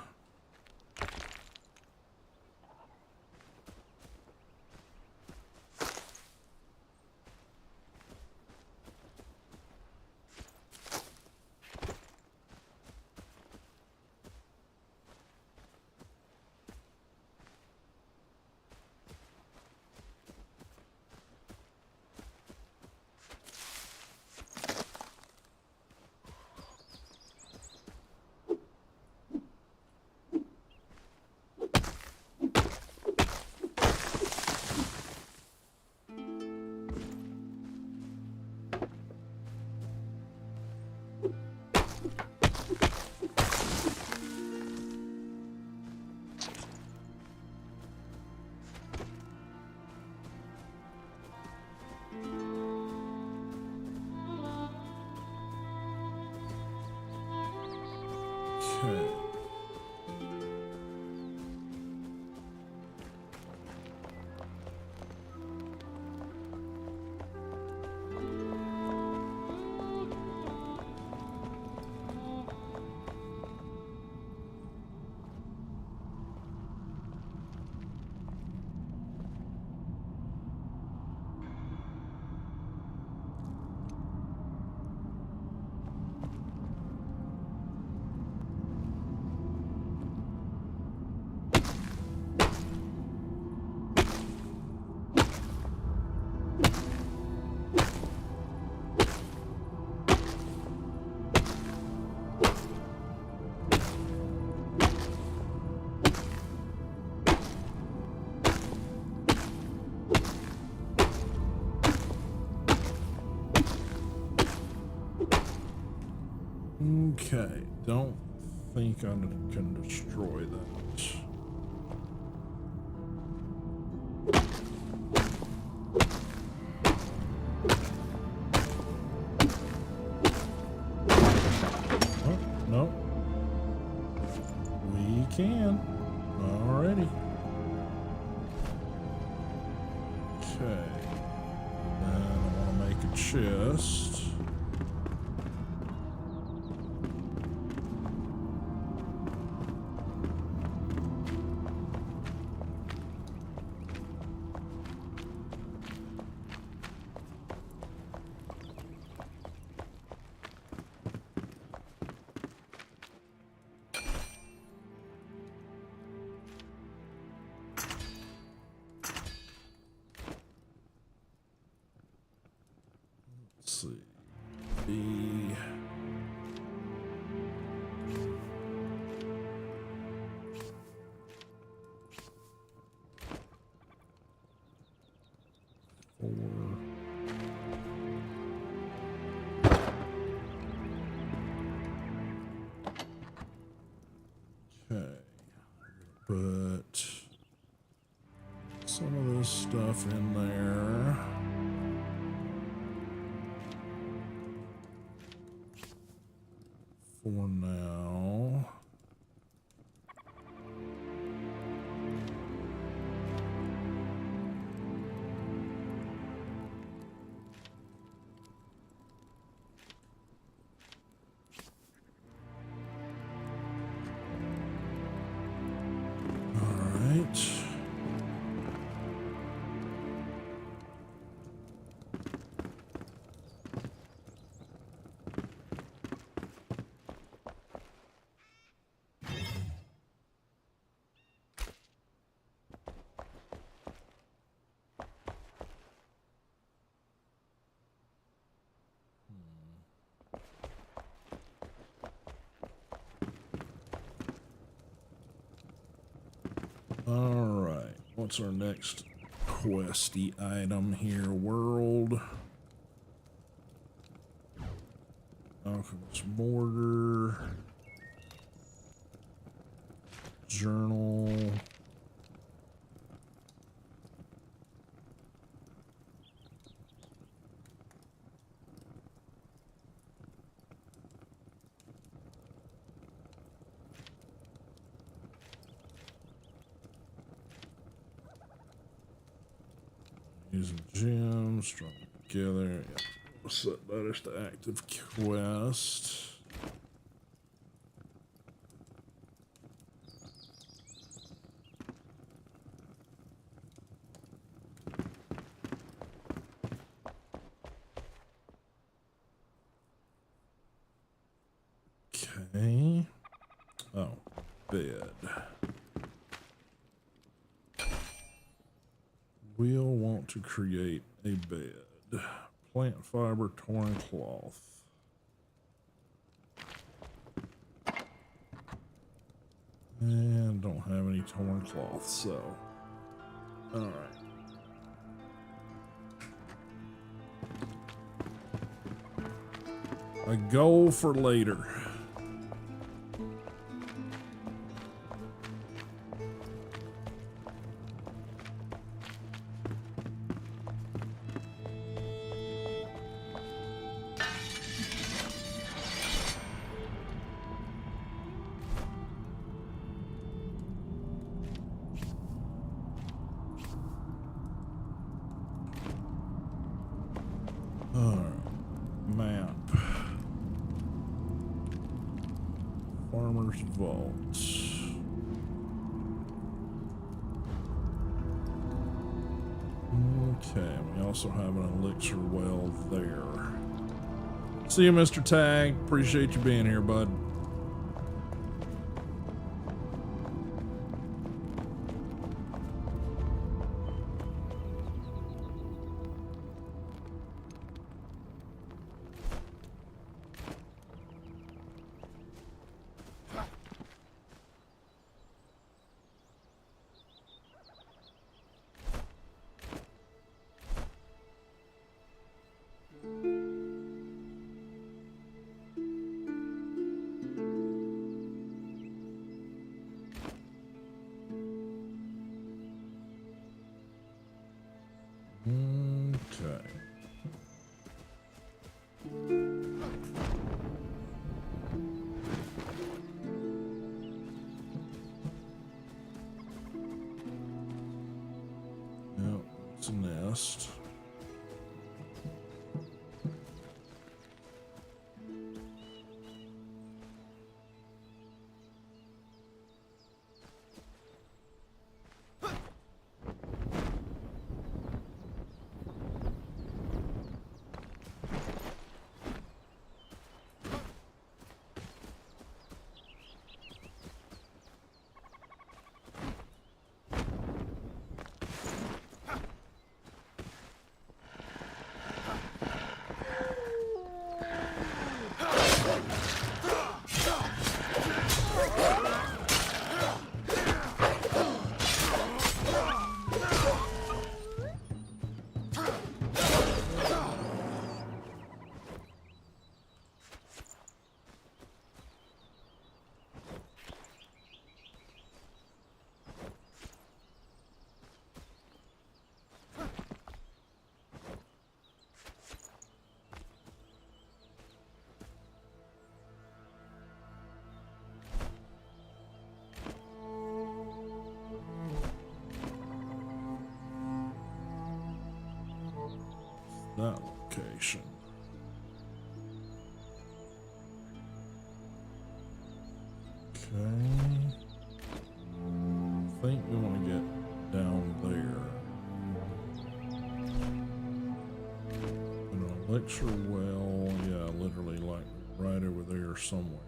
Okay. Okay, don't think I can destroy that. Oh, no. We can. Alrighty. Okay. And I want to make a chest. Let's see. B. Four. Okay. Put some of this stuff in there. For now. All right. All right, what's our next questy item here? World. Alchemist mortar. Journal. Using gems, strung together. Yeah. Set that as the active quest. Okay. Oh, bed. We'll want to create a bed. Plant fiber, torn cloth. And don't have any torn cloth, so. Alright. A goal for later. Map. Farmer's Vault. Okay, we also have an elixir well there. See you, Mr. Tag. Appreciate you being here, bud. Okay. Yep, it's a nest. That location. Okay. I think we want to get down there. An elixir well, yeah, literally like right over there somewhere.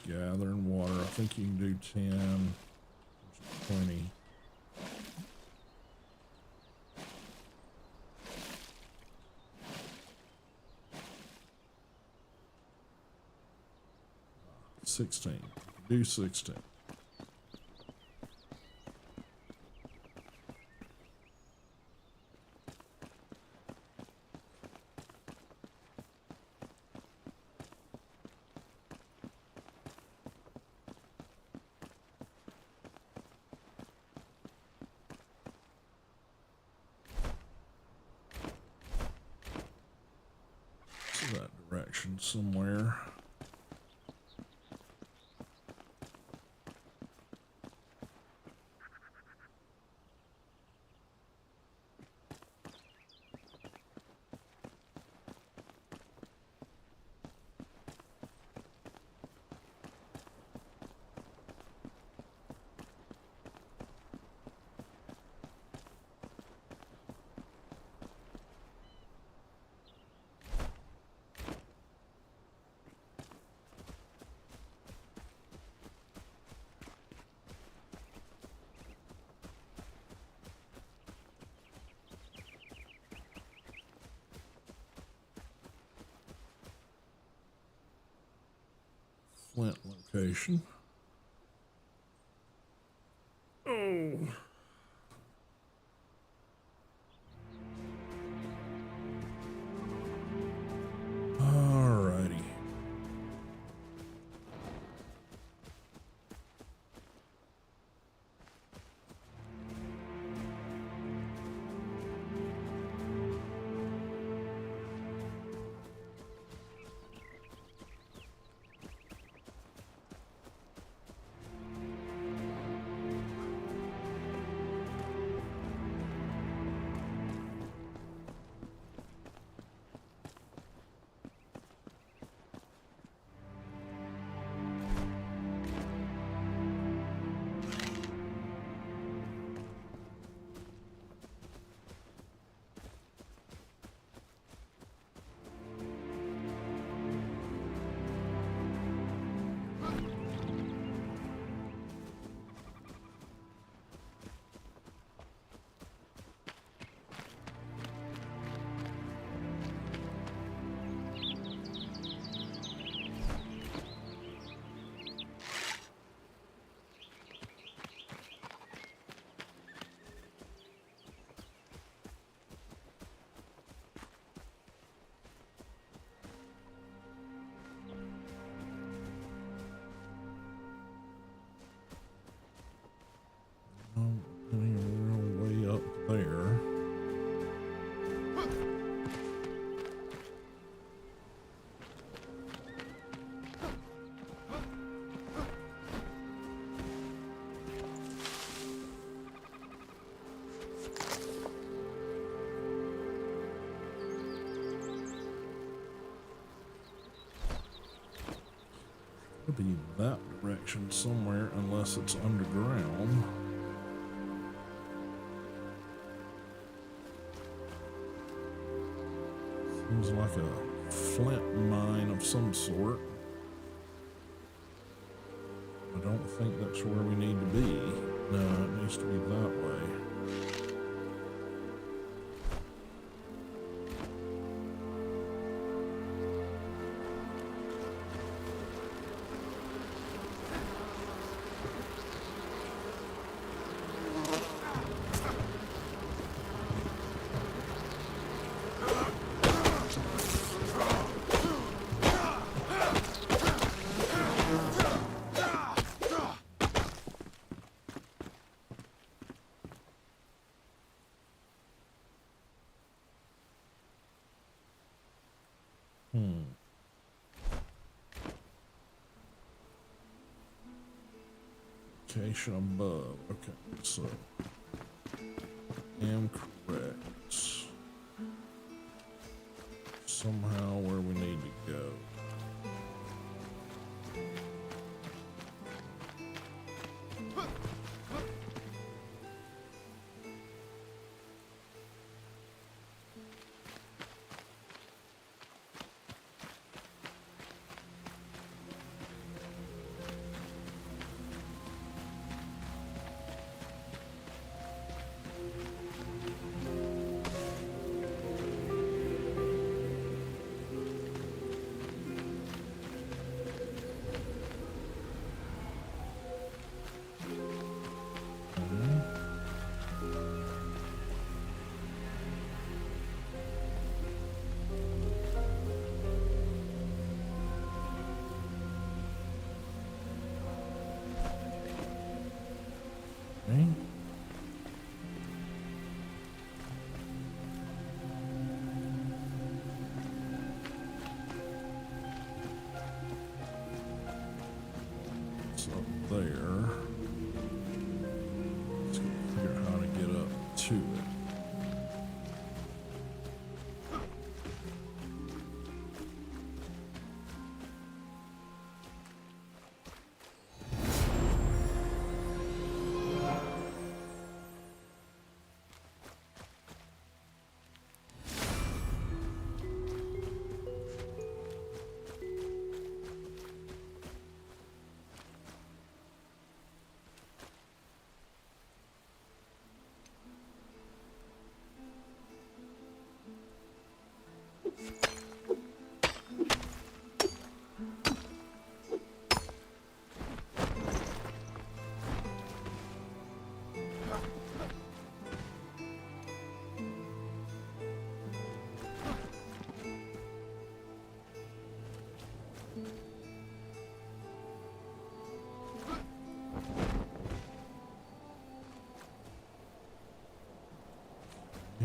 Gathering water. I think you can do 10, 20. Do 16. direction somewhere. Flint location. Oh. Alrighty. Getting a real way up there. Could be that direction somewhere, unless it's underground. Seems like a flint mine of some sort. I don't think that's where we need to be. No, it needs to be that way. Location above. Okay, so am correct. Somehow where we need to go.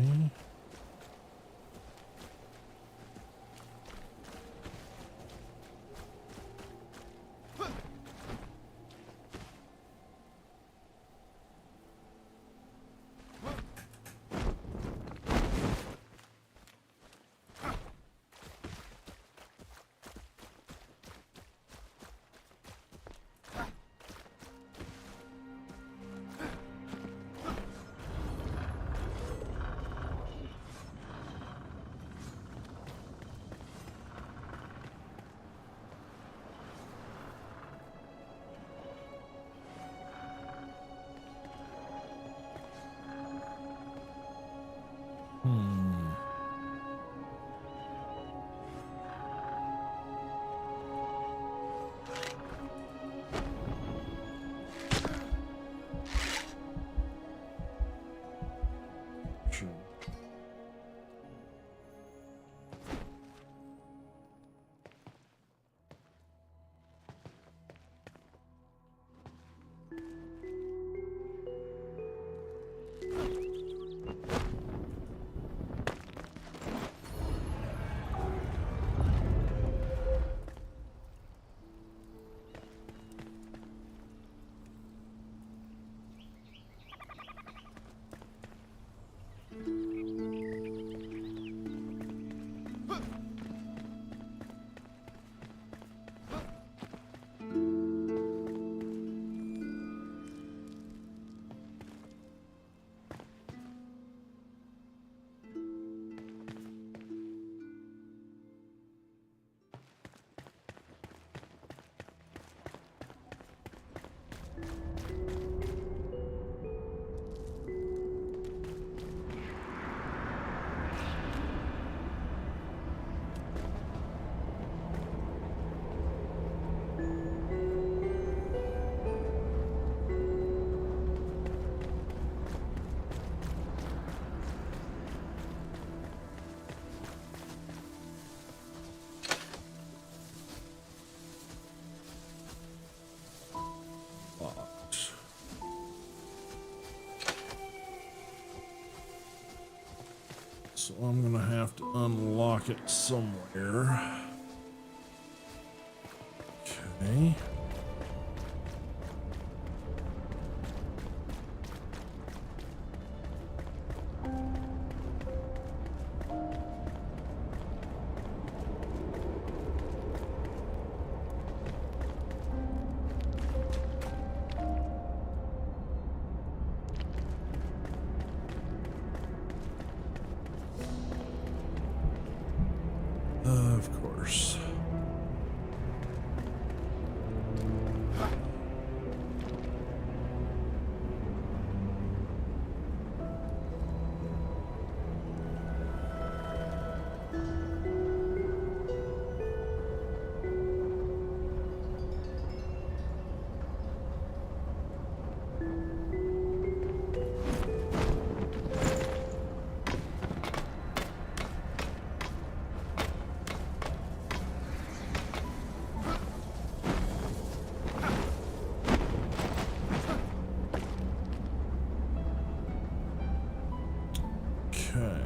Okay. Hmm. Sure. Locked. So I'm gonna have to unlock it somewhere. Okay. Of course. Okay.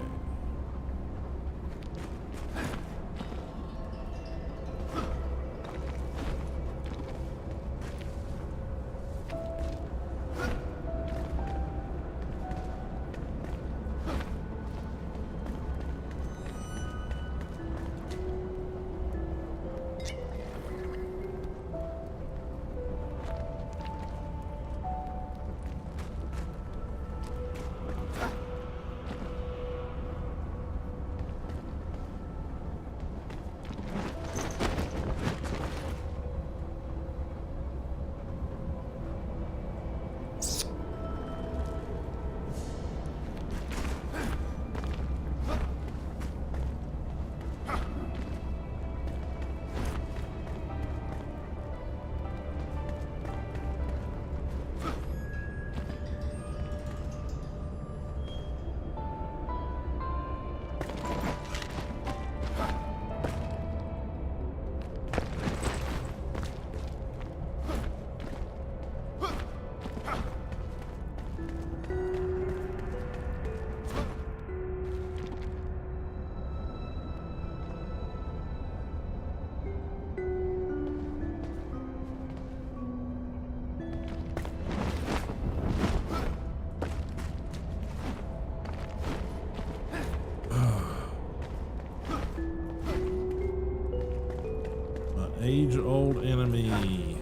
age-old enemy.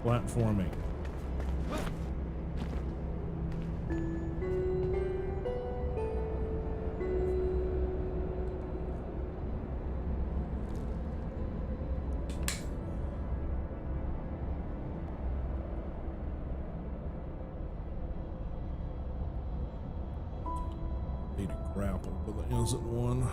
Platforming. Need a grapple, but there isn't one.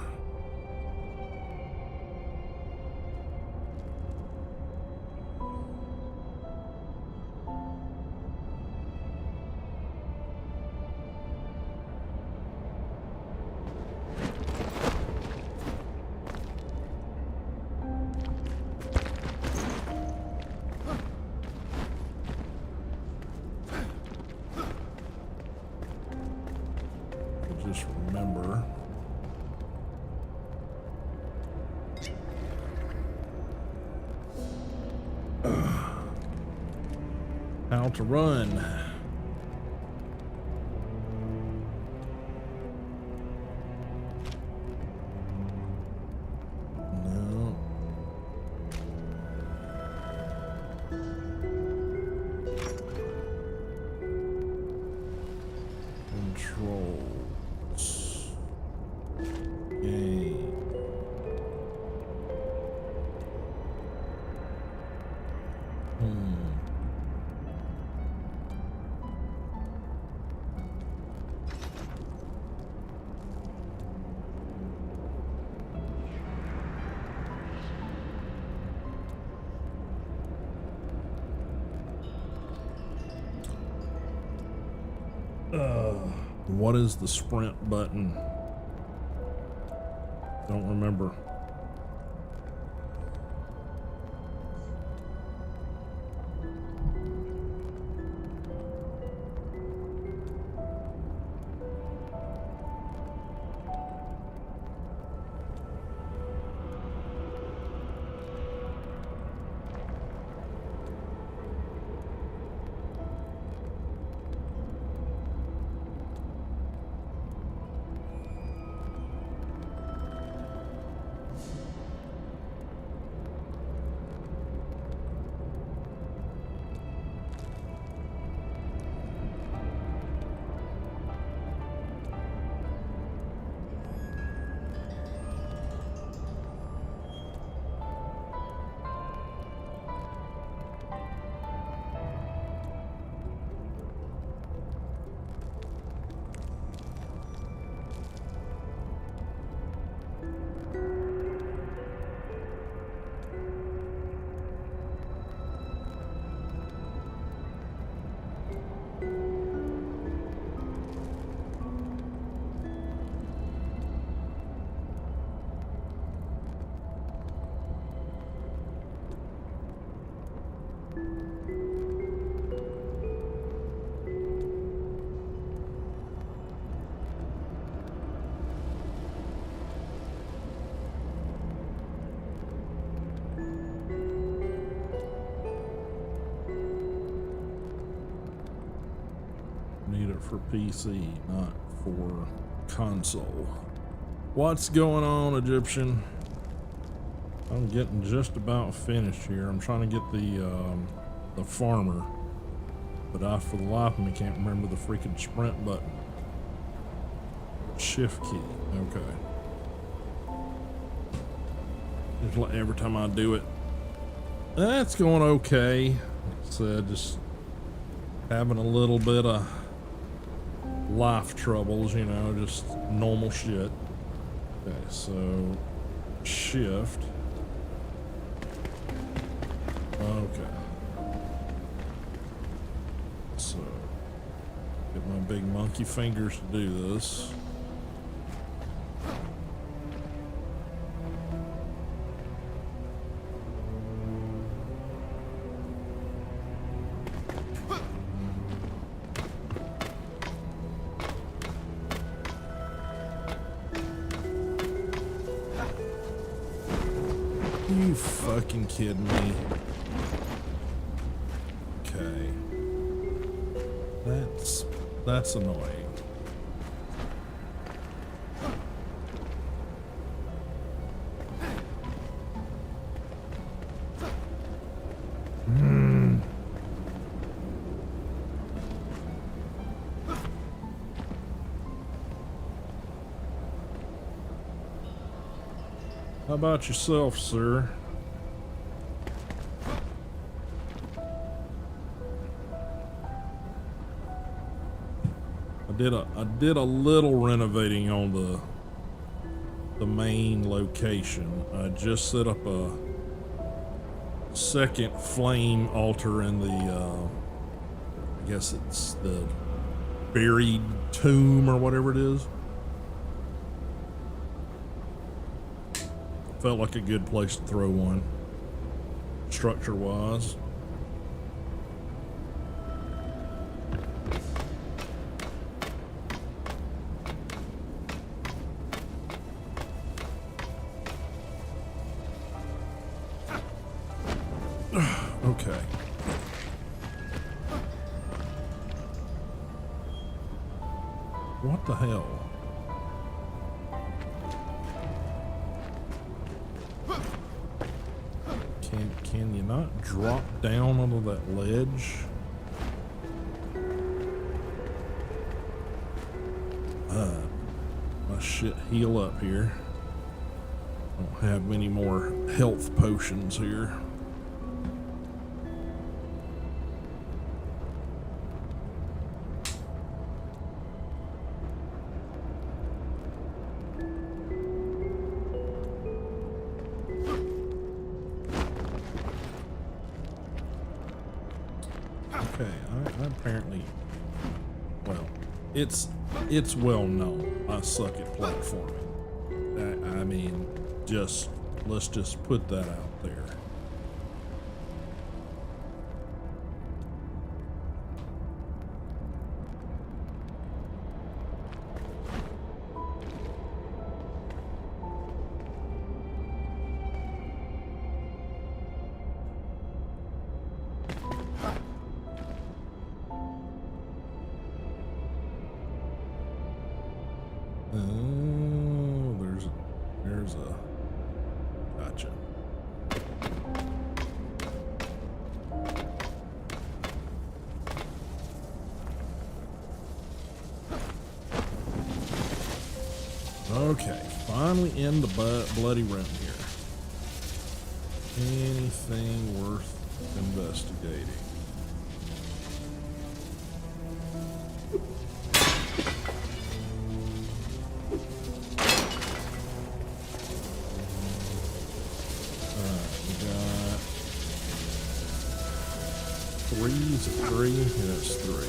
Just remember how to run. No. Controls. Game. What is the sprint button? Don't remember. Need it for PC, not for console. What's going on, Egyptian? I'm getting just about finished here. I'm trying to get the farmer, but I, for the life of me, can't remember the freaking sprint button. Shift key. Okay. Just like every time I do it, that's going okay. Like I said, just having a little bit of life troubles, you know, just normal shit. Okay, so shift. Okay. So get my big monkey fingers to do this. You fucking kidding me? Okay. That's annoying. How about yourself, sir? I did a little renovating on the main location. I just set up a second flame altar in the I guess it's the buried tomb or whatever it is. Felt like a good place to throw one, structure wise. Okay. What the hell? Can you not drop down onto that ledge? My shit heal up here. Don't have many more health potions here. Okay, I apparently, well, it's well known I suck at platforming. I mean, let's just put that out there. Oh, there's a gotcha. Okay, finally in the bloody room here. Anything worth investigating? Three, that's three.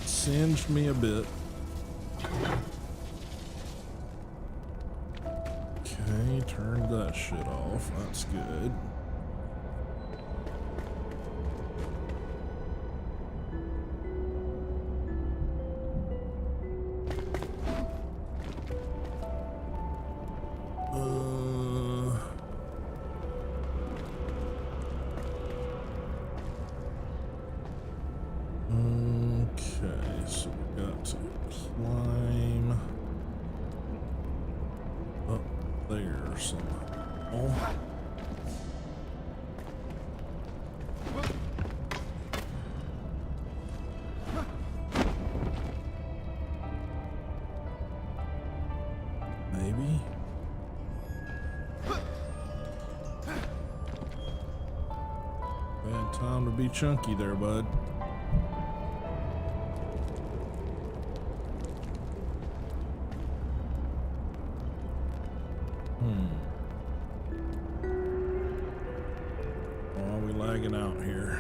Singed me a bit. Okay, turned that shit off. That's good. Okay, so we got to climb up there somehow. Maybe. Bad time to be chunky there, bud. Why are we lagging out here?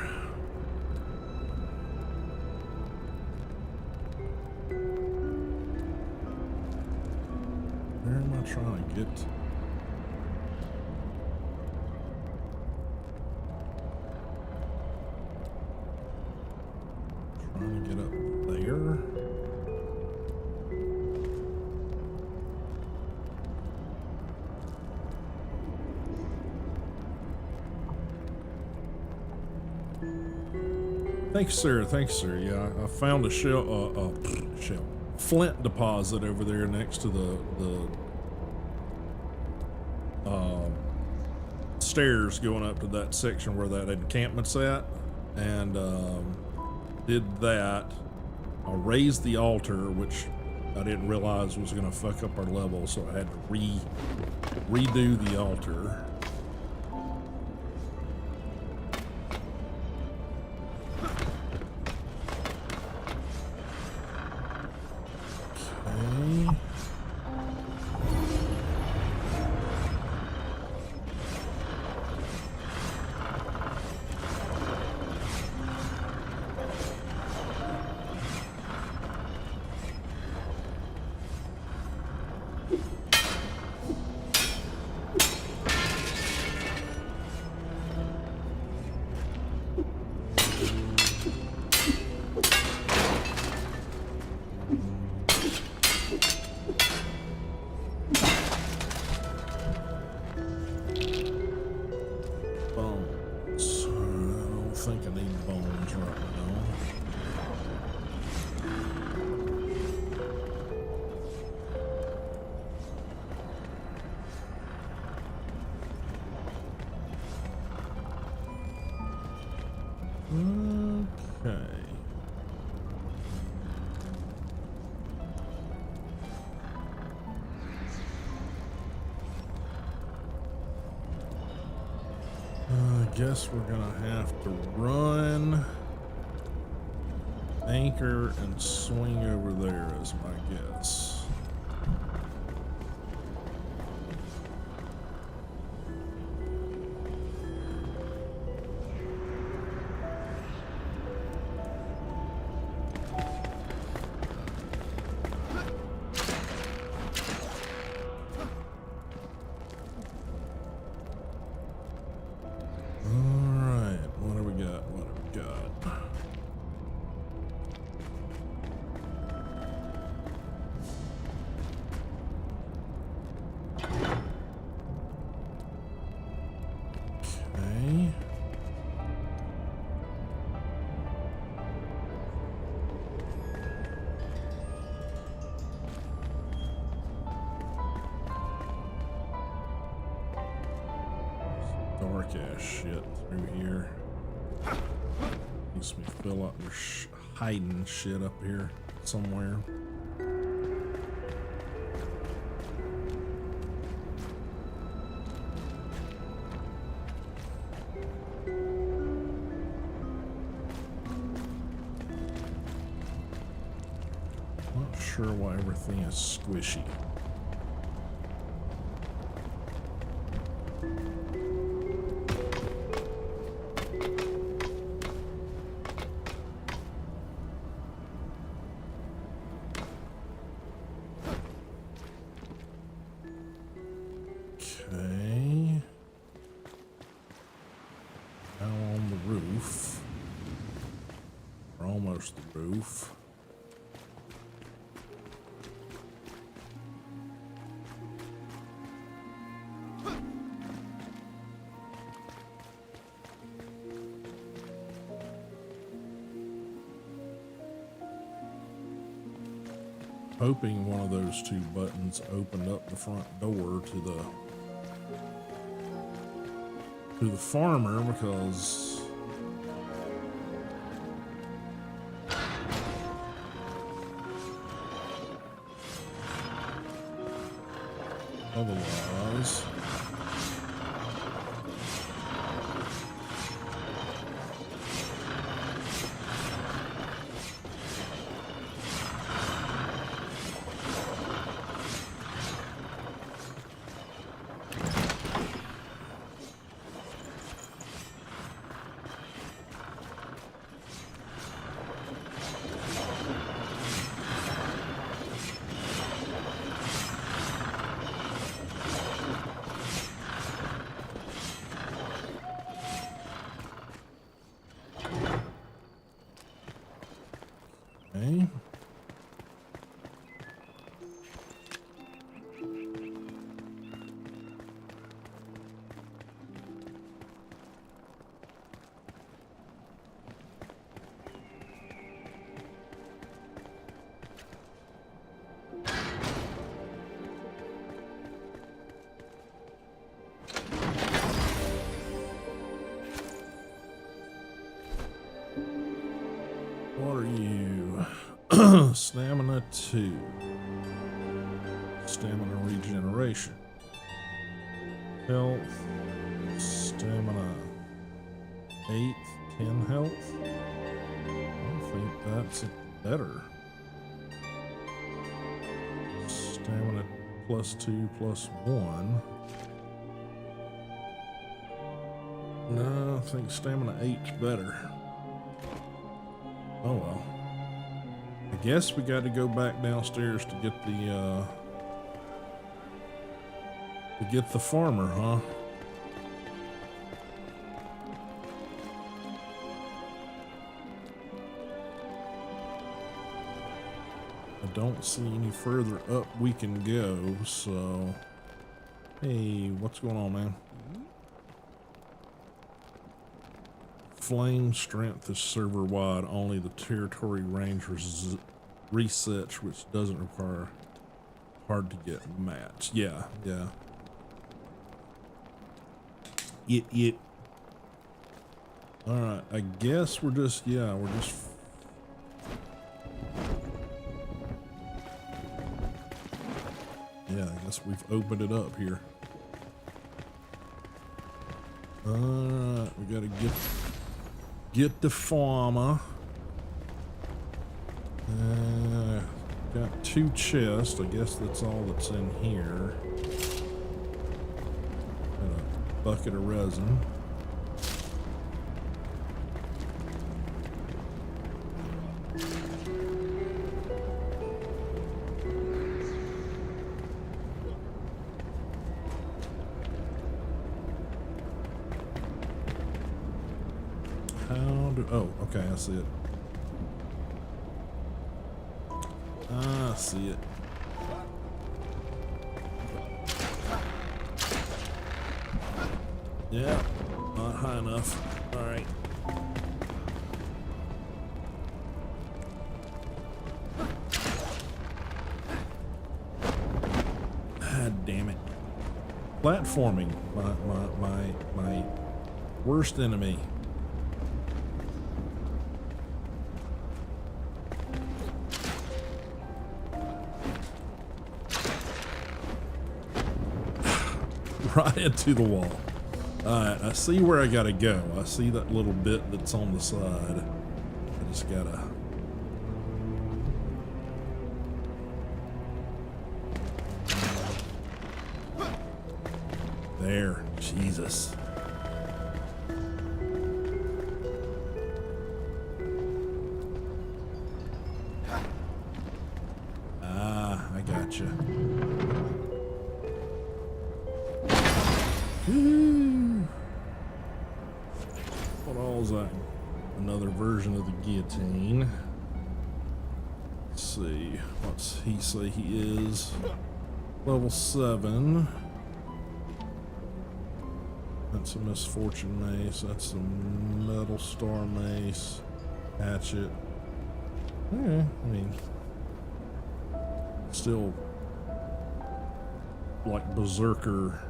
Where am I trying to get? Trying to get up there? Thanks, sir. Thanks, sir. Yeah, I found a shell, flint deposit over there next to the stairs going up to that section where that encampment's at, and did that. I raised the altar, which I didn't realize was going to fuck up our level, so I had to redo the altar. Okay. Bones. I don't think I need bones right now. Okay. I guess we're gonna have to run, anchor, and swing over there is my guess. Dark ass shit through here. Makes me feel like there's hiding shit up here somewhere. Not sure why everything is squishy. Okay. Now on the roof. We're almost the roof. Hoping one of those two buttons opened up the front door to the farmer, because otherwise Stamina 2. Stamina regeneration. Health. Stamina 8. 10 health. I think that's better. Stamina +2 +1. No, I think stamina 8's better. Oh well. I guess we got to go back downstairs to get the farmer, huh? I don't see any further up we can go, so hey, what's going on, man? Flame strength is server wide, only the territory range resets, which doesn't require hard to get match. Yeah. It. All right, I guess we're just yeah, I guess we've opened it up here. All right, we gotta get the farmer. Got 2 chests. I guess that's all that's in here. Got a bucket of resin. Oh, okay, I see it. I see it. Yeah, not high enough. All right. God damn it. Platforming, my worst enemy. Right into the wall. Alright, I see where I gotta go. I see that little bit that's on the side. I just gotta... There. Jesus. Ah, I gotcha. What all is that? Another version of the guillotine. Let's see. What's he say he is? Level 7. That's a misfortune mace. That's a metal star mace. Hatchet. Yeah, I mean, still like berserker.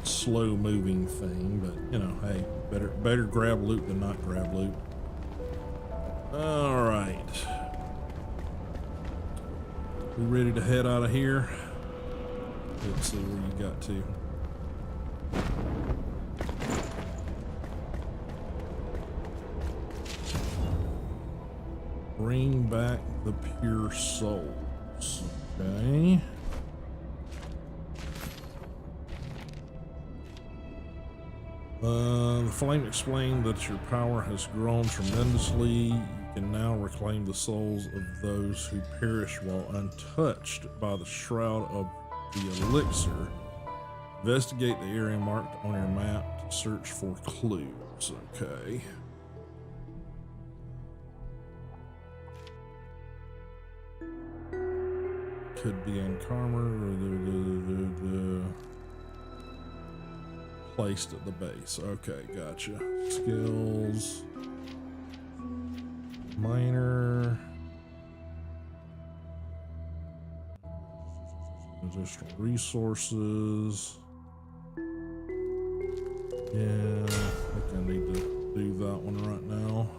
Slow moving thing, but you know, hey, better grab loot than not grab loot. All right, we ready to head out of here? Let's see where you got to. Bring back the pure souls. Okay. The flame explained that your power has grown tremendously. You can now reclaim the souls of those who perish while untouched by the shroud of the elixir. Investigate the area marked on your map to search for clues. Okay. Could be in Karma or placed at the base. Okay, gotcha. Skills. Minor. Additional resources. Yeah, I think I need to do that one right now.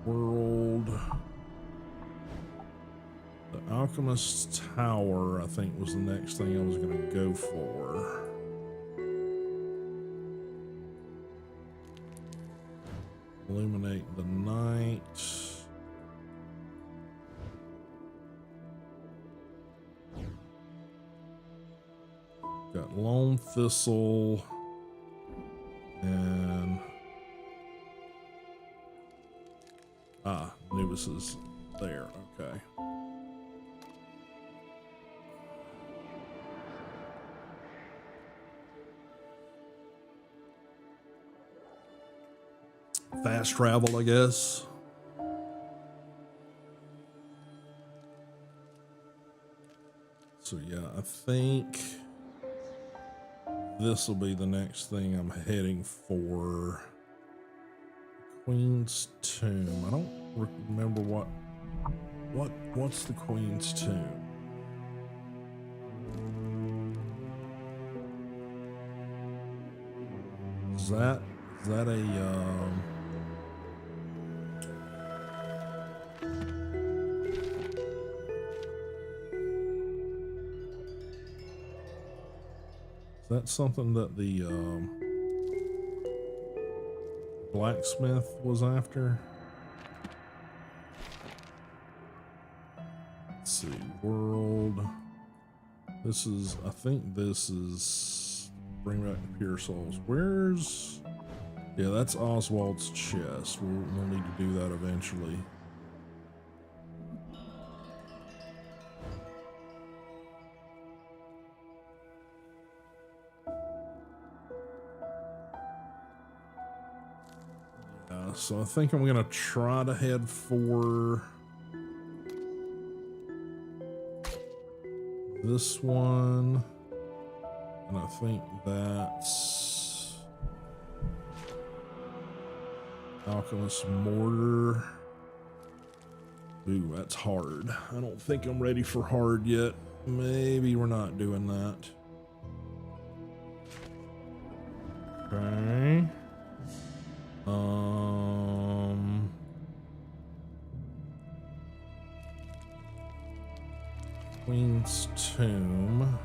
world. The Alchemist's Tower, I think, was the next thing I was going to go for. Illuminate the night. Got Lone Thistle and Newish is there. Okay. Fast travel, I guess. So yeah, I think this will be the next thing I'm heading for. Queen's Tomb. I don't remember what's the Queen's Tomb. Is that a that's something that the blacksmith was after? Let's see, world. This is, I think this is bring back the pure souls. Where's, yeah, that's Oswald's chest. We'll need to do that eventually. So I think I'm gonna try to head for this one, and I think that's Alchemist Mortar. Ooh, that's hard. I don't think I'm ready for hard yet. Maybe we're not doing that. Okay. Queen's Tomb.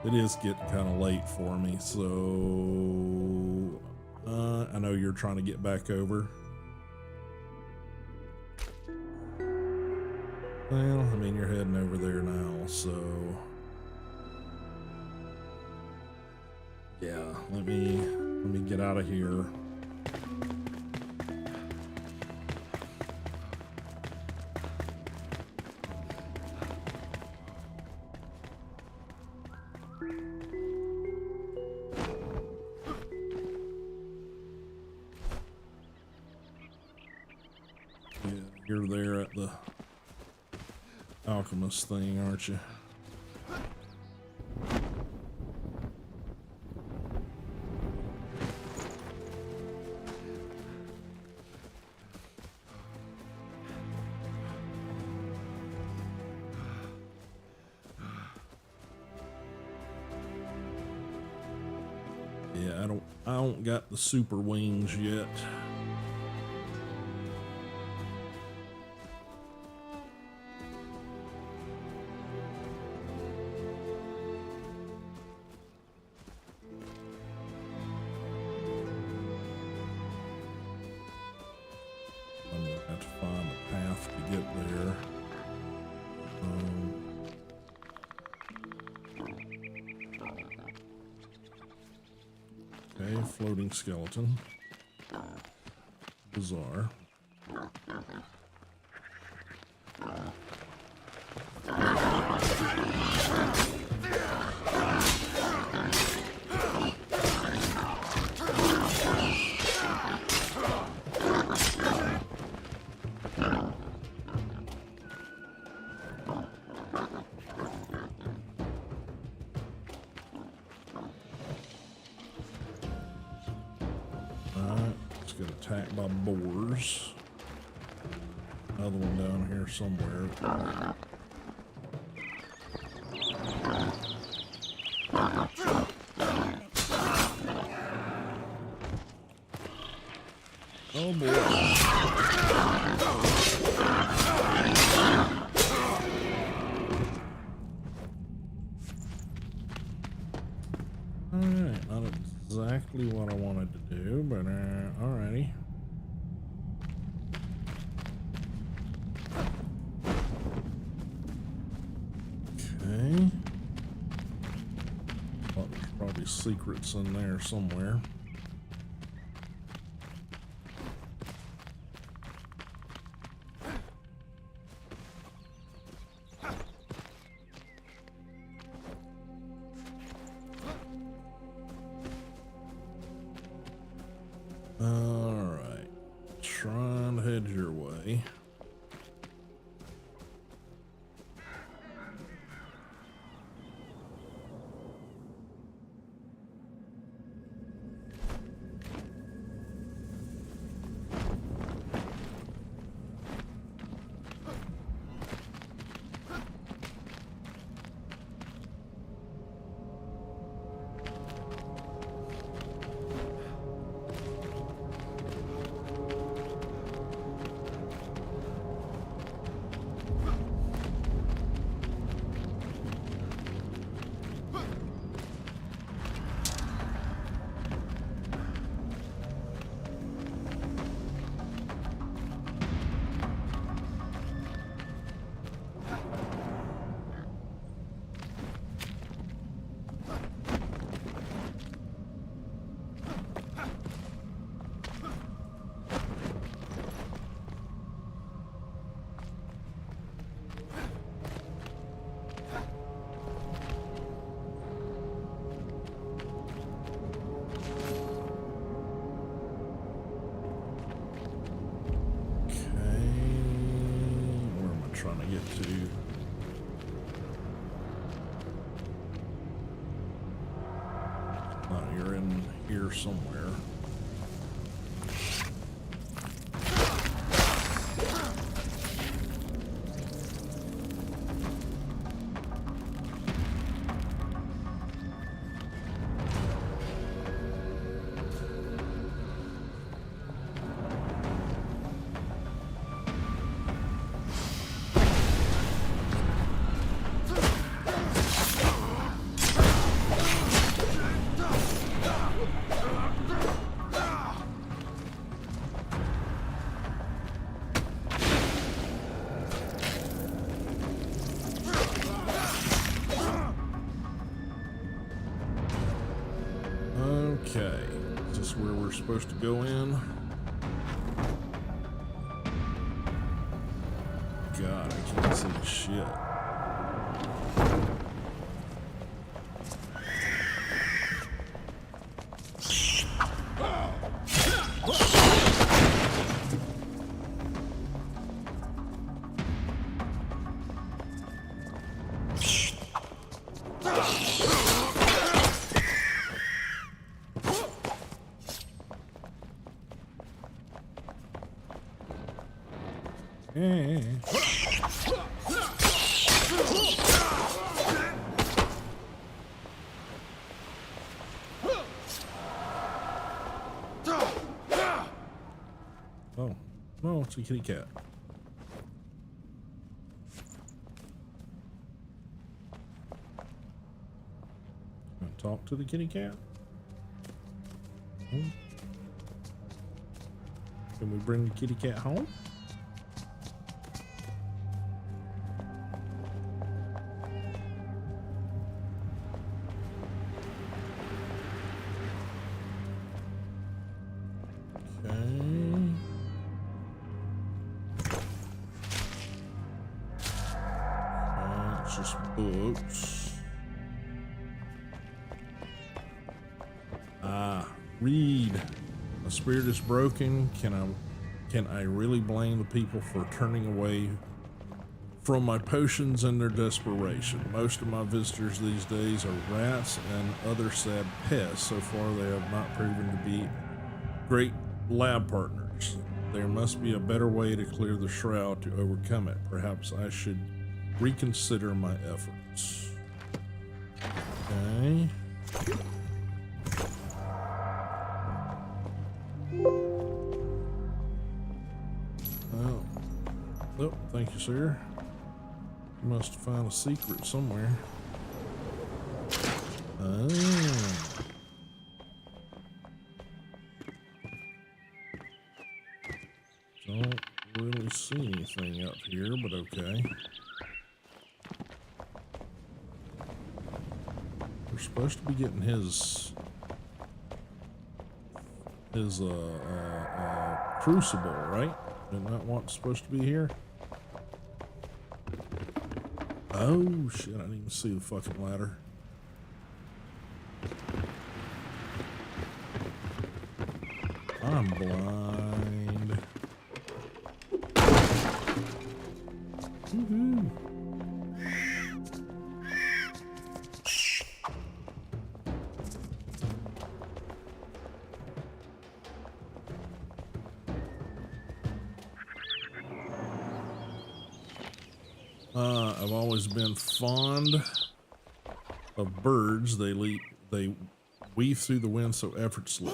It is getting kind of late for me, so I know you're trying to get back over. Well, I mean, you're heading over there now, so yeah, let me get out of here. Yeah, you're there at the Alchemist thing, aren't you? Yeah, I don't got the super wings yet. I'm gonna have to find a path to get there. Okay, floating skeleton. Bizarre. Get attacked by boars. Another one down here somewhere. Oh boy. Alright, not exactly what I wanted to do, but alrighty. Okay. Well, there's probably secrets in there somewhere. Alright. Try and head your way. Trying to get to. Oh, you're in here somewhere. Okay, is this where we're supposed to go in? God, I can't see shit. Yeah. Oh, no, it's a kitty cat. Talk to the kitty cat. Can we bring the kitty cat home? Just books. Read. The spirit is broken. Can I really blame the people for turning away from my potions in their desperation? Most of my visitors these days are rats and other sad pests. So far, they have not proven to be great lab partners. There must be a better way to clear the shroud to overcome it. Perhaps I should reconsider my efforts. Okay. Well, oh, thank you, sir. You must have found a secret somewhere. Oh. Don't really see anything up here, but okay. We're supposed to be getting his crucible, right? Isn't that what's supposed to be here? Oh shit, I didn't even see the fucking ladder. I'm blind. Woohoo. I've always been fond of birds. They weave through the wind so effortlessly.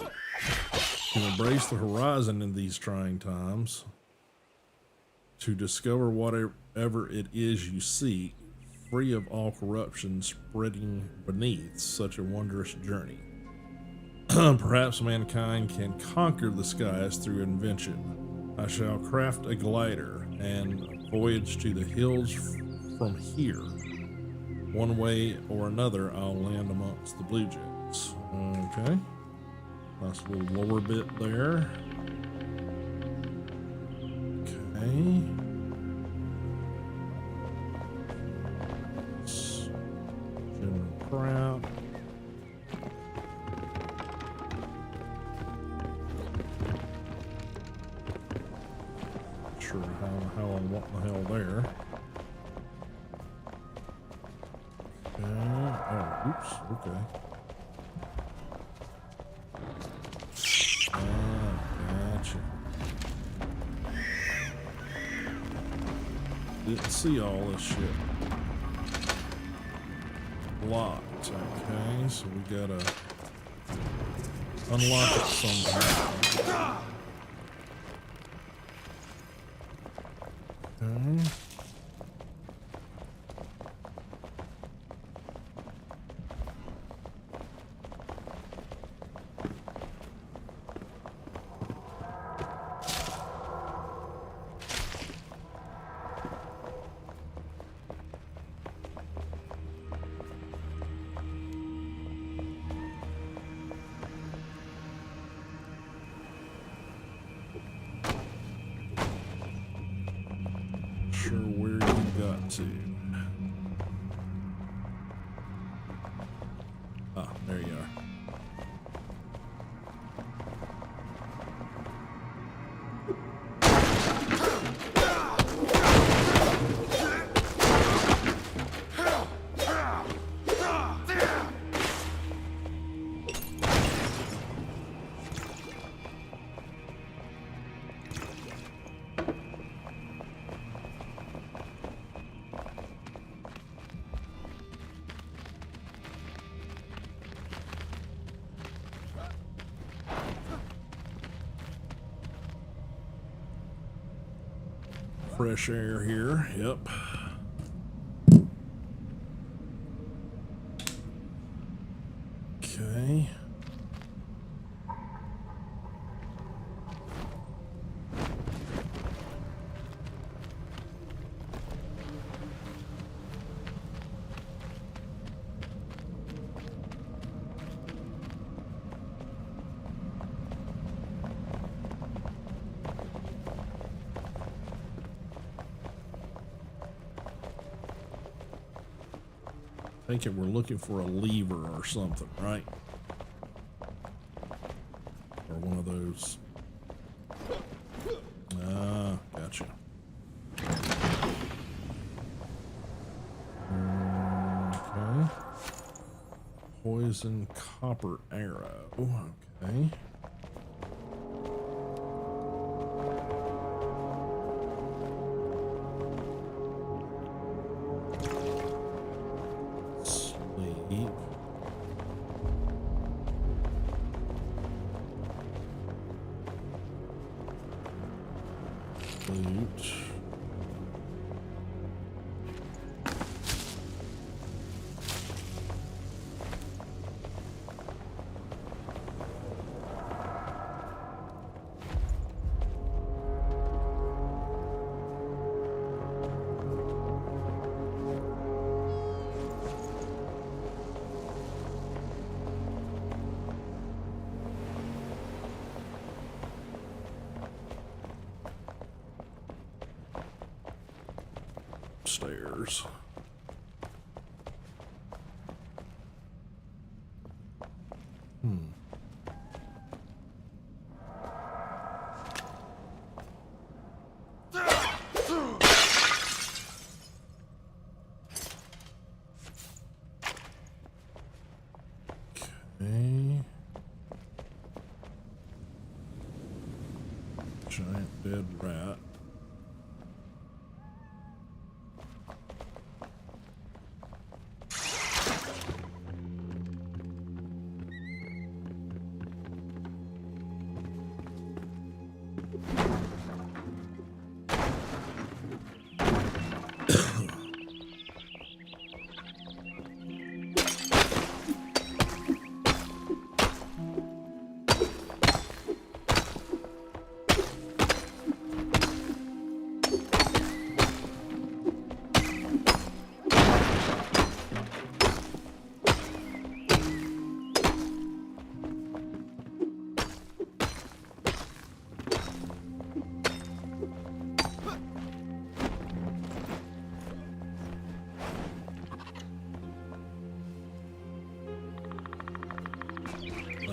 To embrace the horizon in these trying times, to discover whatever it is you seek, free of all corruption spreading beneath such a wondrous journey. Perhaps mankind can conquer the skies through invention. I shall craft a glider and voyage to the hills from here. One way or another, I'll land amongst the blue jays. Okay. Nice little lower bit there. Okay. General crowd. Sure how and what the hell there. Oh, oops, okay. Gotcha. Didn't see all this shit. Locked. Okay, so we gotta unlock it somehow. Okay. Sure where you got to. Ah, there you are. Fresh air here, yep. Okay. Thinking we're looking for a lever or something, right? Or one of those. Ah, gotcha. Okay. Poison copper arrow. Okay. Stairs. Okay. Giant dead rat.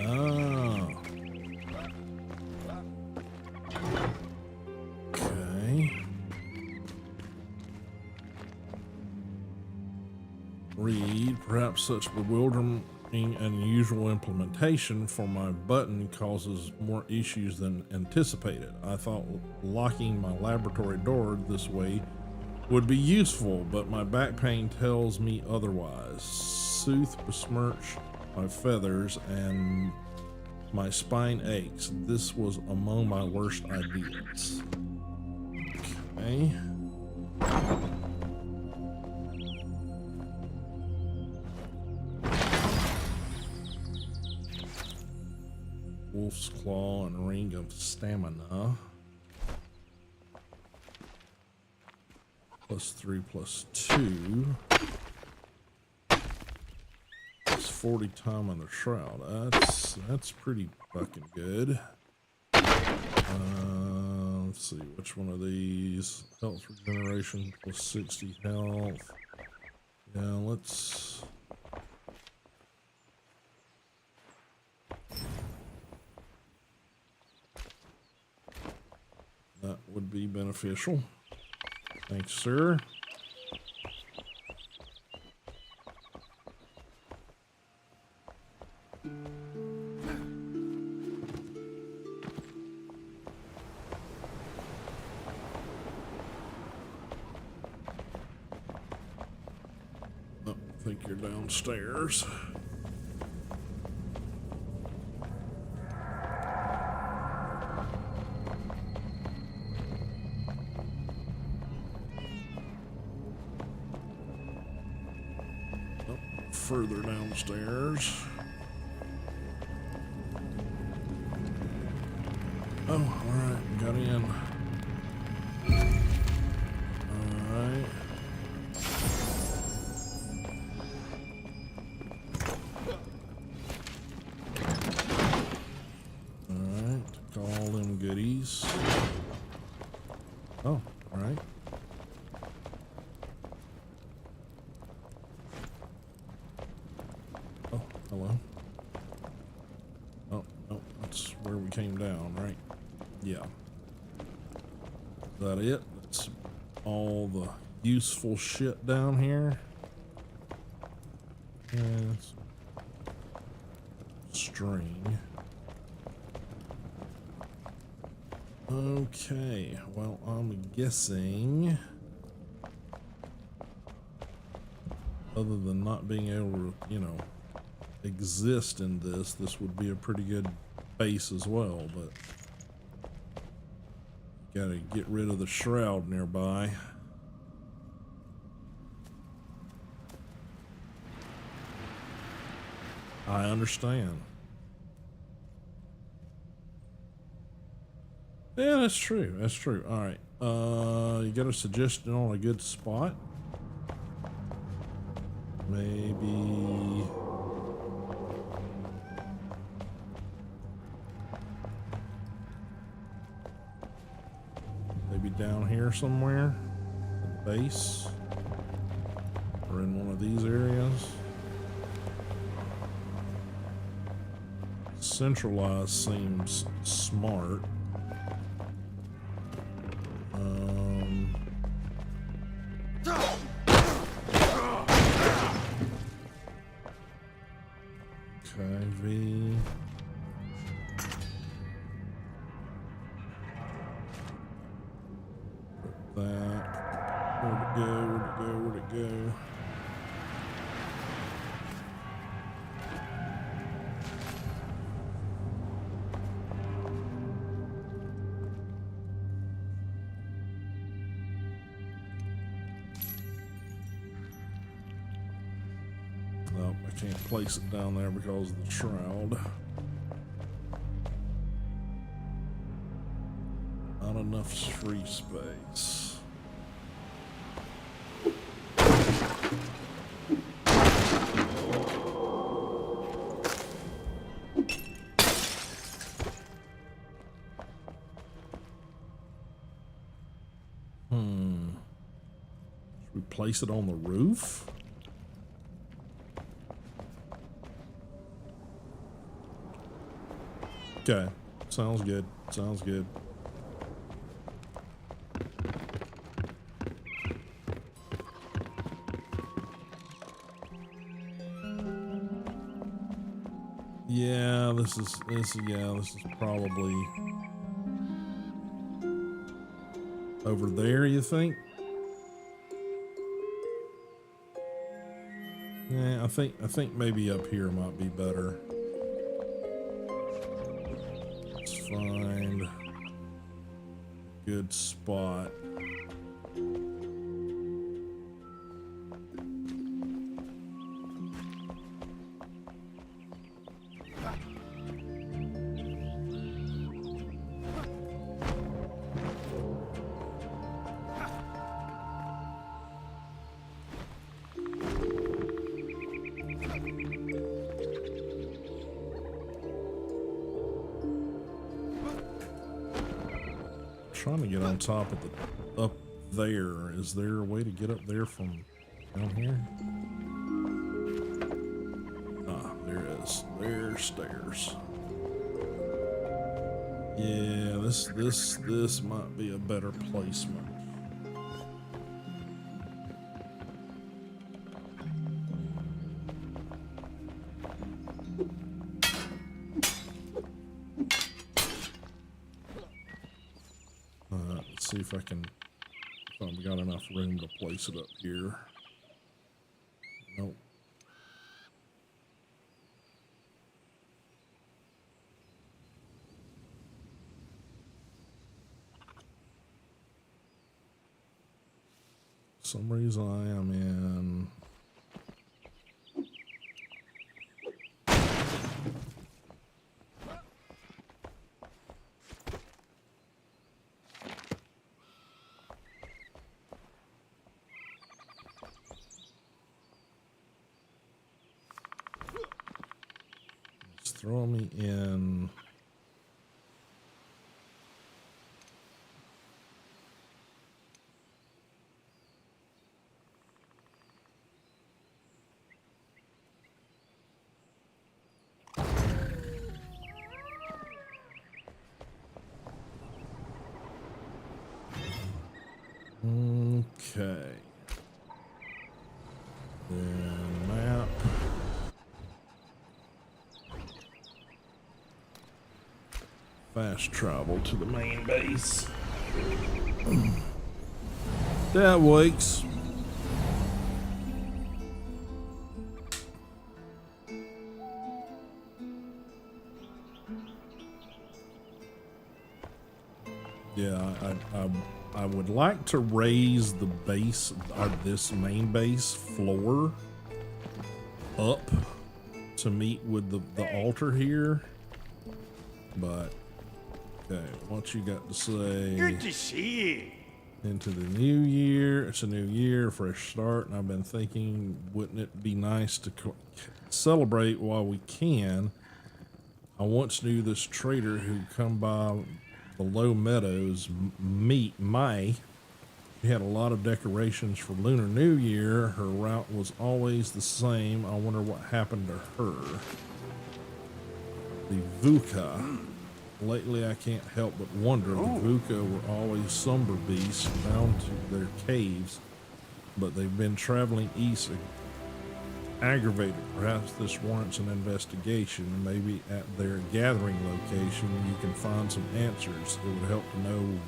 Oh. Okay. Read, perhaps such bewildering and unusual implementation for my button causes more issues than anticipated. I thought locking my laboratory door this way would be useful, but my back pain tells me otherwise. Sooth besmirch my feathers and my spine aches. This was among my worst ideas. Okay. Wolf's Claw and Ring of Stamina. +3 +2. It's 40 time on the shroud. That's pretty fucking good. Let's see which one of these. Health regeneration +60 health. Yeah, let's. That would be beneficial. Thanks, sir. Oh, I think you're downstairs. Further downstairs. Oh, alright, got in. Alright. Alright, took all them goodies. Oh, alright. Hello. Oh, no, that's where we came down, right? Yeah. Is that it? That's all the useful shit down here. Yes. String. Okay, well, I'm guessing, other than not being able to, you know, exist in this would be a pretty good base as well, but Gotta get rid of the shroud nearby. I understand. Yeah, that's true. That's true. All right. You got a suggestion on a good spot? Maybe. Maybe down here somewhere at the base, or in one of these areas. Centralized seems smart. Okay, V. Put that. Where'd it go? Where'd it go? Where'd it go? Nope, I can't place it down there because of the shroud. Not enough free space. Should we place it on the roof? Okay, sounds good. Sounds good. Yeah, this is probably over there, you think? Yeah, I think maybe up here might be better. Let's find a good spot. Trying to get on top of the up there. Is there a way to get up there from down here? Ah, there is. There's stairs. Yeah, this might be a better placement. See if I've got enough room to place it up here. Nope. For some reason I am in. Throw me in. Okay. Then map. Fast travel to the main base. That works. Yeah, I would like to raise the base, or this main base floor up to meet with the altar here. But okay, what you got to say?
Good to see you.
Into the new year. It's a new year, fresh start, and I've been thinking, wouldn't it be nice to celebrate while we can? I once knew this trader who come by the low meadows meet May. She had a lot of decorations for Lunar New Year. Her route was always the same. I wonder what happened to her. The Vuka. Lately, I can't help but wonder. The Vuka were always somber beasts bound to their caves, but they've been traveling east, aggravated. Perhaps this warrants an investigation. Maybe at their gathering location, you can find some answers. It would help to know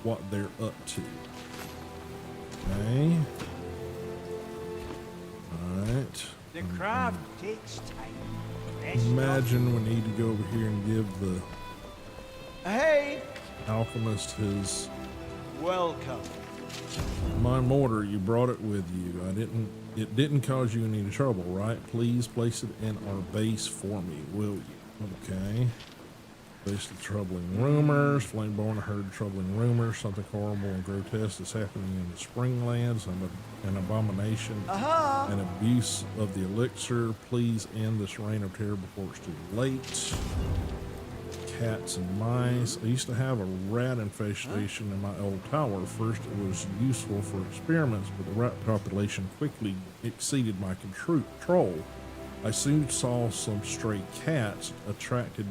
what they're up to. Okay. All right.
The craft takes time.
Imagine we need to go over here and give the
Hey,
alchemist his
welcome.
my mortar. You brought it with you. It didn't cause you any trouble, right? Please place it in our base for me, will you? Okay. Face the troubling rumors. Flameborn heard troubling rumors. Something horrible and grotesque is happening in the Springlands. An abomination, an abuse of the elixir. Please end this reign of terror before it's too late. Cats and mice. I used to have a rat infestation in my old tower. First, it was useful for experiments, but the rat population quickly exceeded my control. I soon saw some stray cats attracted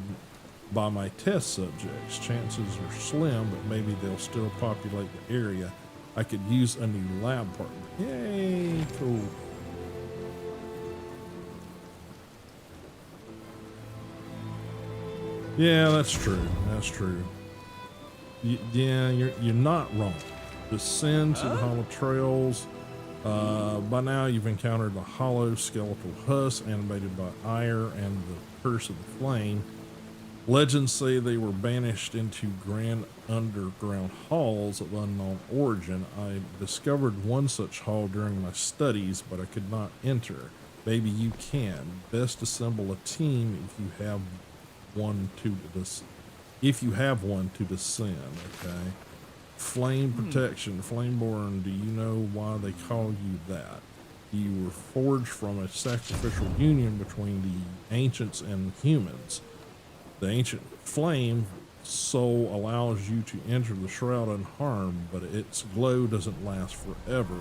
by my test subjects. Chances are slim, but maybe they'll still populate the area. I could use a new lab partner. Yay, cool. Yeah, that's true. That's true. Yeah, you're not wrong. Descend to the hollow trails. By now, you've encountered the hollow skeletal husk animated by ire and the curse of the flame. Legends say they were banished into grand underground halls of unknown origin. I discovered one such hall during my studies, but I could not enter. Maybe you can. Best assemble a team if you have one to descend. Okay. Flame protection. Flameborn, do you know why they call you that? You were forged from a sacrificial union between the ancients and humans. The ancient flame soul allows you to enter the shroud unharmed, but its glow doesn't last forever.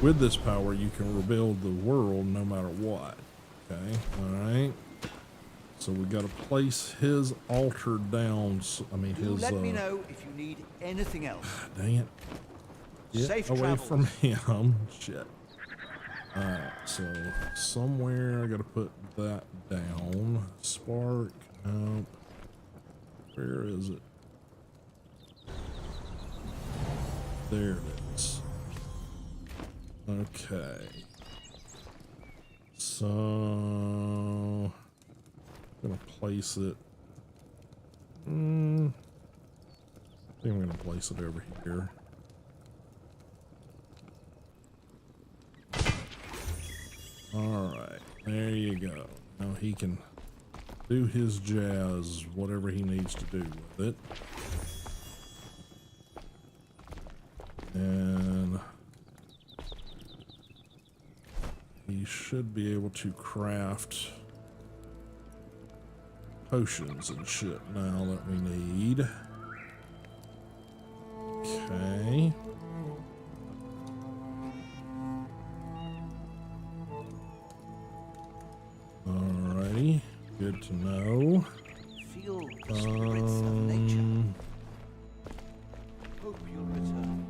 With this power, you can rebuild the world no matter what. Okay, all right. So we got to place his altar down.
Let me know if you need anything else.
Dang it! Get
Safe
away
travels.
from him. Shit. All right. So somewhere I got to put that down. Spark. Nope. Where is it? There it is. Okay. So I'm gonna place it. I think I'm gonna place it over here. All right, there you go. Now he can do his jazz, whatever he needs to do with it. And he should be able to craft potions and shit now that we need. Okay. Alrighty, good to know.
Feel the spirits of nature. Hope you'll return.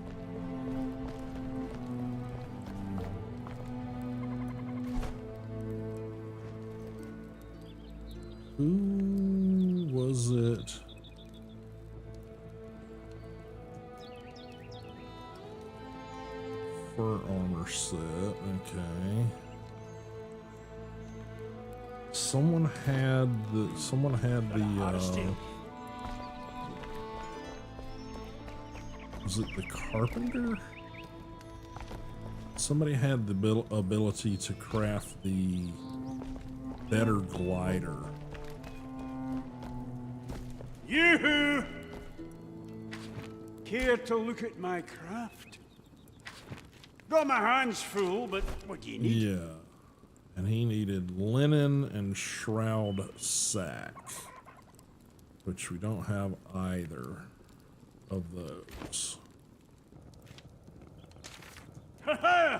Who was it? Fur armor set, okay. Someone had the Was it the carpenter? Somebody had the ability to craft the better glider.
Yoo-hoo! Care to look at my craft? Got my hands full, but what do you need?
Yeah. And he needed linen and shroud sack, which we don't have either of those.
Ha-ha!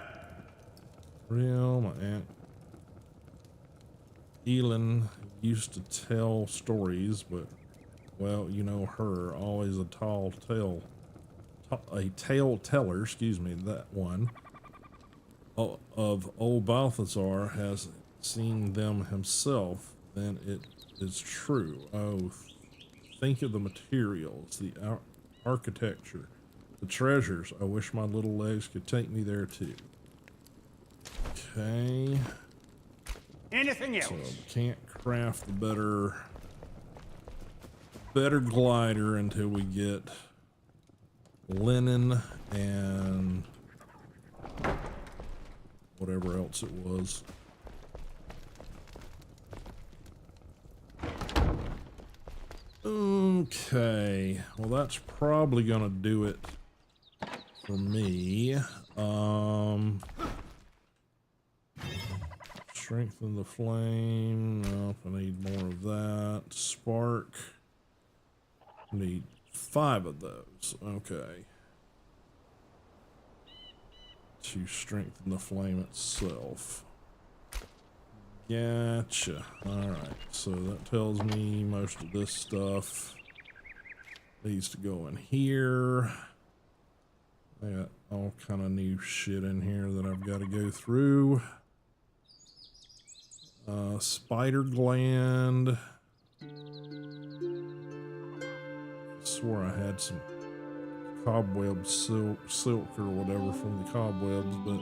Real, my aunt Elin used to tell stories, but well, you know her, always a tale teller, excuse me, that one, of old Balthazar has seen them himself, then it is true. Oh, think of the materials, the architecture, the treasures. I wish my little legs could take me there too. Okay.
Anything else?
So we can't craft the better glider until we get linen and whatever else it was. Okay, well that's probably gonna do it for me. Strengthen the flame. No, I need more of that. Spark. Need 5 of those. Okay. To strengthen the flame itself. Gotcha. Alright, so that tells me most of this stuff needs to go in here. I got all kind of new shit in here that I've got to go through. Spider gland. Swore I had some cobweb silk or whatever from the cobwebs, but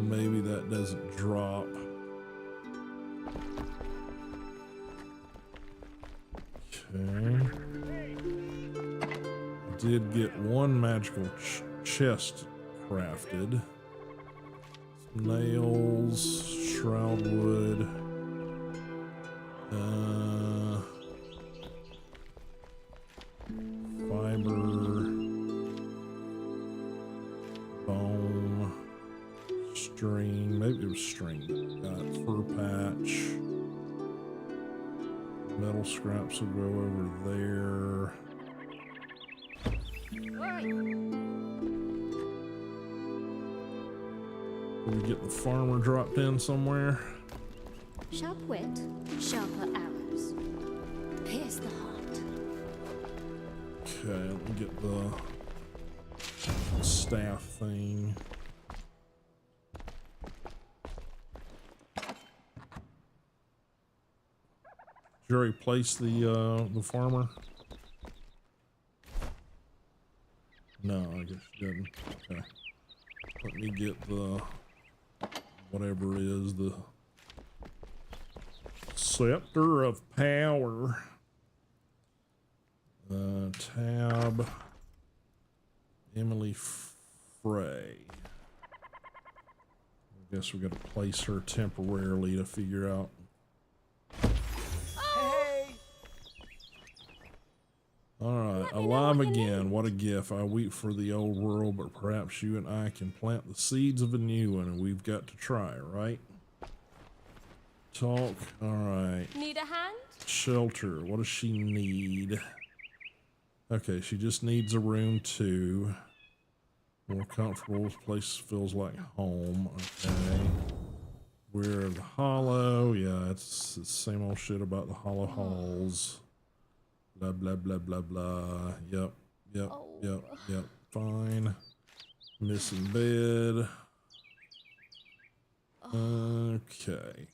maybe that doesn't drop. Okay. Did get one magical chest crafted. Some nails, shroud wood. Fiber, bone, string, maybe it was string that got fur patch. Metal scraps will go over there. Did we get the farmer dropped in somewhere?
Sharp wit, sharper arrows. Pierce the heart.
Okay, let me get the staff thing. Did you already place the farmer? No, I guess you didn't. Okay. Let me get the whatever it is, the scepter of power. Tab. Emily Frey. I guess we got to place her temporarily to figure out.
Hey!
Alright, alive again. What a gift. I weep for the old world, but perhaps you and I can plant the seeds of a new one, and we've got to try, right? Talk. Alright.
Need a hand?
Shelter. What does she need? Okay, she just needs a room too. More comfortable. This place feels like home. Okay. We're the hollow. Yeah, it's the same old shit about the hollow halls. Blah, blah, blah, blah, blah. Yep, yep, yep, yep. Fine. Missing bed. Okay.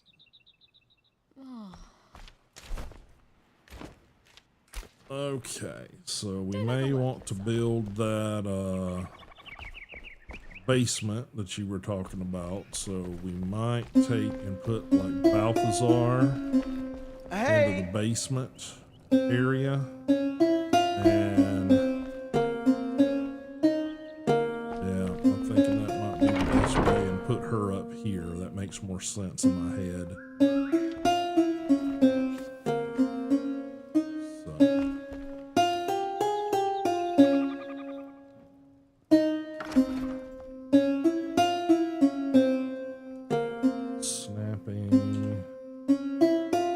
Okay, so we may want to build that basement that you were talking about. So we might take and put like Balthazar into the basement area, and more sense in my head. Snapping.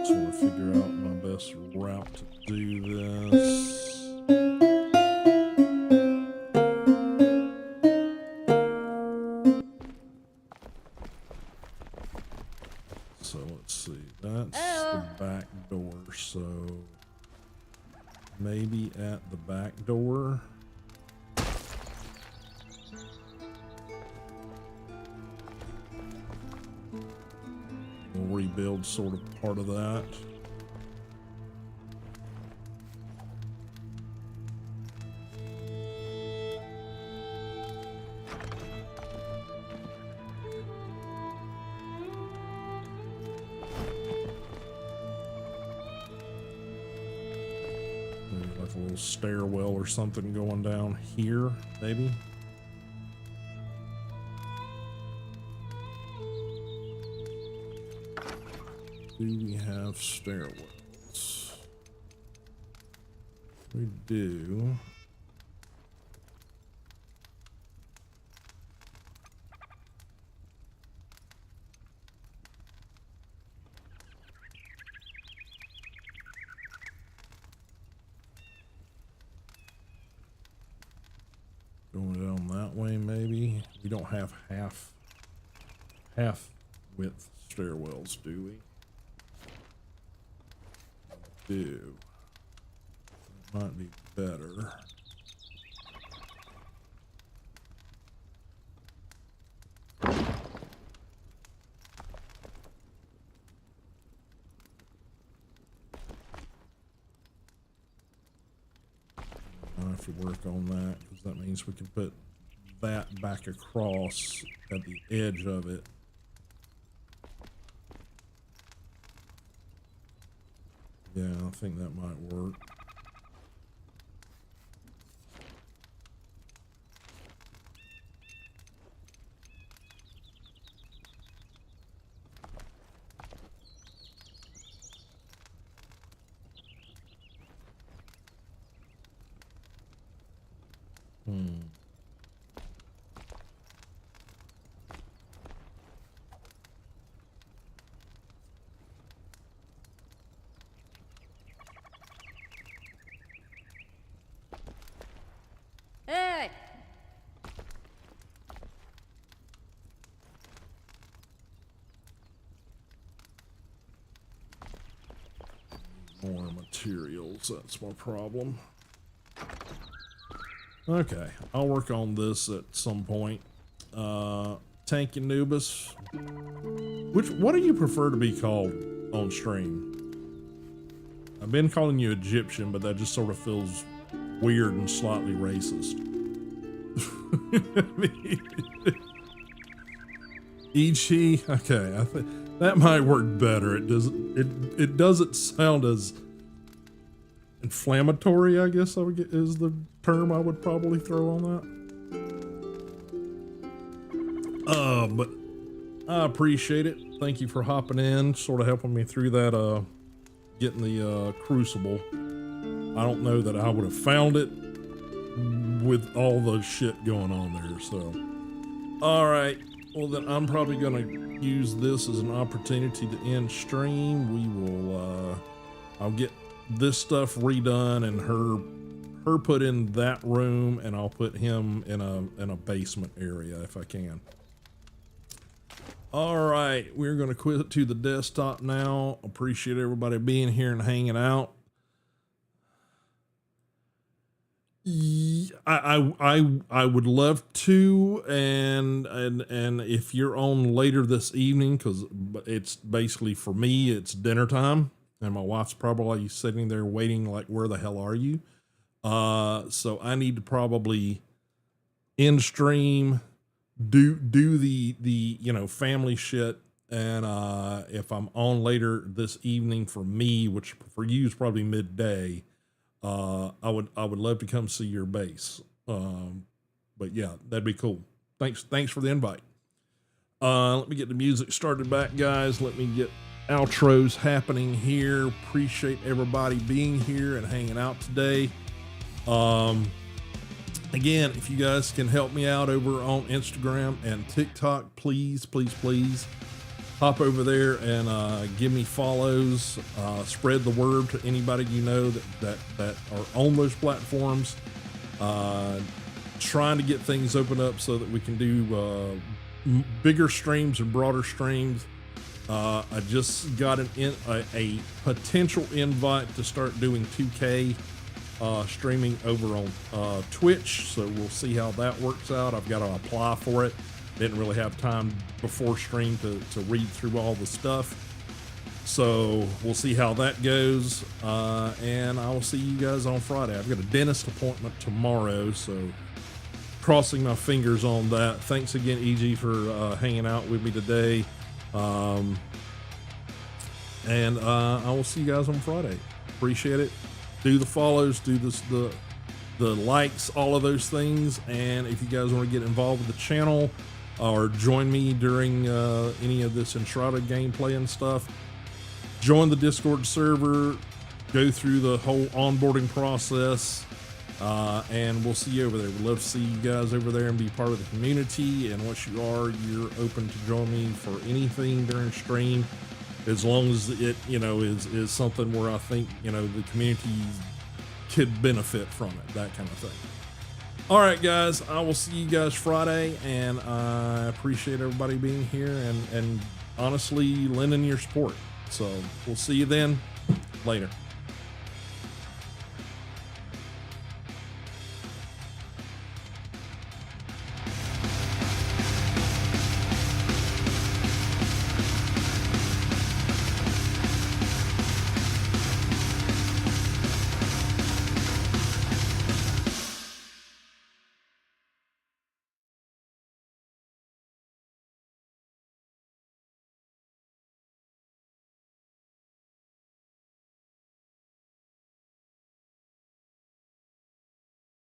Just want to figure out my best route to do this. So let's see, that's the back door, so maybe at the back door. We'll rebuild sort of part of that. Like a little stairwell or something going down here, maybe. Do we have stairwells? We do. Going down that way, maybe. We don't have half width stairwells, do we? Do. That might be better. I have to work on that because that means we can put that back across at the edge of it. Yeah, I think that might work.
Hey!
More materials, that's my problem. Okay, I'll work on this at some point. Tank Anubis. What do you prefer to be called on stream? I've been calling you Egyptian, but that just sort of feels weird and slightly racist. E.G. Okay, I think that might work better. It doesn't sound as inflammatory, I guess I would get is the term I would probably throw on that. But I appreciate it. Thank you for hopping in, sort of helping me through that getting the crucible. I don't know that I would have found it with all the shit going on there, so. All right, well then I'm probably gonna use this as an opportunity to end stream. We will, I'll get this stuff redone and her put in that room, and I'll put him in a basement area if I can. All right, we're gonna quit to the desktop now. Appreciate everybody being here and hanging out. I would love to, and if you're on later this evening, because it's basically for me, it's dinner time, and my wife's probably sitting there waiting like, where the hell are you? So I need to probably end stream, do the family shit, and if I'm on later this evening for me, which for you is probably midday, I would love to come see your base. But yeah, that'd be cool. Thanks for the invite. Let me get the music started back, guys. Let me get outros happening here. Appreciate everybody being here and hanging out today. Again, if you guys can help me out over on Instagram and TikTok, please hop over there and give me follows. Spread the word to anybody you know that are on those platforms. Trying to get things open up so that we can do bigger streams and broader streams. I just got a potential invite to start doing 2K streaming over on Twitch, so we'll see how that works out. I've got to apply for it. Didn't really have time before stream to read through all the stuff, so we'll see how that goes. And I will see you guys on Friday. I've got a dentist appointment tomorrow, so crossing my fingers on that. Thanks again, EG, for hanging out with me today. And I will see you guys on Friday. Appreciate it. Do the follows, do the likes, all of those things. And if you guys want to get involved with the channel or join me during any of this Enshrouded gameplay and stuff, join the Discord server, go through the whole onboarding process, and we'll see you over there. We'd love to see you guys over there and be part of the community. And once you are, you're open to join me for anything during stream, as long as it, is something where I think, the community could benefit from it, that kind of thing. All right, guys, I will see you guys Friday, and I appreciate everybody being here and honestly lending your support. So we'll see you then. Later.